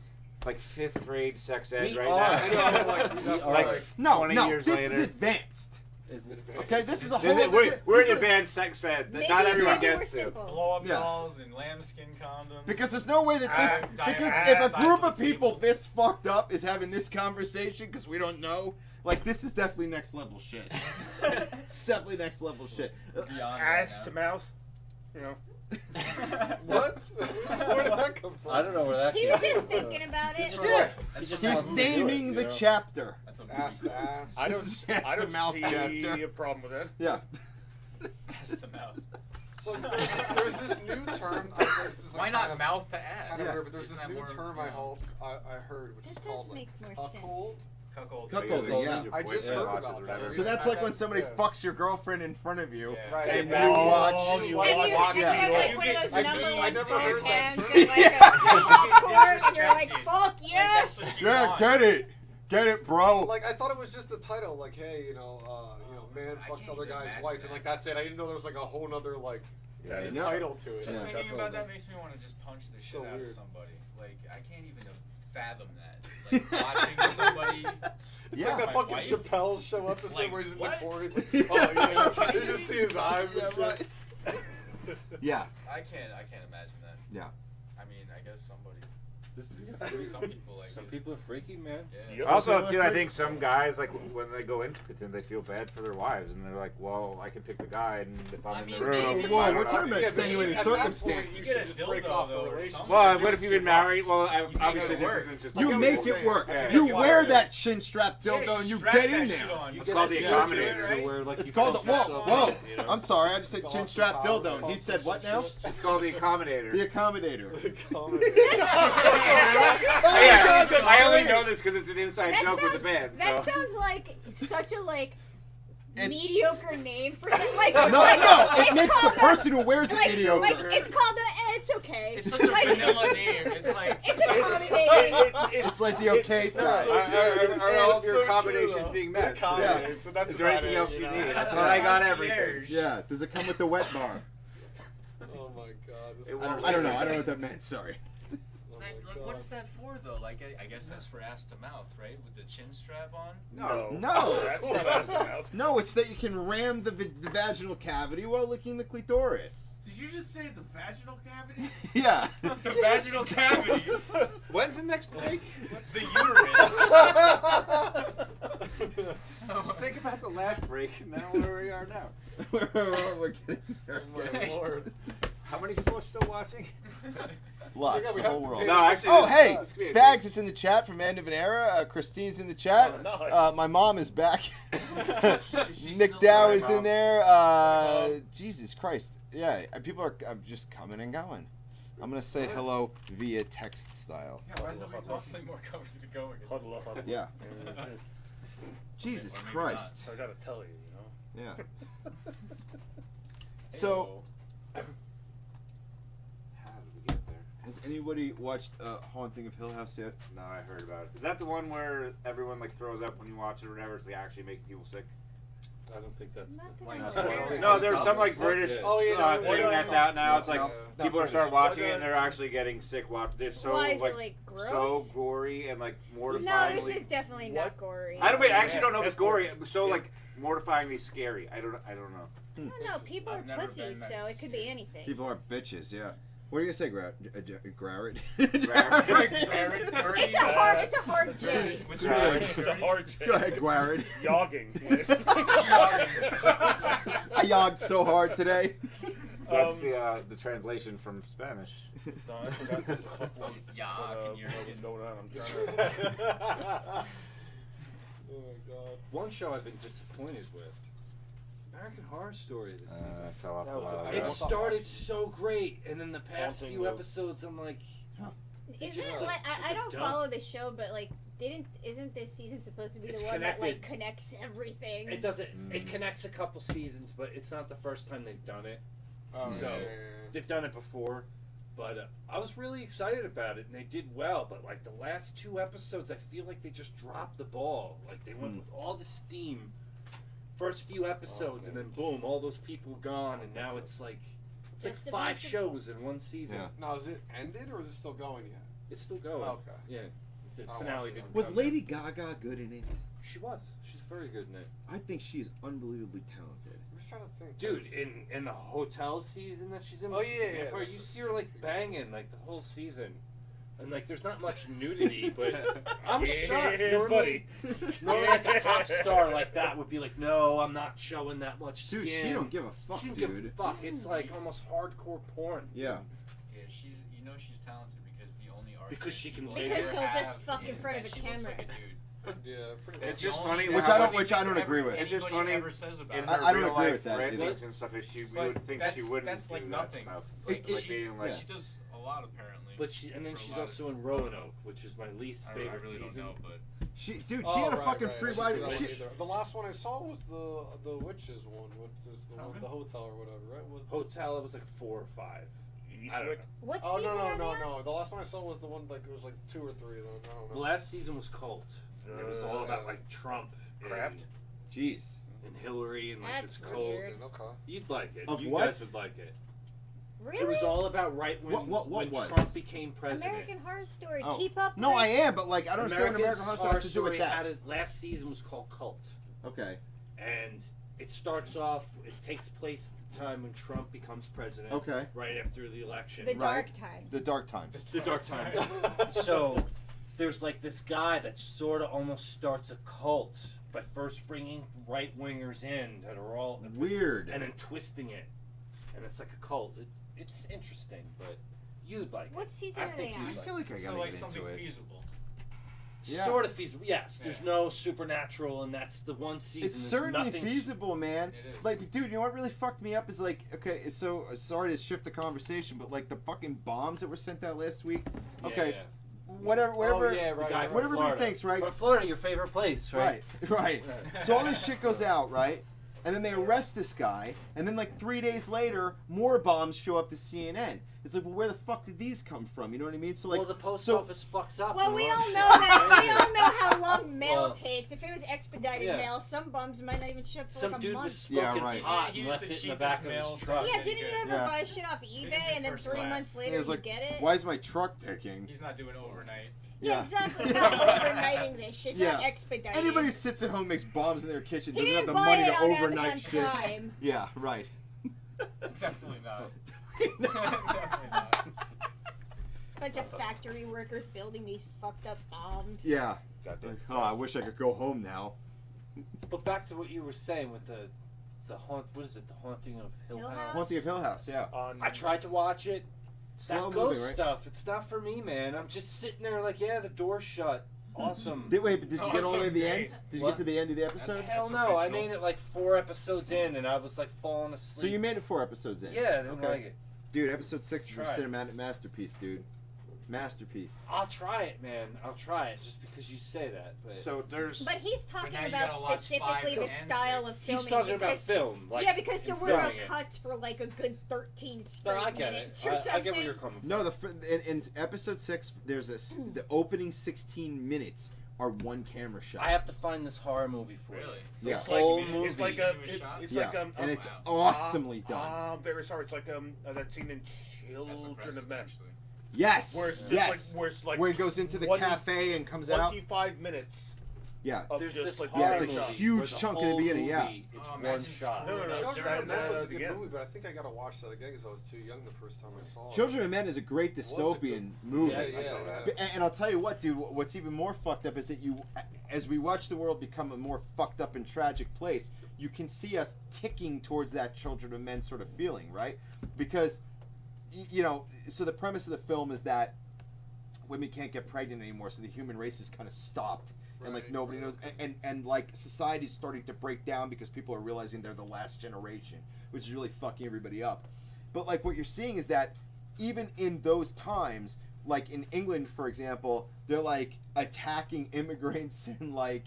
5th grade sex ed We right are. now. We are. Like No, 20 no. years This later. is advanced. It- Okay, this is a This whole. is- we're this in is- advanced sex ed. Maybe, Not everyone maybe we're gets to. simple. Blow up Yeah. dolls and lambskin condoms. Because there's no way that this. Diet Because size if a of group the of people table. this fucked up is having this conversation because we don't know, like this is definitely next level shit. Definitely next level shit. Ass to mouth. You know. What? Where did that come from? I don't know where that He came was just from. thinking about it. Yeah. He just He's wants to do it, naming you the know? chapter. That's a Ass to ass. I This don't. is ass I to don't mouth see chapter. a problem with that. Yeah. ass to mouth. So there's this new term. I guess this is Why like not kind of- mouth to ass? Kind of weird, but there's Isn't this that new more, term you I know, heard, which is That called does like make more sense. cuckold. Cuckolding, yeah. I just heard about that. So that's like when somebody fucks your girlfriend in front of you, Right. and you And watch. you And you watch. have like one of I those number just- I one never heard that hands term. and like a popcorn, and you're like, fuck yes! Yeah, get it, bro. Like I thought it was just the title, like, hey, man fucks other guy's wife, and like that's it. I didn't know there was like a whole nother like title to it. Just thinking about that makes me want to just punch the shit out of somebody. Like I can't even fathom that. Like watching somebody. It's like that fucking Chappelle show episode where he's in the corner. He's like, oh yeah, you just see his eyes and shit. Yeah. I can't imagine that. Yeah. I mean, I guess somebody. Some people like some people are freaky, man. Yeah. Also, too, I think some guys, like, when they go impotent, they feel bad for their wives, and they're like, well, I can pick the guy, and if I'm in the room... Whoa, we're talking about extenuating circumstances. You get a dildo, though, or something. Well, what if you've been married? Well, obviously this isn't just... You make it work. You wear that chin strap dildo and you get in there. It's called the accommodator. It's called the... Whoa. I'm sorry, I just said chin strap dildo. And he said what now? It's called the accommodator. The accommodator. Yeah, I only know this because it's an inside joke with the band. That sounds like such a mediocre name for something. Like, no, it makes the person who wears it mediocre. Like it's called it's okay. It's such a vanilla name. It's like it's accommodating. It's like the okay thing. Are all of your accommodations being met? Yeah, but that's Is there anything else you need? I thought I got everything. Yeah. Does it come with the wet bar? Oh my god. I don't know. I don't know what that meant. Sorry. Like, what is that for, though? Like, I guess that's for ass to mouth, right? With the chin strap on? No. That's not ass to mouth. No, it's that you can ram the vaginal cavity while licking the clitoris. Did you just say the vaginal cavity? Yeah. The vaginal cavity. When's the next break? What's the uterus? Just think about the last break and now where we are now. We're getting there. Oh my lord. How many people are still watching? Lots, the whole world. No, actually, oh, hey, Spags is in the chat from End of an Era. Christine's in the chat. Oh, my mom is back. Nick Dow is in there. Jesus Christ. Yeah, people are just coming and going. I'm going to say hello via text style. Yeah, why is nobody definitely more comfortable to go again? Huddle up. Yeah. Jesus Christ. I gotta tell you, Yeah. So... Has anybody watched Haunting of Hill House yet? No, I heard about it. Is that the one where everyone like throws up when you watch it or whatever? It's like actually making people sick. I don't think that's no, there's some like British thing that's out now. It's like No, people are starting watching it and they're actually getting sick. They're so Why is like, it, like, gross? so gory and like No, mortifyingly. this is definitely not gory. I actually don't know if it's gory. It was so like mortifyingly scary. I don't know. I don't know. People are pussies, so it could be anything. People are bitches, yeah. What are you gonna say, Garrett? It's a hard J. It's a hard J. Go ahead, Garrett. Yogging. I yogged so hard today. That's the translation from Spanish. No, I forgot to Oh my god. One show I've been disappointed with. American Horror Story this season. I fell off a while It ago. started so great, and then the past Haunting few of- episodes, I'm like, Isn't just it like like I don't dumb. follow the show, but like isn't this season supposed to be It's the one that like connected. connects everything? it doesn't. It connects a couple seasons, but it's not the first time they've done it. Oh, So yeah. they've done it before, but I was really excited about it, and they did well. But like the last two episodes, I feel like they just dropped the ball. Like they went with all the steam, first few episodes, and then boom, all those people gone, and now it's like Just a 5 bunch of- shows in one season. Yeah. Now, is it ended or is it still going yet? It's still going. Okay. Yeah, the I'll finale watch it. didn't. Was come Lady Gaga good in it? yet. She was. She's very good in it. I think she is unbelievably talented. I'm just trying to think. Dude, in the hotel season that she's in, Oh, she's yeah, a yeah. vampire, you see her like banging like the whole season, and like there's not much nudity, but I'm shocked. Yeah, Normally like a pop star like that would be like, no, I'm not showing that much skin. Dude, she don't give a fuck, She don't dude. give a fuck. It's like almost hardcore porn. Yeah. Yeah, she's talented because the only art Because she can take Because she'll just fuck in front of a camera. Yeah, pretty It's much. just funny. Which how I don't agree with. It's just Anybody funny. ever says about In it. her I don't real agree life with that either. rantings and stuff, we would think she wouldn't. That's like do nothing. That stuff. It- Like being like, She does a lot lot apparently. But she's also in Roanoke, which is my least favorite I really season. don't know, but She had a fucking free ride. The last one I saw was the witches one, which is the hotel or whatever, right? Hotel, it was like 4 or 5. I don't know. What Oh season are they on? no. The last one I saw was the one like it was like 2 or 3 of them. I don't know. The last season was Cult. It was all about like Trump, Kraft. Jeez. and Hillary, and like That's this cult. weird. Okay. You'd like it. Of You what? guys would like it. Really? It was all about right when What when was? Trump became president. American Horror Story. Oh. Keep up. No, with I am, but like I don't understand what American Horror Story has to do with Story that. had last season was called Cult. Okay. And it starts off, it takes place at the time when Trump becomes president. Okay. Right after the election. The Right. Dark Times. The Dark Times. The Dark Times. So there's like this guy that sort of almost starts a cult by first bringing right wingers in that are all Weird. and then twisting it, and it's like a cult. It's interesting, but you'd like What it. season I are think they on? you'd I feel like I gotta so like get something into it. feasible. Yeah. Sort of feasible. Yes, there's Yeah. no supernatural, and that's the one season. It's there's certainly nothing feasible, man. It is. Like, dude, you know what really fucked me up is like, okay, so sorry to shift the conversation, but like the fucking bombs that were sent out last week. Okay, whatever, Oh, yeah, right, The guy right. from whatever Florida. he thinks, right? From Florida, your favorite place, right? Right. So all this shit goes out, right? And then they arrest this guy, and then like 3 days later, more bombs show up to CNN. It's like, well, where the fuck did these come from? You know what I mean? So like, Well, the post so- office fucks up. Well, when we a lot all of know shit that. We happens. all know how long mail Well, takes. If it was expedited yeah. mail, some bums might not even show up for Some like a dude month. was Yeah, smoking right. pot He and used left the it in the back of cheapest his mail truck. Yeah, didn't you ever Yeah. buy shit off eBay did and then first 3 class. months Yeah, later it's you like, get it? why is my truck ticking? He's not doing overnight. Yeah, exactly. Not overnighting this shit. Not Yeah. expedited. Anybody who sits at home and makes bombs in their kitchen He doesn't have didn't the buy money it to on overnight Amazon shit. Prime. Yeah, right. Definitely not. Definitely not. Bunch of factory workers building these fucked up bombs. Yeah. Like, oh, I wish I could go home now. But back to what you were saying with the haunt. What is it? The Haunting of Hill Hill House. House? Haunting of Hill House, yeah. I tried to watch it. Slow That ghost moving, right? stuff. It's not for me, man. I'm just sitting there like, yeah, the door's shut. Awesome. Wait, but did you get all the way to the Awesome. end? Did you What? get to the end of the episode? Hell That's no. I original. made it like 4 episodes in, and I was like falling asleep. So you made it 4 episodes in? Yeah, I didn't Okay. like it. Dude, episode 6 is a Try it. cinematic masterpiece, dude. Masterpiece. I'll try it, man. I'll try it just because you say that. But So there's. But he's talking now you about gotta watch specifically 5 the and style of 6. filming. he's talking about because, film. Like, yeah, because there in were no filming it. cuts for like a good 13 straight No, I get it. minutes or I something. get where you're coming from. No, in episode 6, there's the opening 16 minutes are one camera shot. I have to find this horror movie for you. Really? Yeah. It's Whole like movie. it's like It a was it, shot? it's Yeah, like and it's wow. awesomely done. I'm very sorry. It's like that scene in That's Children impressive, of Men, actually. Yes, where it's just yes. like where it's like Where he goes into the 20 cafe and comes out. 25 minutes Yeah. of There's just this like horror Yeah, it's a movie huge where the chunk in the whole beginning, yeah. movie, It's Oh, one imagine shot. No, no, no. Children that- of Men was a good again. movie, but I think I gotta watch that again because I was too young the first time I saw it. Children of Men is a great dystopian movie. Yeah, Yeah. And I'll tell you what, dude. What's even more fucked up is that as we watch the world become a more fucked up and tragic place, you can see us ticking towards that Children of Men sort of feeling, right? Because, so the premise of the film is that women can't get pregnant anymore, so the human race is kind of stopped, and like Right, nobody knows, right. and like society's starting to break down because people are realizing they're the last generation, which is really fucking everybody up. But like what you're seeing is that even in those times, like in England, for example, they're like attacking immigrants and like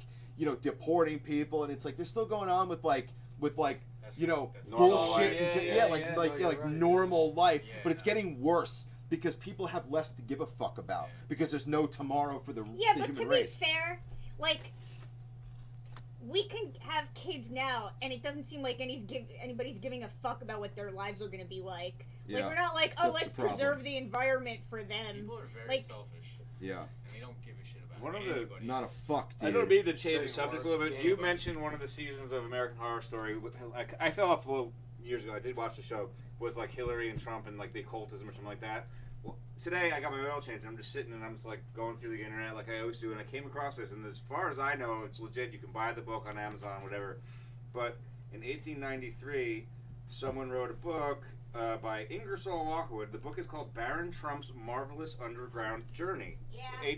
deporting people, and it's like they're still going on with That's bullshit, normal and life. like Right. normal life, Yeah, but it's getting worse because people have less to give a fuck about because there's no tomorrow for the Yeah, the but human to race. be fair, like we can have kids now, and it doesn't seem like anybody's giving a fuck about what their lives are going to be like. Yeah, Like we're not like, oh, that's let's the problem. preserve the environment for them. People are very Like- selfish, Yeah, and they don't give a shit about One of the- anybody. not a fuck, I dude. don't mean to change Getting the subject a worse, little bit. too, You but- mentioned one of the seasons of American Horror Story. Like, I fell off a little years ago. I did watch the show. Was like Hillary and Trump and like the occultism or something like that. Well, today I got my oil changed and I'm just sitting and I'm just like going through the internet like I always do, and I came across this, and as far as I know, it's legit. You can buy the book on Amazon, whatever. But in 1893, someone wrote a book by Ingersoll Lockwood. The book is called Baron Trump's Marvelous Underground Journey. Yeah.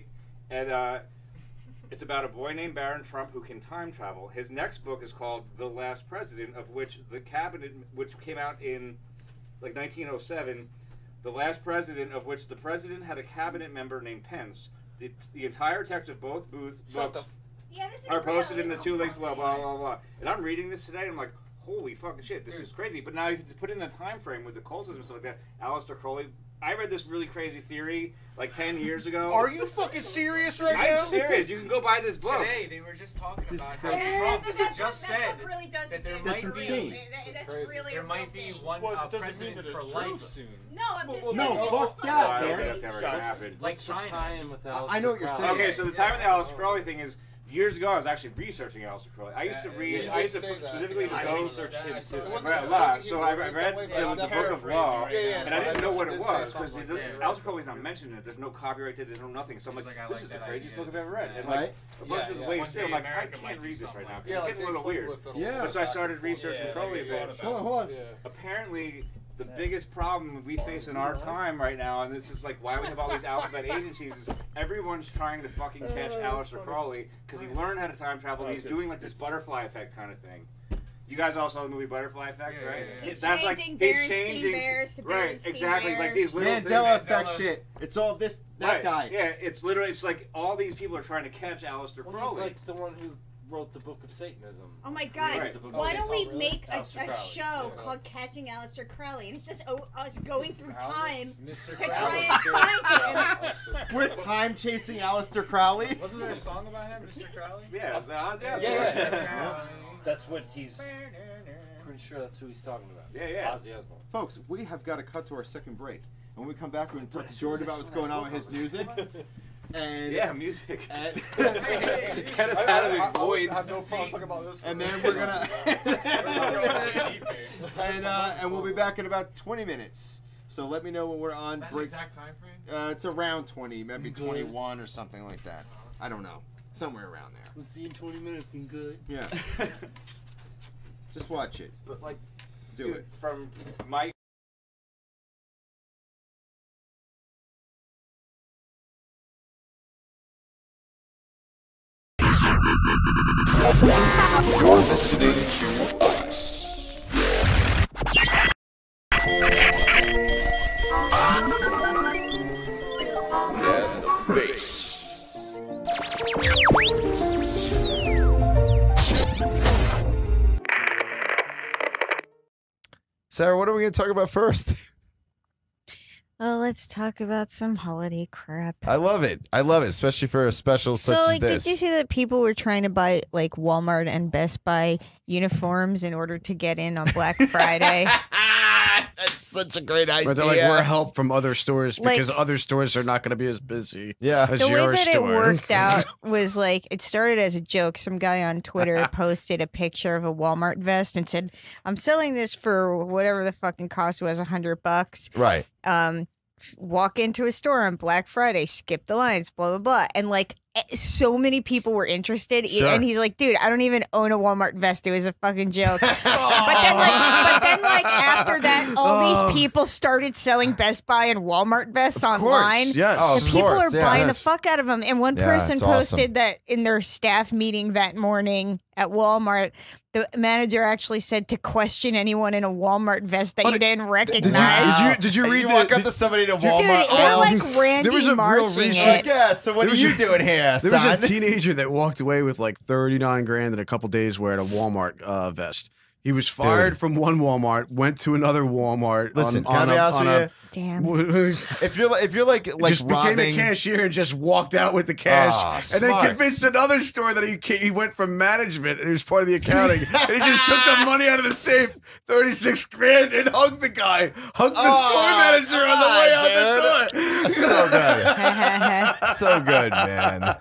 It's about a boy named Baron Trump who can time travel. His next book is called The Last President, of which the cabinet, which came out in like 1907, The last president, of which the president had a cabinet member named Pence. The entire text of both books Yeah, this is are posted in the real. two links, blah, blah, blah, blah. And I'm reading this today, and I'm like, holy fucking shit, this is crazy. But now you have to put in a time frame with the cultism and stuff like that. Aleister Crowley, I read this really crazy theory like 10 years ago. Are you fucking serious right now? I'm serious. You can go buy this book. Today, they were just talking about how Yeah, Trump that just said really does that there exist. might insane. be That's really there a might real be thing. one Well, it doesn't president mean that for it's life true. soon. No, I'm just Well, saying. no, fuck Oh, that, I don't man. think that's never going to happen. Like China. Tie-in with I know what you're saying. Okay, so the time of the Aleister Crowley thing is years ago. I was actually researching Aleister Crowley. I used to read. I used to specifically just go. I read a lot, so I read the Book of Law, and I didn't know what it was because Aleister Crowley's not mentioned in it. There's no copyright to it. There's no nothing. So I'm like, this is the craziest book I've ever read. And like a bunch of the ways too, I'm like, I can't read this right now. It's getting a little weird. Yeah. So I started researching Crowley a bit. Hold on. Apparently, the biggest problem we face in our time right now, and this is like why we have all these alphabet agencies, is everyone's trying to fucking catch Aleister Crowley because he learned how to time travel. And he's doing like this butterfly effect kind of thing. You guys all saw the movie Butterfly Effect, right? He's That's changing like he's Berenstain changing Bears to right, Berenstain exactly Bears. like these little Mandela things. effect shit. It's all this, that Right. guy. Yeah, it's literally it's like all these people are trying to catch Aleister Well, he's Crowley. like the one who wrote the Book of Satanism. Oh my god, Right. why don't we really? make a Aleister Crowley. show called Catching Aleister Crowley? And it's just us going through time Mr. to try Crowley. and find him. We're time chasing Aleister Crowley. Wasn't there a song about him, Mr. Crowley? Yeah, Yeah. That's what he's. Pretty sure that's who he's talking about. Yeah. Ozzy Osbourne. Folks, we have got to cut to our second break. And when we come back, we're going to talk to George about what's going on with his music. And Yeah, music. And, Get us out of this void. I have no problem talking about this. and then we're gonna and we'll be back in about 20 minutes. So let me know when we're on break. Exact time frame? It's around 20, maybe 21 or something like that. I don't know, somewhere around there. We'll see you in 20 minutes and good. Yeah. Just watch it. But like, Do dude, it. from my You're listening to us. And the face. Sarah, what are we going to talk about first? Well, let's talk about some holiday crap. I love it. I love it, especially for a special So, such like, as this. did you see that people were trying to buy like Walmart and Best Buy uniforms in order to get in on Black Friday? That's such a great idea. But they're like, we're help from other stores Like- because other stores are not going to be as busy Yeah. as The way your that store. it worked out was like it started as a joke. Some guy on Twitter posted a picture of a Walmart vest and said, "I'm selling this for whatever the fucking cost was, $100." Right. Walk into a store on Black Friday, skip the lines, blah blah blah, and like so many people were interested. Sure. And he's like, "Dude, I don't even own a Walmart vest. It was a fucking joke." But then like after that, all these people started selling Best Buy and Walmart vests Of online. course, yes. Oh, And of people course, are yeah. buying the Yes. fuck out of them. And one Yeah, person it's posted awesome. that in their staff meeting that morning at Walmart, the manager actually said to question anyone in a Walmart vest that you didn't recognize. Did you And read you the? walk up did- to somebody to Dude, Walmart it aisle. looked like Randy There was a real Marshing recent- it. Yeah, so what There are was you a- doing here, There was son? a teenager that walked away with like 39 grand in a couple days wearing a Walmart vest. He was fired from one Walmart, went to another Walmart. Listen, can I be honest with Damn. If you're like just became robbing, a cashier and just walked out with the cash, Ah, and smart. then convinced another store that he went from management and he was part of the accounting, and he just took the money out of the safe, 36 grand, and hugged the guy, hugged the store manager on the way out the door. so good, so good, man.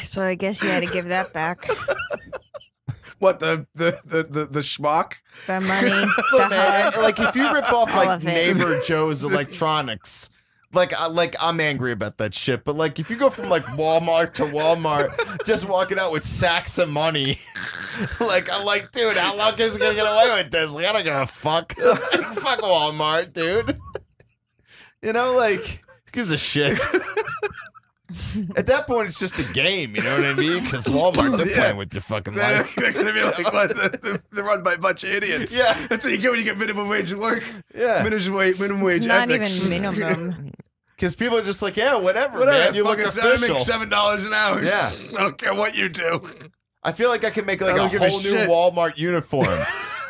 So I guess he had to give that back. What the schmuck? The money, the Look, man, hug. like if you rip off All like of it. Neighbor Joe's Electronics, like I'm angry about that shit. But like if you go from like Walmart to Walmart, just walking out with sacks of money, like I'm like, dude, how long is he gonna get away with this? Like I don't give a fuck. Like, fuck Walmart, dude. You know, like who gives a shit? At that point, it's just a game. You know what I mean? Because Walmart, they're playing with your fucking life. They're gonna be like, what? They're run by a bunch of idiots. Yeah, that's what you get when you get minimum wage at work. Yeah, minimum wage. It's not ethics. even minimum. Because people are just like, yeah, whatever, man. You look I official. make $7 an hour. Yeah, I don't care what you do. I feel like I could make like I a don't give a whole new shit. Walmart uniform.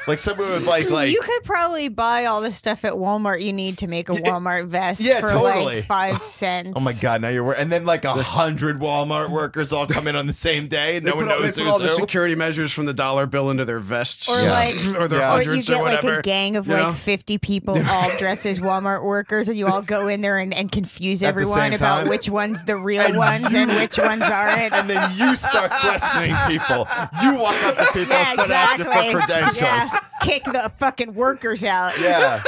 Like someone would like You could probably buy all the stuff at Walmart you need to make a Walmart vest yeah, for totally. like 5 cents. Oh my god! Now you're and then like 100 Walmart workers all come in on the same day. And no one knows They put all who's the who. security measures from the dollar bill into their vests, Or like, or their or hundreds you get or like whatever. a gang of you know? like 50 people all dressed as Walmart workers, and you all go in there and confuse At the everyone same about time? which one's the real ones and which ones aren't. And then you start questioning people. You walk up to people and start asking for credentials. Yeah. Kick the fucking workers out. Yeah.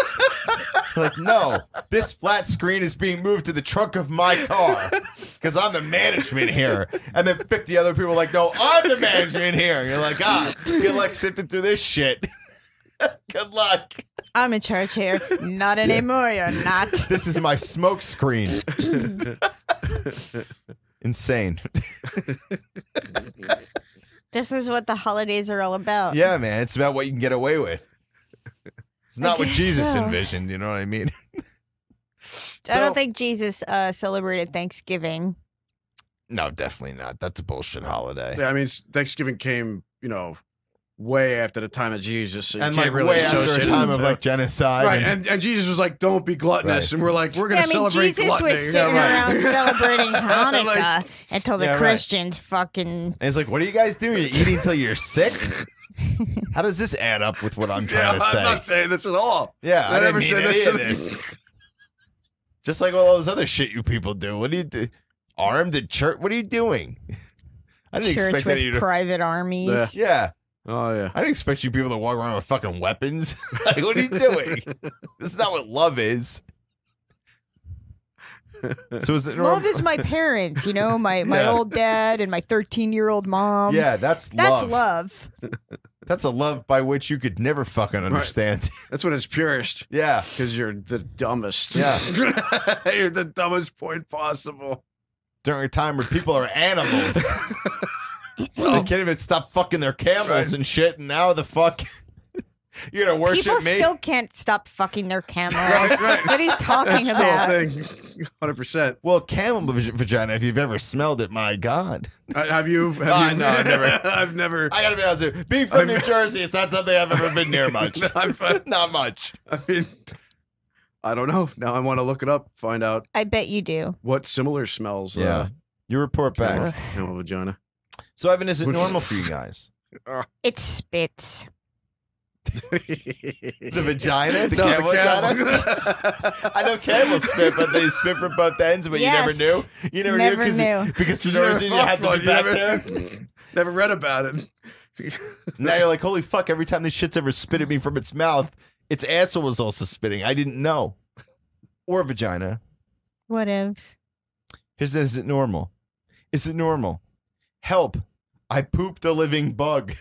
Like, no, this flat screen is being moved to the trunk of my car because I'm the management here. And then 50 other people are like, no, I'm the management here. And you're like, good luck sifting through this shit. Good luck. I'm in charge here. Not anymore, you're not. This is my smoke screen. Insane. This is what the holidays are all about. Yeah, man. It's about what you can get away with. It's not what guess Jesus so. envisioned. You know what I mean? I don't think Jesus celebrated Thanksgiving. No, definitely not. That's a bullshit holiday. Yeah, I mean, Thanksgiving came, way after the time of Jesus, so you And can't like really way after associate a time it of to- like genocide. Right, and Jesus was like, "Don't be gluttonous," Right. and we're like, "We're gonna Yeah, I mean, celebrate Jesus gluttony." was sitting around celebrating Hanukkah Like- until the Yeah, right. Christians fucking. And it's like, what are you guys doing? You're eating until you're sick? How does this add up with what I'm trying to say? I'm not saying this at all. Yeah, I I didn't never mean said any that of this. Just like all those other shit you people do. What do you do? Armed at church? What are you doing? I didn't Church expect with any of you to. private armies. Yeah. Oh yeah. I didn't expect you people to walk around with fucking weapons. Like, what are you doing? This is not what love is. So is it Love is my parents, my Yeah. old dad and my 13-year-old mom. Yeah, that's That's love. love. That's a love by which you could never fucking understand. That's when it's purest. Yeah. Because you're the dumbest. Yeah. You're the dumbest point possible. During a time where people are animals. They can't even stop fucking their camels and shit, and now the fuck you're gonna worship People me? still can't stop fucking their camels. Right. What are you talking That's about? the whole thing. 100%. Well, camel vagina, if you've ever smelled it, my God. Have you? No, I've never. I've never. I gotta be honest with you. Being from New Jersey, it's not something I've ever been near much. Not much. I mean, I don't know. Now I want to look it up, find out I bet you do. what similar smells. Yeah. You report back. Camel vagina. So, Evan, is it normal for you guys? It spits. The vagina? The No, the camel vagina? I know camels spit, but they spit from both ends, but Yes. you never knew? You never, Never knew? knew. Because for You some never reason you had to fucked be one, back you there? never- Never read about it. Now you're like, holy fuck, every time this shit's ever spit at me from its mouth, its asshole was also spitting. I didn't know. Or vagina. What ifs? Here's this, is it normal? Is it normal? Help. I pooped a living bug.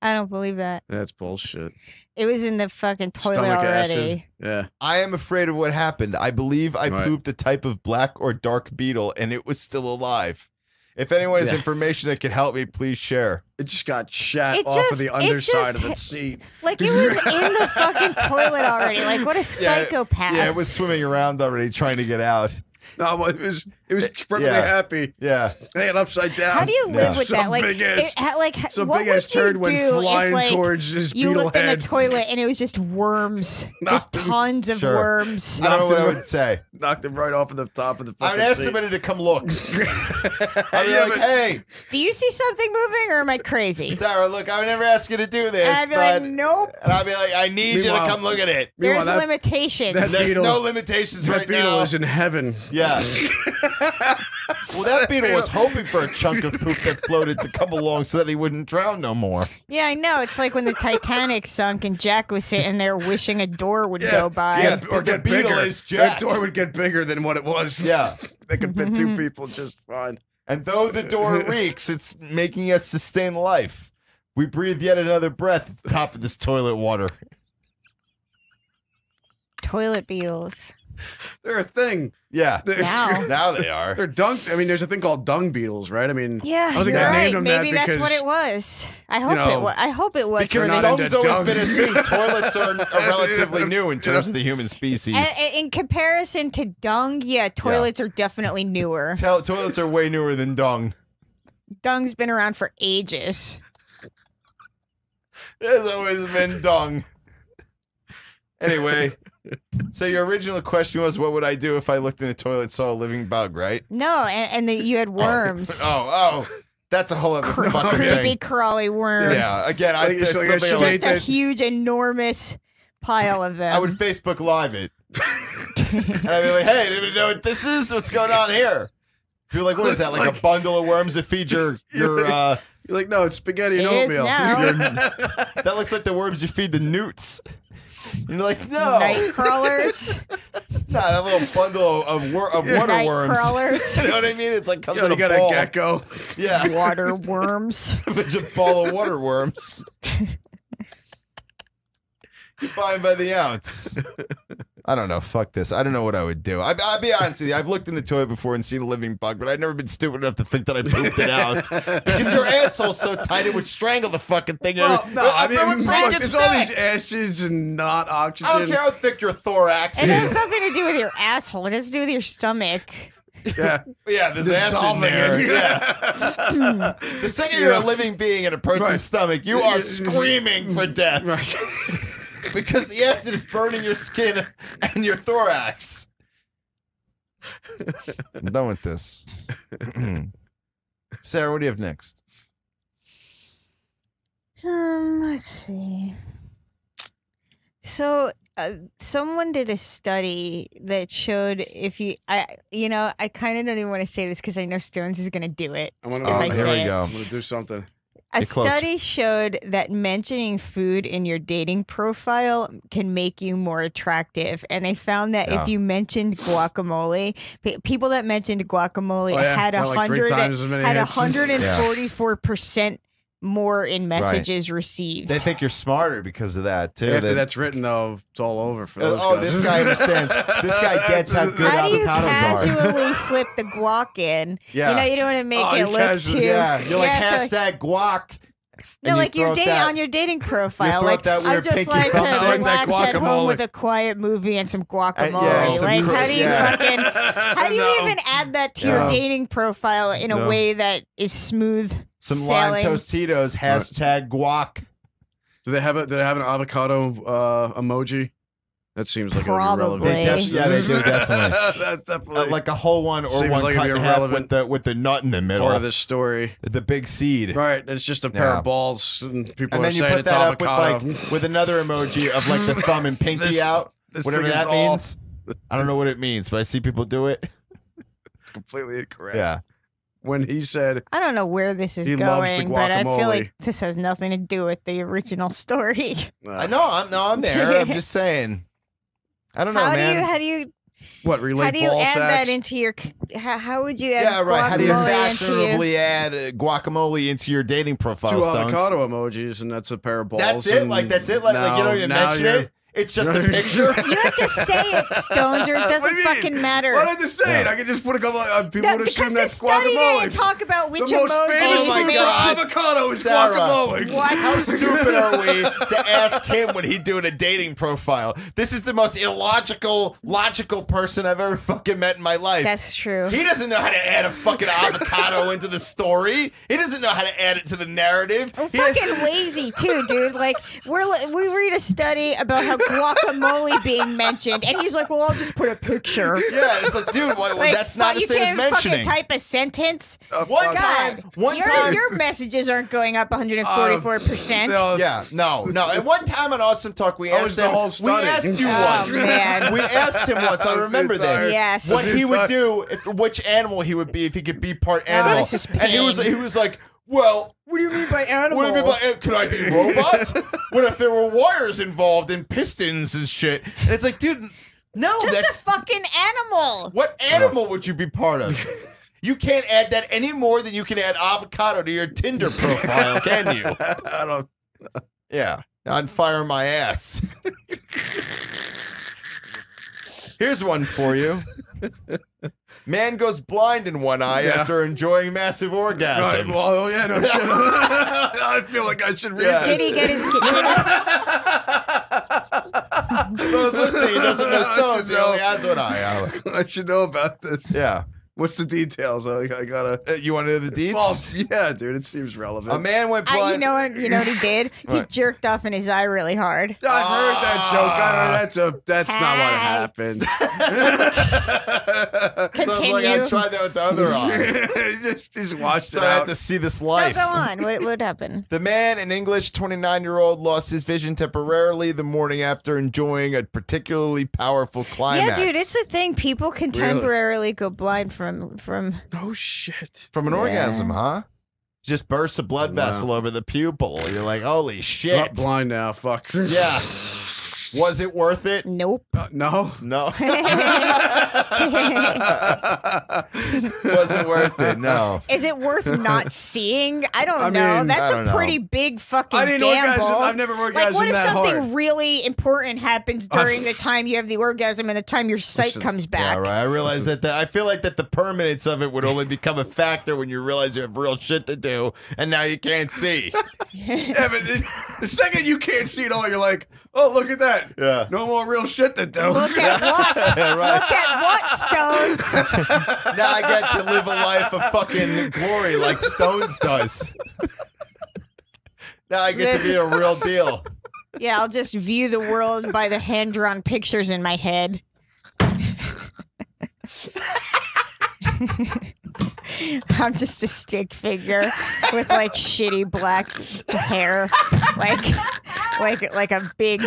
I don't believe that. That's bullshit. It was in the fucking toilet Stomach already. acid. Yeah. I am afraid of what happened. I believe I Right. pooped a type of black or dark beetle and it was still alive. If anyone has Yeah. information that can help me, please share. It just got shat It off just- of the it underside of just- the seat. Like it was in the fucking toilet already. Like what a psychopath. Yeah, it was swimming around already trying to get out. No, well, it was perfectly Yeah. happy. Yeah. Hanging upside down. How do you live with Some that? Like, big ass, some what big ass would you turd went do flying if, like, towards his you beetle looked in head. the toilet and it was just worms, just tons of Sure. worms. I don't know what I would say. Knocked him right off of the top of the I fucking would ask seat. somebody to come look. I'd be Yeah, like, but- hey, Do you see something moving, or am I crazy? Sarah, look, I would never ask you to do this. And I'd be but, like, nope. And I'd be like, I need you to Meanwhile- come look at it. Meanwhile, There's that- limitations. that There's beetle- no limitations That right beetle now. is in heaven. Yeah. Well, that beetle was hoping for a chunk of poop that floated to come along so that he wouldn't drown no more. Yeah, I know. It's like when the Titanic sunk and Jack was sitting there wishing a door would go by. Yeah, or But the get beetle bigger. is Jack. That door would get bigger than what it was. Yeah. They could fit two people just fine. And though the door reeks, it's making us sustain life. We breathe yet another breath at the top of this toilet water. Toilet beetles. They're a thing. Yeah. Now. Now they are. They're dung. I mean, there's a thing called dung beetles, right? I mean, Yeah, I don't think you're they named right. them Maybe that that's because what it was. I hope know, it was. I hope it was. Because for not this- dung's into always dung. been a thing. Toilets are relatively new in terms of the human species. in comparison to dung, yeah, toilets are definitely newer. Toilets are way newer than dung. Dung's been around for ages. There's always been dung. Anyway, so your original question was, what would I do if I looked in a toilet, saw a living bug, right? No, and you had worms. Oh, that's a whole other fucking Creepy, thing. crawly worms. Yeah, again, I Like, it's like a still show- think Just a huge, enormous pile of them. I would Facebook Live it. And I'd be like, hey, anybody know what this is? What's going on here? You're like, what is that? Like a bundle of worms that feed your You're like, no, it's spaghetti and It is oatmeal. now. that looks like the worms you feed the newts. You're like, no. Night crawlers. Nah, that little bundle of water Night worms. crawlers. You know what I mean? It's like comes You know, in you a got ball. a gecko. Yeah. Water worms. It's a ball of water worms. You buy them by the ounce. I don't know. Fuck this. I don't know what I would do. I'll be honest with you. I've looked in the toilet before and seen a living bug, but I've never been stupid enough to think that I pooped it out. Because your asshole's so tight it would strangle the fucking thing. Well, no, I It mean, would break look, its it's all neck. these acids and not I oxygen. don't care how thick your thorax It has is. nothing to do with your asshole. It has to do with your stomach. Yeah. Yeah, there's acid in Dissolving there. it. Yeah. The second you're a living being in a person's Right. stomach, you are screaming for death. Right. Because the acid is burning your skin and your thorax. I'm done with this. Sarah, what do you have next? Let's see. So, someone did a study that showed if I kind of don't even want to say this because I know Stones is going to do it. I'm gonna, If I here say we it. go. I'm gonna do something. A Get closer. study showed that mentioning food in your dating profile can make you more attractive, and they found that Yeah. if you mentioned guacamole, people that mentioned guacamole Oh, yeah. had Well, like 3 times as many hits. 144% more in messages received. They think you're smarter because of that, too. After They- that's written, though, it's all over for those oh, guys. this guy understands. This guy gets how good How do you avocados are. casually slip the guac in? Yeah. You know, you don't want to make Oh, it you look casually- too. Yeah, you're like you have to, hashtag guac. no, and you like your throw date that- on your dating profile. throw Like that I weird just pinky like to thumb I like that relax at home guacamole. with a quiet movie and some guacamole. yeah, and some like cr- how do you yeah. fucking how do you No. even add that to No. your dating profile in a No. way that is smooth? Some sailing? lime Tostitos, hashtag guac. Do they have an avocado emoji? That seems like Probably. irrelevant. Yeah, they do, definitely. That's definitely Like a whole one or Seems one like cut it'd in be half irrelevant. with the nut in the middle. part of this story. The big seed. Right, it's just a pair Yeah. of balls, and people And are then you saying put it's that up with avocado. like with another emoji of like the thumb and pinky This- out. this Whatever thing is that all- means. I don't know what it means, but I see people do it. It's completely incorrect. Yeah. When he said I don't know where this is He loves the going, but I feel guacamole. like this has nothing to do with the original story. I know. I'm there. I'm just saying. I don't know, man. How do you what relate how do you ball add sacks? that into your? How would you add Yeah, right. How do you guacamole into your? fashionably add guacamole into your dating profile, Two Stones? avocado emojis, and that's a pair of balls. That's it. and Like that's it. Like you don't even now mention you're- it. It's just a You know- picture. You have to say it, Stones, or it What do doesn't you mean? fucking matter. Why don't I just say it? Yeah. I can just put a couple. People No, would because assume the that's study guacamole. didn't talk about which the most emojis famous Oh my thing God. for avocado is Sarah. guacamole. What? How stupid are we to ask him when he's doing a dating profile? This is the most illogical, logical person I've ever fucking met in my life. That's true. He doesn't know how to add a fucking avocado into the story. He doesn't know how to add it to the narrative. We're He- fucking lazy too, dude. Like we read a study about how guacamole being mentioned, and he's like, "Well, I'll just put a picture." Yeah, it's like, dude, Like, that's not the you same as can't mentioning. fucking type a sentence. One God, time, your messages aren't going up 144%. Yeah, no. And one time on Awesome Talk, we That was asked the him. whole We study. asked you Oh, once. man. We asked him once. I That was remember the entire- this. Yes. What The he would entire- do, which animal he would be if he could be part animal. this is And he was pain. like, well. What do you mean by animal? What do you mean by, could I be a robot? What if there were wires involved and pistons and shit? And it's like, dude, no, Just that's a fucking animal. what animal would you be part of? You can't add that any more than you can add avocado to your Tinder profile, can you? I don't. Yeah, on fire my ass. Here's one for you. Man goes blind in one eye after enjoying massive orgasm. Right, well, yeah, no shit. I feel like I should read this. Did he get his? Those listening, he doesn't know stones. He only has one eye. I should know about this. Yeah. What's the details? I gotta. You want to know the deets? Well, yeah, dude. It seems relevant. A man went blind. You know what he did? He What? jerked off in his eye really hard. I've heard that joke. That's not what happened. Sounds like I tried that with the other eye. just washed So it I had out. to see this So life. go on. What happened? The man, an English 29-year-old, lost his vision temporarily the morning after enjoying a particularly powerful climax. Yeah, dude, it's a thing. People can temporarily go blind from. Oh shit! From an orgasm, huh? Just bursts a blood vessel over the pupil. You're like, holy shit! Not blind now. Fuck. Yeah. Was it worth it? Nope. No. No. Wasn't worth it. No. Is it worth not seeing? I don't know. mean, That's I a don't pretty know. big fucking I didn't gamble. orgasm. I've never orgasmed Like, what if that something hard. really important happens during the time you have the orgasm and the time your sight Listen, comes back? Yeah, right. I realize that I feel like that the permanence of it would only become a factor when you realize you have real shit to do, and now you can't see. Yeah, but the second you can't see it all, you're like, oh, look at that. Yeah. No more real shit to do. Look at what? Yeah, right. Look at what, Stones? Now I get to live a life of fucking glory like Stones does. Now I get to be a real deal. Yeah, I'll just view the world by the hand-drawn pictures in my head. I'm just a stick figure with like shitty black hair, like a big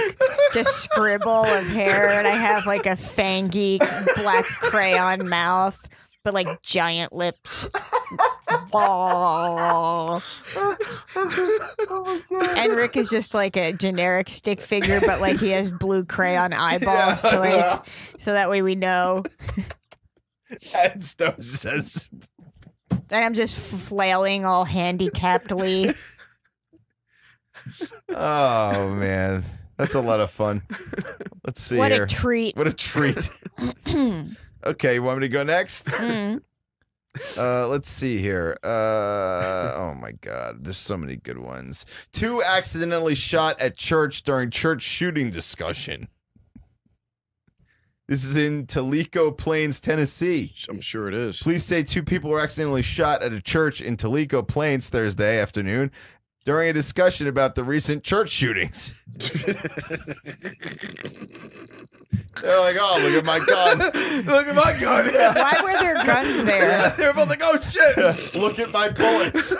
just scribble of hair, and I have like a fangy black crayon mouth, but like giant lips. And Rick is just like a generic stick figure, but like he has blue crayon eyeballs to like, so that way we know. And Stones says, And I'm just flailing all handicappedly. oh man, that's a lot of fun. Let's see What here. a treat. What a treat. Okay, you want me to go next? Let's see here. Oh my God, there's so many good ones. 2 accidentally shot at church during church shooting discussion. This is in Toledo Plains, Tennessee. I'm sure it is. Police say 2 people were accidentally shot at a church in Toledo Plains Thursday afternoon during a discussion about the recent church shootings. They're like, oh, look at my gun. Look at my gun. Why were there guns there? They're both like, oh shit. Look at my bullets.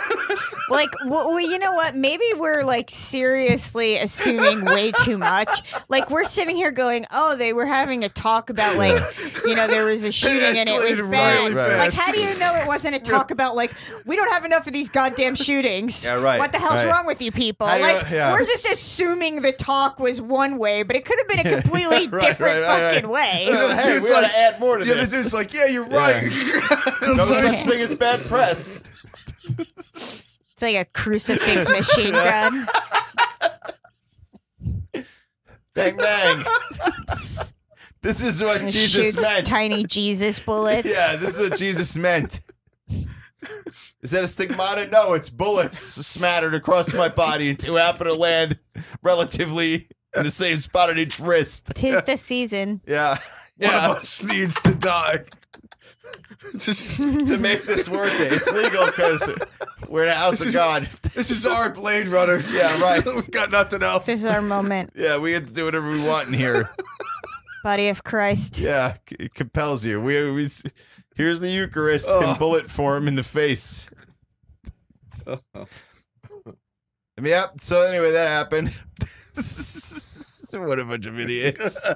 Like, well, you know what? Maybe we're like seriously assuming way too much. Like, we're sitting here going, oh, they were having a talk about like, you know, there was a shooting and it was escalated bad. really Like, fast. how do you know it wasn't a talk about like, we don't have enough of these goddamn shootings? Yeah, right, What the hell's right. wrong with you people? How do you- Like, yeah. we're just assuming the talk was one way, but it could have been a completely different fucking way. Hey, we gotta add more to Yeah, this. the dude's like, yeah, you're right. No such thing as bad press. It's like a crucifix machine gun. Bang, bang. This is what And Jesus shoots meant. tiny Jesus bullets. Yeah, this is what Jesus meant. Is that a stigmata? No, it's bullets smattered across my body and 2 happen to land relatively in the same spot on each wrist. 'Tis the season. Yeah. One Yeah. of us needs to die. To make this worth it. It's legal because we're in a house of God. This is our Blade Runner. Yeah, right. We got nothing else. This is our moment. Yeah, we get to do whatever we want in here. Body of Christ. Yeah, it compels you. We here's the Eucharist in bullet form in the face. Yep. So anyway, that happened. What a bunch of idiots.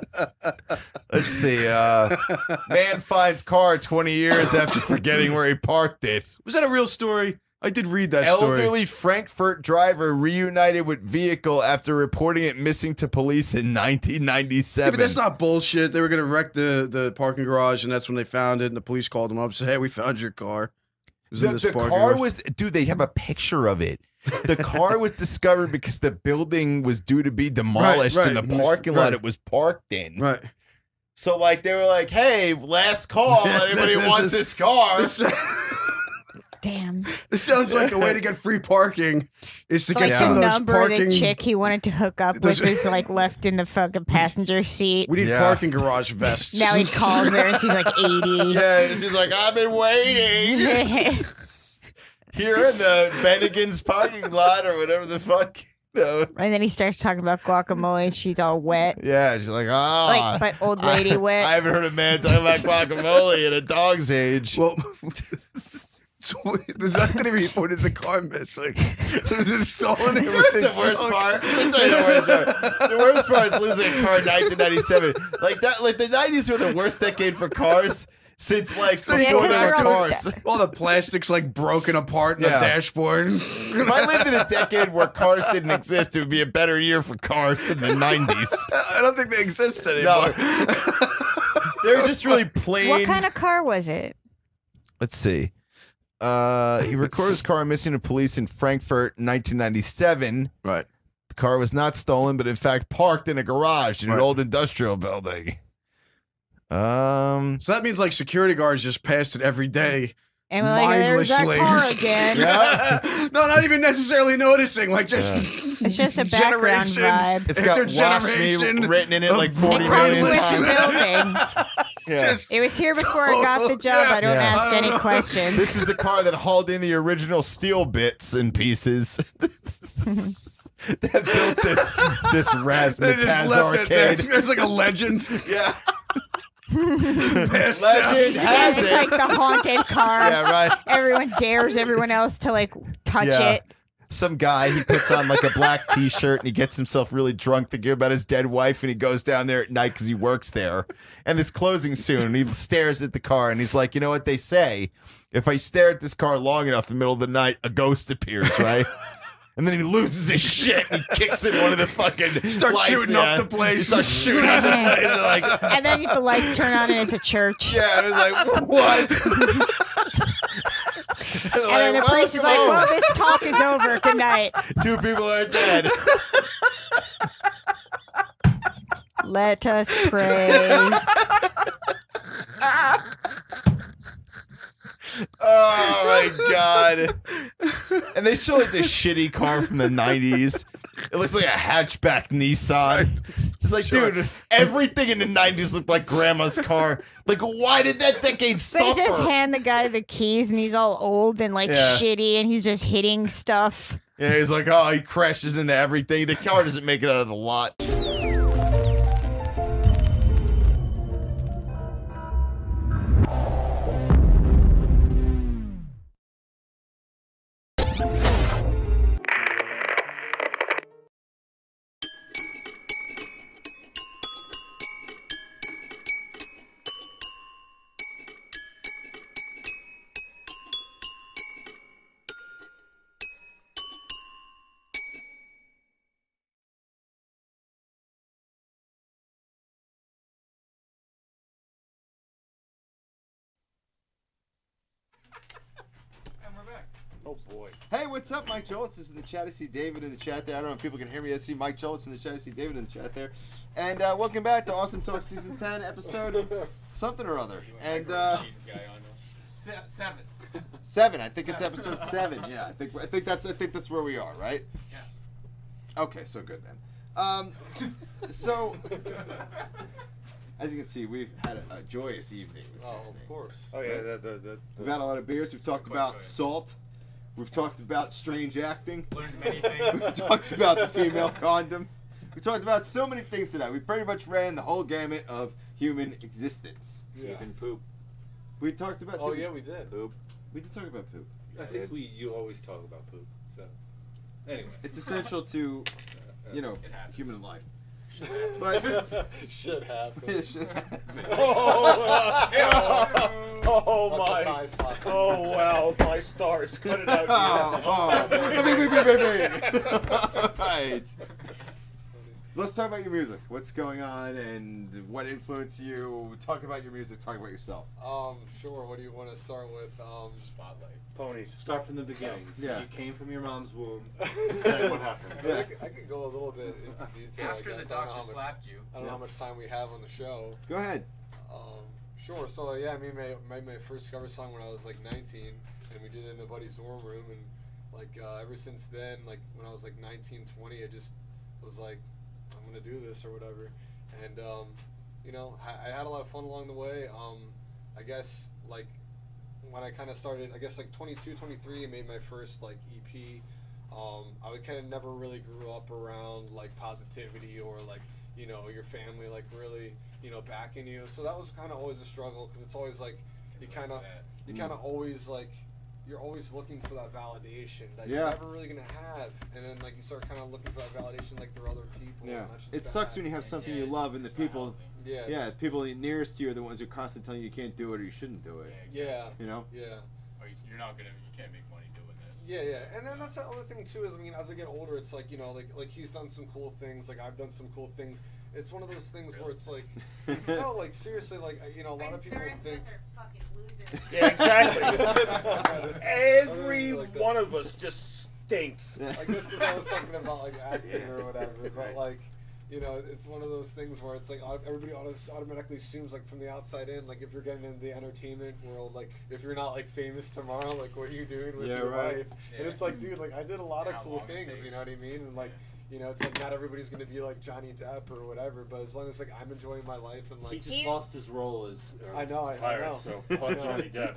Let's see. Man finds car 20 years after forgetting where he parked it. Was that a real story? I did read that Elderly story. Frankfurt driver reunited with vehicle after reporting it missing to police in Yeah, 1997. but that's not bullshit. They were going to wreck the parking garage, and that's when they found it, and the police called them up and said, hey, we found your car. It was in this The parking car garage. was, dude, they have a picture of it. The car was discovered because the building was due to be demolished in the parking lot it was parked in. Right. So like they were like, "Hey, last call. Anybody wants this car?" Damn. This sounds like the way to get free parking is to Like get some the of those number parking. the chick he wanted to hook up with is like left in the fucking passenger seat. We need parking garage vests. Now he calls her and she's like 80. Yeah, she's like, "I've been waiting." Here in the Bennigan's parking lot or whatever the fuck. No. And then he starts talking about guacamole and she's all wet. Yeah, she's like, "Ah." Like, but old lady wet. I haven't heard a man talk about guacamole at a dog's age. Well, the fact that he reported the car missing. Was it stolen? What's the worst part? Let me tell you the worst part. The worst part is losing a car in 1997. Like that, like the 90s were the worst decade for cars since like before there were cars. All the plastic's like broken apart in the dashboard. If I lived in a decade where cars didn't exist, it would be a better year for cars than the 90s. I don't think they exist anymore. No. They're just really plain. What kind of car was it? Let's see. He recorded his car missing to police in Frankfurt in 1997. Right. The car was not stolen, but in fact parked in a garage in an old industrial building. So that means like security guards just passed it every day. And we're like, there's that car again. No, not even necessarily noticing. Like just It's just a background vibe. It's got "Wash Me" written in it like 40 million times. Yeah. It was here before I got the job. I don't ask any questions. This is the car that hauled in the original steel bits and pieces. That built this Razzmatazz arcade. There's like a legend. Yeah. Legend has it's it. like the haunted car. Yeah, right. Everyone dares everyone else to like touch it. Some guy, he puts on like a black t-shirt and he gets himself really drunk thinking about his dead wife, and he goes down there at night because he works there. And it's closing soon. And he stares at the car and he's like, "You know what they say? If I stare at this car long enough in the middle of the night, a ghost appears, right?" And then he loses his shit and he kicks in one of the fucking Starts shooting up the place. He starts shooting up the place. And like, And then the lights turn on and it's a church. yeah, and it's like, what? And then the priest is like, well, this talk is over. Good night. 2 people are dead. Let us pray. Oh my god. And they show like this shitty car from the 90s. It looks like a hatchback Nissan. It's like, dude, everything in the 90s looked like grandma's car. Like, why did that decade They suffer? just hand the guy the keys and he's all old and like shitty and he's just hitting stuff. Yeah, he's like, oh, he crashes into everything. The car doesn't make it out of the lot. Oh boy. Hey, what's up, Mike Jolitz? This is the chat. I see David in the chat there. I don't know if people can hear me. I see Mike Jolitz in the chat. I see David in the chat there. And welcome back to Awesome Talk Season 10, episode something or other. And 7. 7. I think it's episode 7. Yeah, I think that's where we are, right? Yes. Okay, so good then. So as you can see, we've had a joyous evening. Oh, of course. Oh yeah, We've had a lot of beers. We've talked about salt. We've talked about strange acting. Learned many things. We talked about the female condom. We talked about so many things tonight. We pretty much ran the whole gamut of human existence. Yeah. Even poop. We talked about. Oh yeah, we did. Poop. We did talk about poop. I think you always talk about poop. So anyway, It's essential to, you know, It happens. human life. But Should happen. it should happen. Oh That's a my! nice line. Oh wow! My stars! Cut it out. Oh, right. Let's talk about your music. What's going on and what influenced you? Talk about your music. Talk about yourself. Sure. What do you want to start with? Spotlight. Ponies. Start from the beginning. So Yeah. you came from your mom's womb. And what happened? Yeah. I could go a little bit into detail. After the doctor slapped you. I don't know how much time we have on the show. Go ahead. Sure. So yeah, I made my first cover song when I was like 19, and we did it in a buddy's dorm room, and like ever since then, like when I was like 19, 20, I just was like, I'm gonna do this or whatever, and you know, I had a lot of fun along the way. I guess like when I kind of started, I guess like 22, 23, I made my first like EP. I would kind of never really grew up around like positivity or like, you know, your family like really, you know, backing you. So that was kind of always a struggle because it's always like you kind of always like you're always looking for that validation that you're never really gonna have, and then like you start kind of looking for that validation like through other people. Yeah, and that's just it sucks when you have something you love and the people. Yeah, people nearest to you are the ones who are constantly telling you can't do it or you shouldn't do it. Yeah. You know. Yeah. Or you can't make money doing this. Yeah, yeah, and then that's the other thing too is I mean as I get older it's like, you know, like he's done some cool things, like I've done some cool things. It's one of those things where it's like, no, like seriously, like you know, a lot of people think. Fucking losers. Yeah, exactly. Every one of us just stinks. I guess because I was talking about like acting or whatever, but like, you know, it's one of those things where it's like everybody automatically assumes like from the outside in, like if you're getting into the entertainment world, like if you're not like famous tomorrow, like what are you doing with your life? Yeah. And it's like, dude, like I did a lot of cool things, you know what I mean? And like, you know, it's like not everybody's gonna be like Johnny Depp or whatever, but as long as like I'm enjoying my life and like he just lost his role as I know. So fuck Johnny Depp.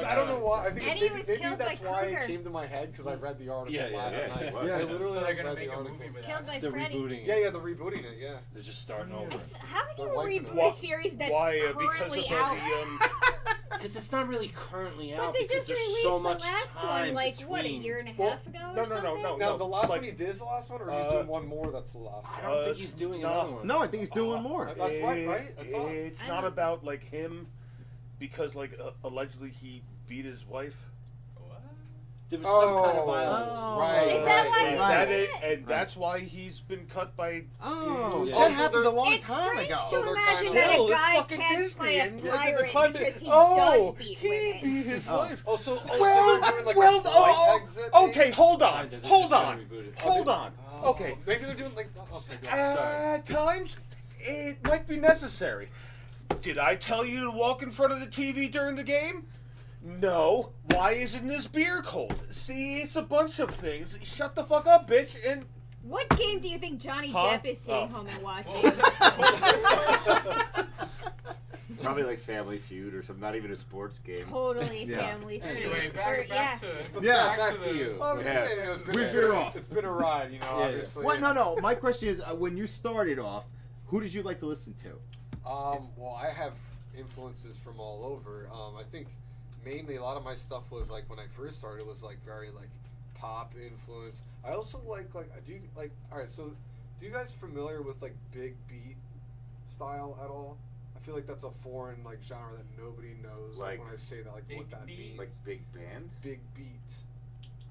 I don't know why. I think maybe that's why Kruger. it came to my head because I read the article last night. Yeah, I literally so they're gonna read make the a article. movie with Killed by They're Freddy. rebooting it. Yeah, they're rebooting it. Yeah. They're just starting over. How can you They're wiping reboot it. a series that's Because currently of out? Because it's not really currently out. But they because just there's released so the much last time one, like, between. what, a year and a Well, half ago no, or something? Now, the last like, one he did is the last one, or he's doing one more that's the last I one? don't think he's doing another one. No, I think he's doing one more. That's right, right? I thought. It's not about like him, because like allegedly he beat his wife. There was some kind of violence. Right. Is that why Is he that did it? it? And that's why he's been cut by. Oh, Yeah. that happened a long It's time strange ago. to they're imagine kinda- that Well, a it's guy fucking can Disney, play a and the pirate time- because he oh, does beat he women. beat his wife. Oh, so they're doing like a polite exit? Okay, hold on, They're hold just gonna on, reboot it. hold on. Oh, Okay, maybe they're doing like. Okay, go. at times it might be necessary. Did I tell you to walk in front of the TV during the game? No. Why isn't this beer cold? See, it's a bunch of things. Shut the fuck up, bitch. And What game do you think Johnny Huh? Depp is sitting Oh. home and watching? Probably like Family Feud or something. Not even a sports game. Totally Yeah. family. Anyway, Or, back yeah. to Back to you. Well, I'm just Yeah. saying, you know, We've been off. it's been a ride, you know, obviously. What? No. My question is, when you started off, who did you like to listen to? Well, I have influences from all over. I think mainly a lot of my stuff was like when I first started was like very like pop influence. I also like do you like all right? So, do you guys familiar with like big beat style at all? I feel like that's a foreign like genre that nobody knows. Like when I say that, like what that means. Like big band. Big beat.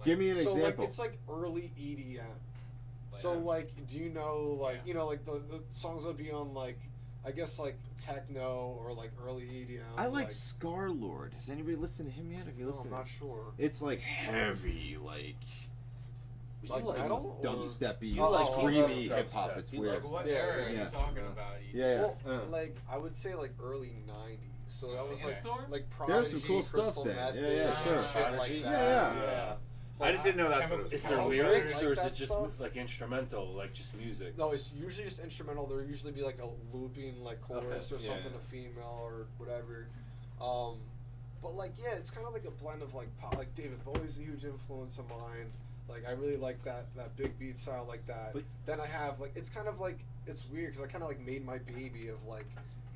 Give me an So example. like it's like early EDM. So like, do you know like you know like the songs would be on like I guess like techno or like early EDM. I like Scar Lord. Has anybody listened to him yet? Have you No, listened? I'm not sure. It's like heavy, like Like metal? dubsteppy, Oh, oh, screamy oh, hip hop. dubstep. It's He weird. Like, what Yeah, era are yeah. you talking about? Yeah. Well, like I would say like early '90s. So that was like Sandstorm? like There's some Prodigy, cool stuff Crystal there. Method, Yeah, sure. shit like Prodigy? that. Yeah. So I just didn't know that's what it was. Is there called. lyrics Like or is that it just stuff? like instrumental, like just music? No, it's usually just instrumental. There usually be like a looping like chorus Okay, or yeah. something, a female or whatever. But like yeah, it's kind of like a blend of like pop. Like David Bowie's a huge influence of mine. Like I really like that big beat style like that. But- then I have like it's kind of like it's weird because I kind of like made my baby of like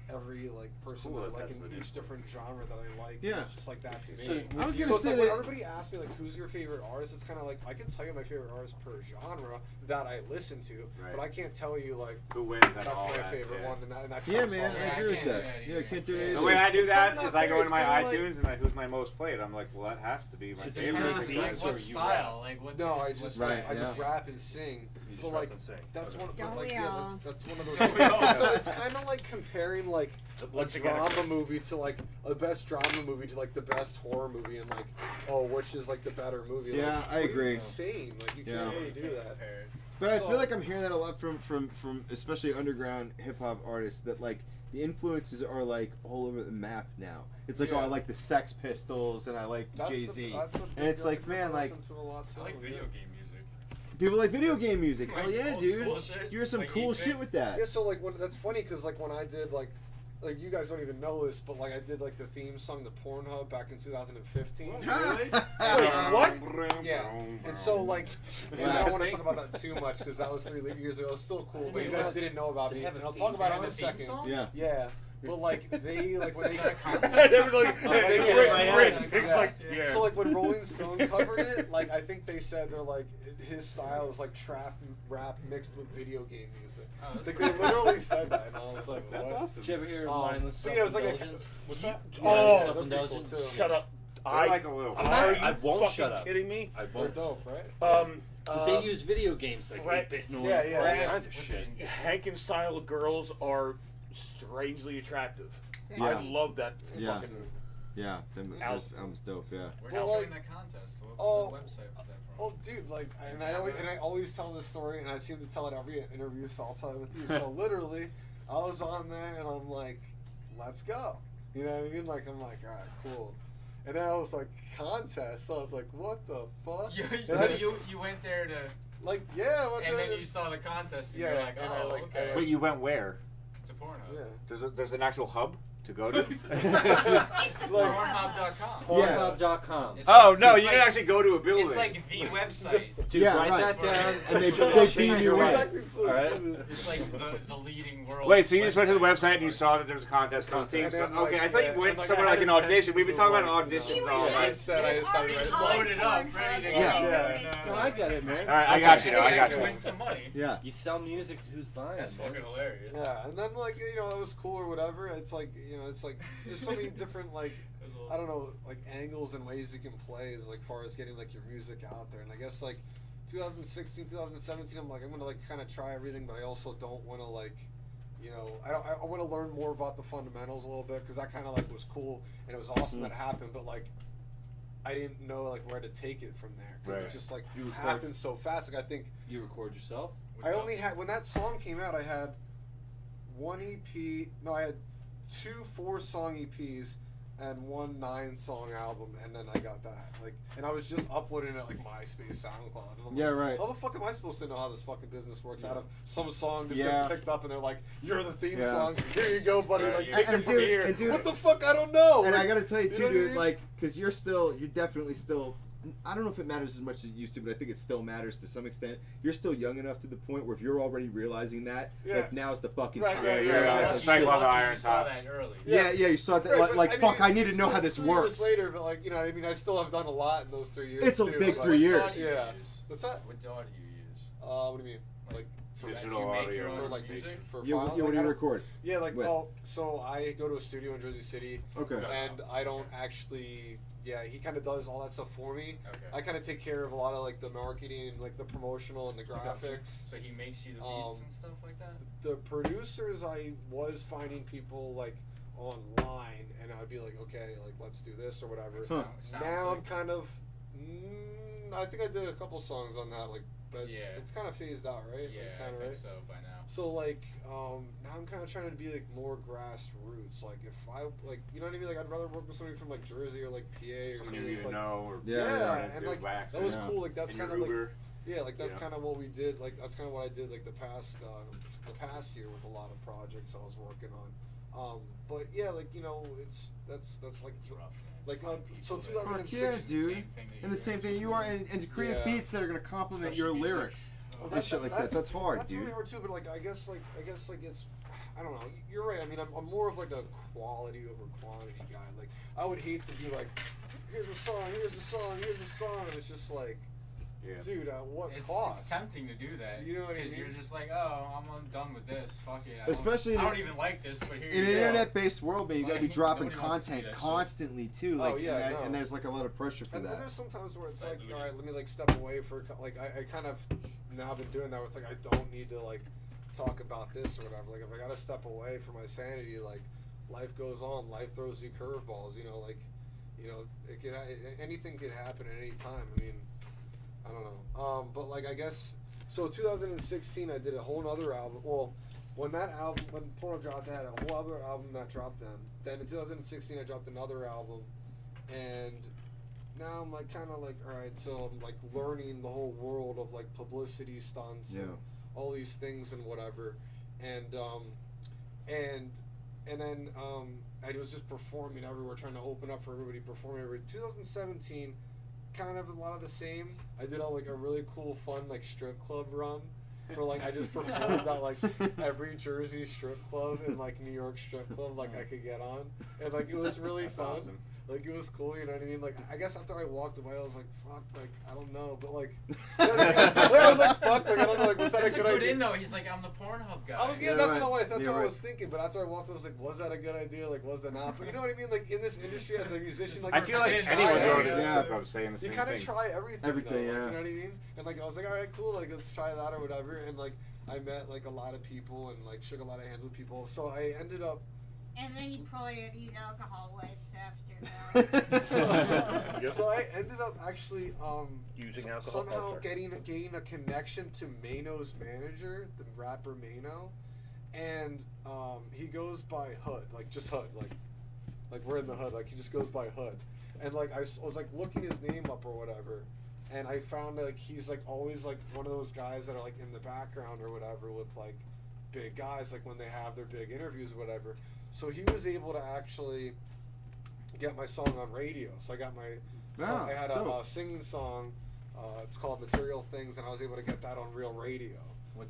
every like person Cool, that I like that's in absolutely each different genre that I like. Yeah. It's just like that's me. So I was gonna So it's say like when that. everybody asks me like who's your favorite artist, it's kind of like I can tell you my favorite artist per genre that I listen to, Right. but I can't tell you like Who wins and that's all my that, favorite yeah. one. And that Yeah, trumps man, all I that. agree with can't do that. that Yeah, either. can't do it The The either. way I do It's kinda that not is I fair, go into it's my kinda like- iTunes and I who's my most played. I'm like, well, that has to be my So do favorite. you Like, beats or what you style? Like what? No, I is- just Right, I just yeah. rap and sing. You just But rap like and sing. that's Okay. one. Don't But like we yeah, all? that's one of those. Don't we all? So it's kind of like comparing like a Once again, drama movie to like a best drama movie to like the best horror movie, and like which is like the better movie. Yeah, like, I what are you agree. Insane. Like you Yeah. can't really do that. But I So- feel like I'm hearing that a lot from especially underground hip hop artists that like the influences are like all over the map now. It's like Yeah. oh I like the Sex Pistols and I like That's Jay Z. that's a big- And it's that's like a good man one I like listen to a lot too, I like yeah. video game music. people like video game music. Like Hell yeah, old dude. school shit, You're some like cool 8-bit. shit with that. Yeah, so like when that's funny because like when I did like you guys don't even know this, but like I did like the theme song to Pornhub back in 2015. Really? what? Yeah, and so like, and I don't want to talk about that too much because that was 3 years ago. It was still cool, but you guys didn't know about They me, have and a I'll talk about it in a theme second. song? Yeah. Yeah, but like they like when they It's like, yeah. So like when Rolling Stone covered it, like I think they said they're like his style is like trap rap mixed with video game music. Oh, that's Like they literally said that, and I was like, That's what? awesome. Did you ever hear Um, mindless but yeah, it was like a- self-indulgence? What's that? Oh, they're pretty cool self-indulgence. too. Shut up. I like a little. Are you I won't fucking shut up. kidding me? I They're won't. dope, right? But they use video games like Fred- 8-bit noise, yeah, yeah, all yeah. kinds of What's shit. it? Hankin style girls are strangely attractive. Yeah. I love that. Yeah. Fucking, Yeah, that album's dope. Yeah. We're Well, not like- doing that contest. What website was that from? Oh, dude, like, and I always tell this story, and I seem to tell it every interview, so I'll tell it with you. So literally, I was on there, and I'm like, let's go. You know what I mean? Like, I'm like, all right, cool. And then I was like, contest. So I was like, what the fuck? And I just- You went there to, like, yeah. What and the- then you saw the contest, and Yeah, you're like, and I, oh, like, okay. But you went where? To Pornhub. Yeah. There's an actual hub to go to. It's the Pornhub.com. Pornhub.com. It's Oh like- no, it's you like- can actually go to a building. It's like the website. Dude, Yeah, write right. that down And and they change beam you your in. life. Exactly, so All right? stupid. It's like the leading world. Wait, so you just went to the website website and you saw that there was a contest for the things? And then, Okay, like, I thought yeah, you went and, like, somewhere I like had an audition. We've been talking intentions about of, like, auditions you all know, night. Instead, I decided It's to loaded up, ready to go. Yeah. No, I get it, man. All right, I got you. I got You you. win some money. Yeah. You sell music, who's buying? That's man? fucking hilarious. Yeah, and then like you know it was cool or whatever. It's like it's like there's so many different like I don't know like angles and ways you can play as like far as getting like your music out there. And I guess like 2016, 2017, I'm gonna like kind of try everything, but I also don't want to like I want to learn more about the fundamentals a little bit because that kind of like was cool and it was awesome that it happened, but like I didn't know like where to take it from there because Right. it just like You record- happened so fast. Like I think You record yourself? I only had when that song came out. I had one EP. No, I had 2 4-song EPs and 1 9-song album, and then I got that. Like, and I was just uploading it like MySpace, SoundCloud. And I'm Yeah, like, right. How the fuck am I supposed to know how this fucking business works? Out of some song just Yeah. gets picked up, and they're like, "You're the theme Yeah. song. Here you go, buddy. Like, take And it from dude- here." and dude- What the fuck? I don't know. And Like, I gotta tell you you too, know what I dude, mean? like, cause you're definitely still. I don't know if it matters as much as it used to, but I think it still matters to some extent. You're still young enough to the point where if you're already realizing that, Yeah. like now's the fucking Right, time right, to right, realize right. that Strike shit. while the You iron's saw hot. that early. Yeah, you saw that. Right, like, but, fuck, I need to it's- know how it's this 3 years works. later, but like I mean, I still have done a lot in those 3 years. It's a too, big but, 3 like, years. Yeah. What's that? What DAW do you use? What do you mean? Like For Digital you make your audio. own for like music? for You, files? you Like, want I to don't- record? Yeah, like with? so I go to a studio in Jersey City, Okay. and I don't actually. Yeah, he kind of does all that stuff for me. Okay. I kind of take care of a lot of like the marketing and like the promotional and the graphics. So he makes you the beats and stuff like that? The producers, I was finding people like online, and I'd be like, okay, like let's do this or whatever. Huh. Now I'm kind of. I think I did a couple songs on that, like, but Yeah. it's kind of phased out, right? Yeah, Like, I kinda, think right? so by now. So like now I'm kind of trying to be like more grassroots. Like if I like you know what I mean. Like I'd rather work with somebody from like Jersey or like PA or Someone something. you that's, even like, know. Or yeah, and do like wax that was Yeah. cool. Like that's and kind your of like Uber. yeah, like that's Yeah. kind of what we did. Like that's kind of what I did like the past year with a lot of projects I was working on. But yeah, like you know, that's like It's rough, man. like Find so people that- 2006. Yeah, dude. Same thing that And the same thing you are, and to create Yeah. beats that are gonna complement your Especially music. lyrics. and shit like that. That's hard, that's dude. really hard too. But like, I guess it's, I don't know. You're right. I mean, I'm more of like a quality over quantity guy. Like, I would hate to be like, here's a song, here's a song, here's a song. And it's just like, dude, what cost? It's tempting to do that. You know what I mean? Because you're just like, oh, I'm done with this. Fuck it. Especially I don't even like this, but here in you an go. internet-based world, man, you gotta be dropping Nobody wants to see content that shit. constantly too. Like, no. and there's like a lot of pressure for And that. there's sometimes where it's like, all right, let me like step away for like I kind of now been doing that. Where it's like I don't need to like talk about this or whatever. Like if I gotta step away for my sanity, like life goes on. Life throws you curveballs. You know, like it could anything could happen at any time. I mean, I don't know. But like I guess so. 2016, I did a whole other album. Well, when Porno dropped, I had a whole other album that dropped them. Then in 2016, I dropped another album, and now I'm like kind of like, all right, so I'm like learning the whole world of like publicity stunts and all these things and whatever, and then I was just performing everywhere, trying to open up for everybody, performing everywhere. 2017, kind of a lot of the same. I did like a really cool, fun like strip club run. For like I just performed at like every Jersey strip club and like New York strip club like I could get on, and like it was really fun. Awesome. Like it was cool, you know what I mean? Like I guess after I walked away, I was like, "Fuck!" Like I don't know, but like, I was like, "Fuck!" Like I don't know. Like was that That's a good idea? in though. He's like, I'm the Pornhub guy. Oh yeah, that's how I was thinking. But after I walked away, I was like, "Was that a good idea? Like was that not?" But you know what I mean? Like in this industry, as a musician, like I feel like anyone going to the strip club saying the you same kind thing. of try everything. Everything, though, yeah. Like, you know what I mean? And like I was like, "All right, cool. Like let's try that or whatever." And like I met like a lot of people and like shook a lot of hands with people. So I ended up. And then you probably had to use alcohol wipes after that. So I ended up actually using alcohol somehow filter. getting a connection to Mano's manager, the rapper Mano, and he goes by Hood, like just Hood, like we're in the hood, like he just goes by Hood, and like I was like looking his name up or whatever, and I found like he's like always like one of those guys that are like in the background or whatever with like big guys like when they have their big interviews or whatever. So he was able to actually get my song on radio. So I got my song, I had a singing song. It's called Material Things, and I was able to get that on real radio. What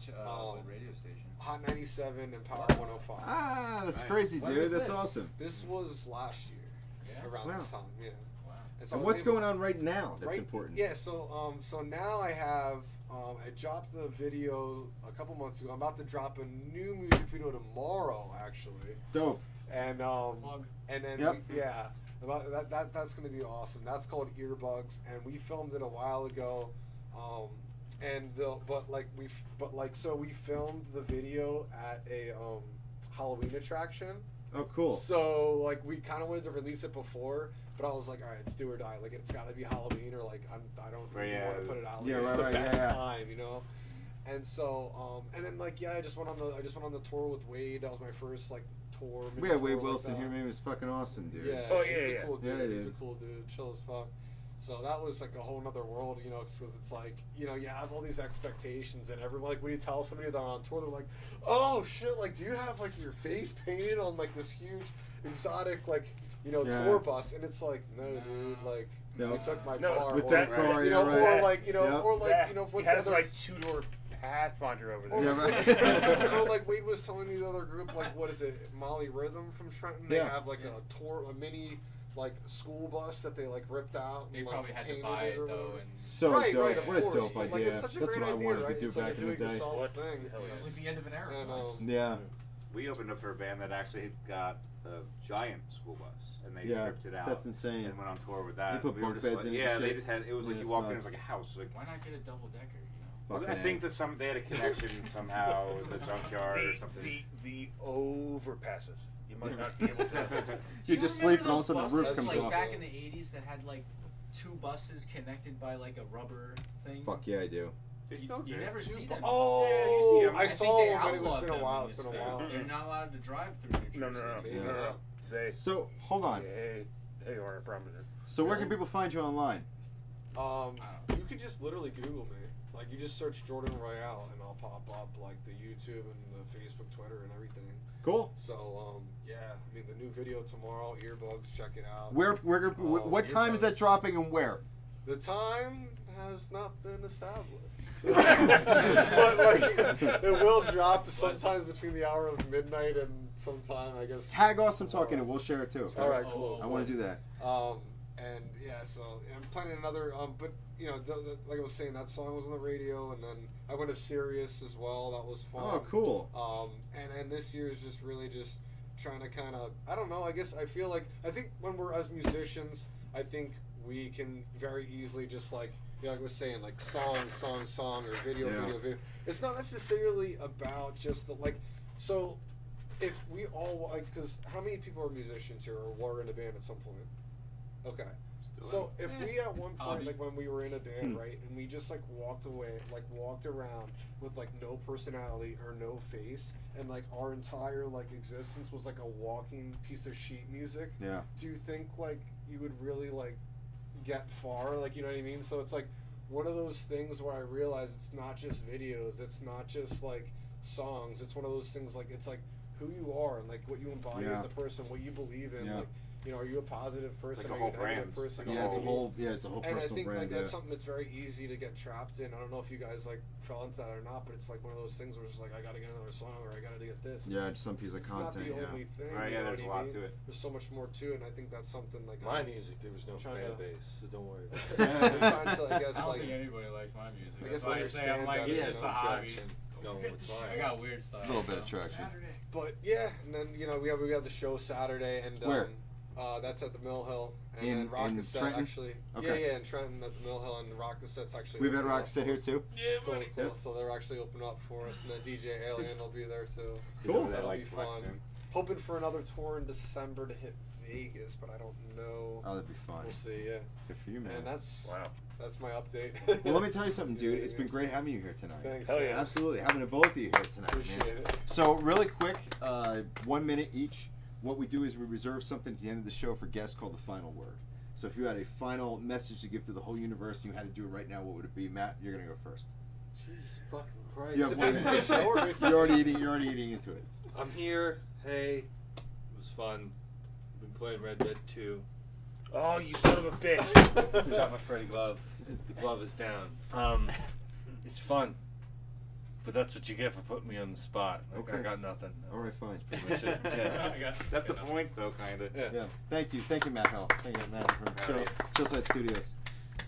radio station? Hot 97 and Power 105. Ah, that's crazy, dude. That's awesome. This was last year, around this time. Yeah. Wow. And what's going on right now? That's important. Yeah. So so now I have. I dropped a video a couple months ago. I'm about to drop a new music video tomorrow, actually. Dope. And then that's gonna be awesome. That's called Earbugs, and we filmed it a while ago. So we filmed the video at a Halloween attraction. Oh, cool. So like we kind of wanted to release it before. But I was like, all right, it's do or die. Like, it's got to be Halloween, or like, I don't really want to put it out. Like, it's the best time, you know. And so, and then like, I just went on the tour with Wade. That was my first like tour. We had Wade Wilson here. Man, he was fucking awesome, dude. Yeah. Oh he's a cool dude. Yeah, he's a cool dude. Chill as fuck. So that was like a whole nother world, you know, because it's like, you know, you have all these expectations, and everyone, like, when you tell somebody they're on tour, they're like, oh shit, like, do you have like your face painted on like this huge exotic like, you know, tour bus? And it's like, no, dude, like, we took my car, we took car, you know, right. or like, you know, or like, you know, what's the has other, like two-door Pathfinder over there. or, or like Wade was telling me the other group, like, what is it, Molly Rhythm from Trenton? They have like a mini like school bus that they like ripped out. They and, probably like, had to buy it though. And so right, dope. right, of What course. a dope Like, idea. it's such a That's great what I idea, wanted right? to do It's back like a in the day. do-it-yourself thing. It was like the end of an era. And, Yeah. We opened up for a band that actually got a giant school bus, and they ripped it out. That's insane. And went on tour with that. They put we were bunk just beds like, in it yeah, and they shit. just had. It was like Yeah, you walked in, it it's was like a house. Like, why not get a double decker? You know. I think that they had a connection somehow with the junkyard or something. The overpasses. You might not be able to. You just sleep and all of a sudden the roof comes like off. Back in the 80s that had like 2 buses connected by like a rubber thing. Fuck yeah, I do. They still You never see them. Oh, yeah, you see them. I saw think them, they but it's been a outlawed while. them It's in been a this while. state. They're not allowed to drive through New Jersey. No. They Hold on. they are a problem. So where can people find you online? You could just literally Google me. Like, you just search Jordan Royale, and I'll pop up, like, the YouTube and the Facebook, Twitter, and everything. Cool. So, yeah, I mean, the new video tomorrow, Earbugs, check it out. What time is that dropping and where? The time has not been established. But like, it will drop sometimes between the hour of midnight and sometime, I guess. Tag Awesome Talking and we'll share it too. All right, cool. I want to do that. And yeah, so I'm planning another. But you know, like I was saying, that song was on the radio, and then I went to Sirius as well. That was fun. Oh, cool. And this year is just really just trying to kind of, I don't know. I guess I think when we're as musicians, I think we can very easily just like I was saying, like song, or video. It's not necessarily about just the like. So if we all like, because how many people are musicians here or were in a band at some point? Okay. So if we at one point, like when we were in a band, right, and we just like walked around with like no personality or no face, and like our entire like existence was like a walking piece of sheet music. Yeah. Do you think like you would really like get far? Like, you know what I mean? So it's like one of those things where I realize it's not just videos, it's not just like songs. It's one of those things like it's like who you are and like what you embody as a person, what you believe in. Like, you know, are you a positive person? Like are you a negative person? It's a whole personal brand. And I think like that's something that's very easy to get trapped in. I don't know if you guys like fell into that or not, but it's like one of those things where it's just like I got to get another song or I got to get this. Yeah, just some piece of content. It's not the only thing. Right, yeah, there's a lot to it. There's so much more to it, and I think that's something like my music. There was no fan base, so don't worry about it. I don't think anybody likes my music. That's why I say I'm like it's just a hobby. No, it's fine. I got weird stuff. A little bit of traction. But yeah, and then you know we have the show Saturday and. Where? That's at the Mill Hill, and then Rock Cassette actually. Okay. Yeah, in Trenton at the Mill Hill, and Rock Cassette's actually. We've had Rock Cassette here too. Yeah, buddy. Cool. So they're actually opening up for us, and then DJ Alien will be there too. Cool. That'll be fun. Hoping for another tour in December to hit Vegas, but I don't know. Oh, that'd be fun. We'll see. Yeah. Good for you, man. And that's my update. Well, let me tell you something, dude. It's been great having you here tonight. Thanks. Hell yeah. Absolutely, having both of you here tonight. Appreciate it. So, really quick, 1 minute each. What we do is we reserve something at the end of the show for guests called the final word. So if you had a final message to give to the whole universe and you had to do it right now, what would it be? Matt, you're gonna go first. Jesus fucking Christ! You have 1 minute. You're already eating into it. I'm here. Hey, it was fun. Been playing Red Dead 2. Oh, you son of a bitch! Shot my Freddy glove. The glove is down. It's fun. But that's what you get for putting me on the spot. Like, I got nothing. All right, fine. Yeah. That's the point, though, kind of. Yeah. Thank you, Matt Hill. Thank you, Matt from Chillside Studios.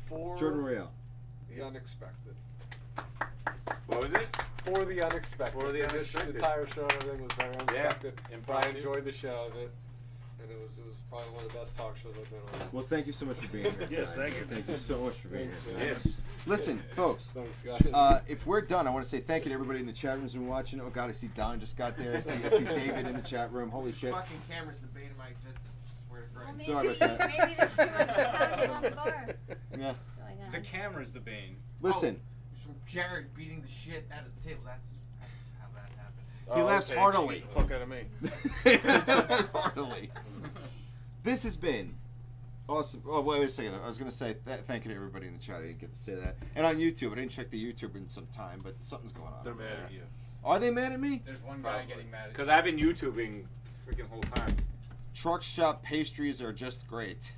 For Jordan Royale. The unexpected. What was it? For the unexpected. For the unexpected. The entire show and everything was very unexpected. Yeah. But I enjoyed the show of it. And it was probably one of the best talk shows I've been on. Well, thank you so much for being here tonight. Yes, thank you. Thank you so much for being here tonight. Yes. Listen, folks. Thanks, guys. If we're done, I want to say thank you to everybody in the chat room who's been watching. Oh, God, I see Don just got there. I see David in the chat room. Holy shit. Fucking camera's the bane of my existence. I swear to Christ. Sorry about that. Maybe there's too much content on the bar. Yeah. The camera's the bane. Listen. From Jared beating the shit out of the table. That's how that happened. He laughs heartily. Fuck out of me. He laughs heartily. This has been awesome. Oh, wait a second. I was going to say thank you to everybody in the chat. I didn't get to say that. And on YouTube. I didn't check the YouTube in some time, but something's going on. They're mad at you. Are they mad at me? There's one guy getting mad at you. Because I've been YouTubing the freaking whole time. Truck shop pastries are just great.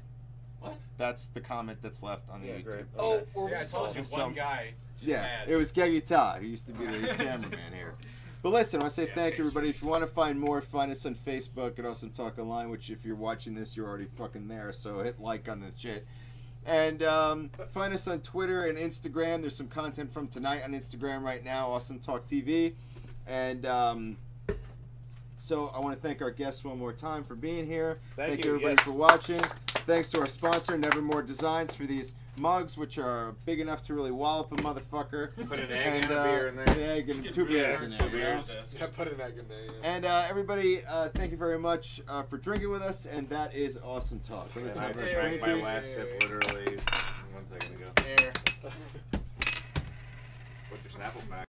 What? That's the comment that's left on the YouTube. Great. Oh, See, I told you, one guy just mad. It was Geggy Ta, who used to be the cameraman here. But listen, I want to say thank you, everybody. If you want to find more, find us on Facebook at Awesome Talk Online, which if you're watching this, you're already fucking there, so hit like on the shit. And find us on Twitter and Instagram. There's some content from tonight on Instagram right now, Awesome Talk TV. And so I want to thank our guests one more time for being here. Thank you, everybody, for watching. Thanks to our sponsor, Nevermore Designs, for these mugs, which are big enough to really wallop a motherfucker. Put an egg and a beer in there. Put an egg and 2 beers in there. 2 beers. Yeah, put an egg in there. Yeah. And everybody, thank you very much for drinking with us, and that is Awesome Talk. And I drank my last sip literally 1 second ago. There. What's your Snapple pack?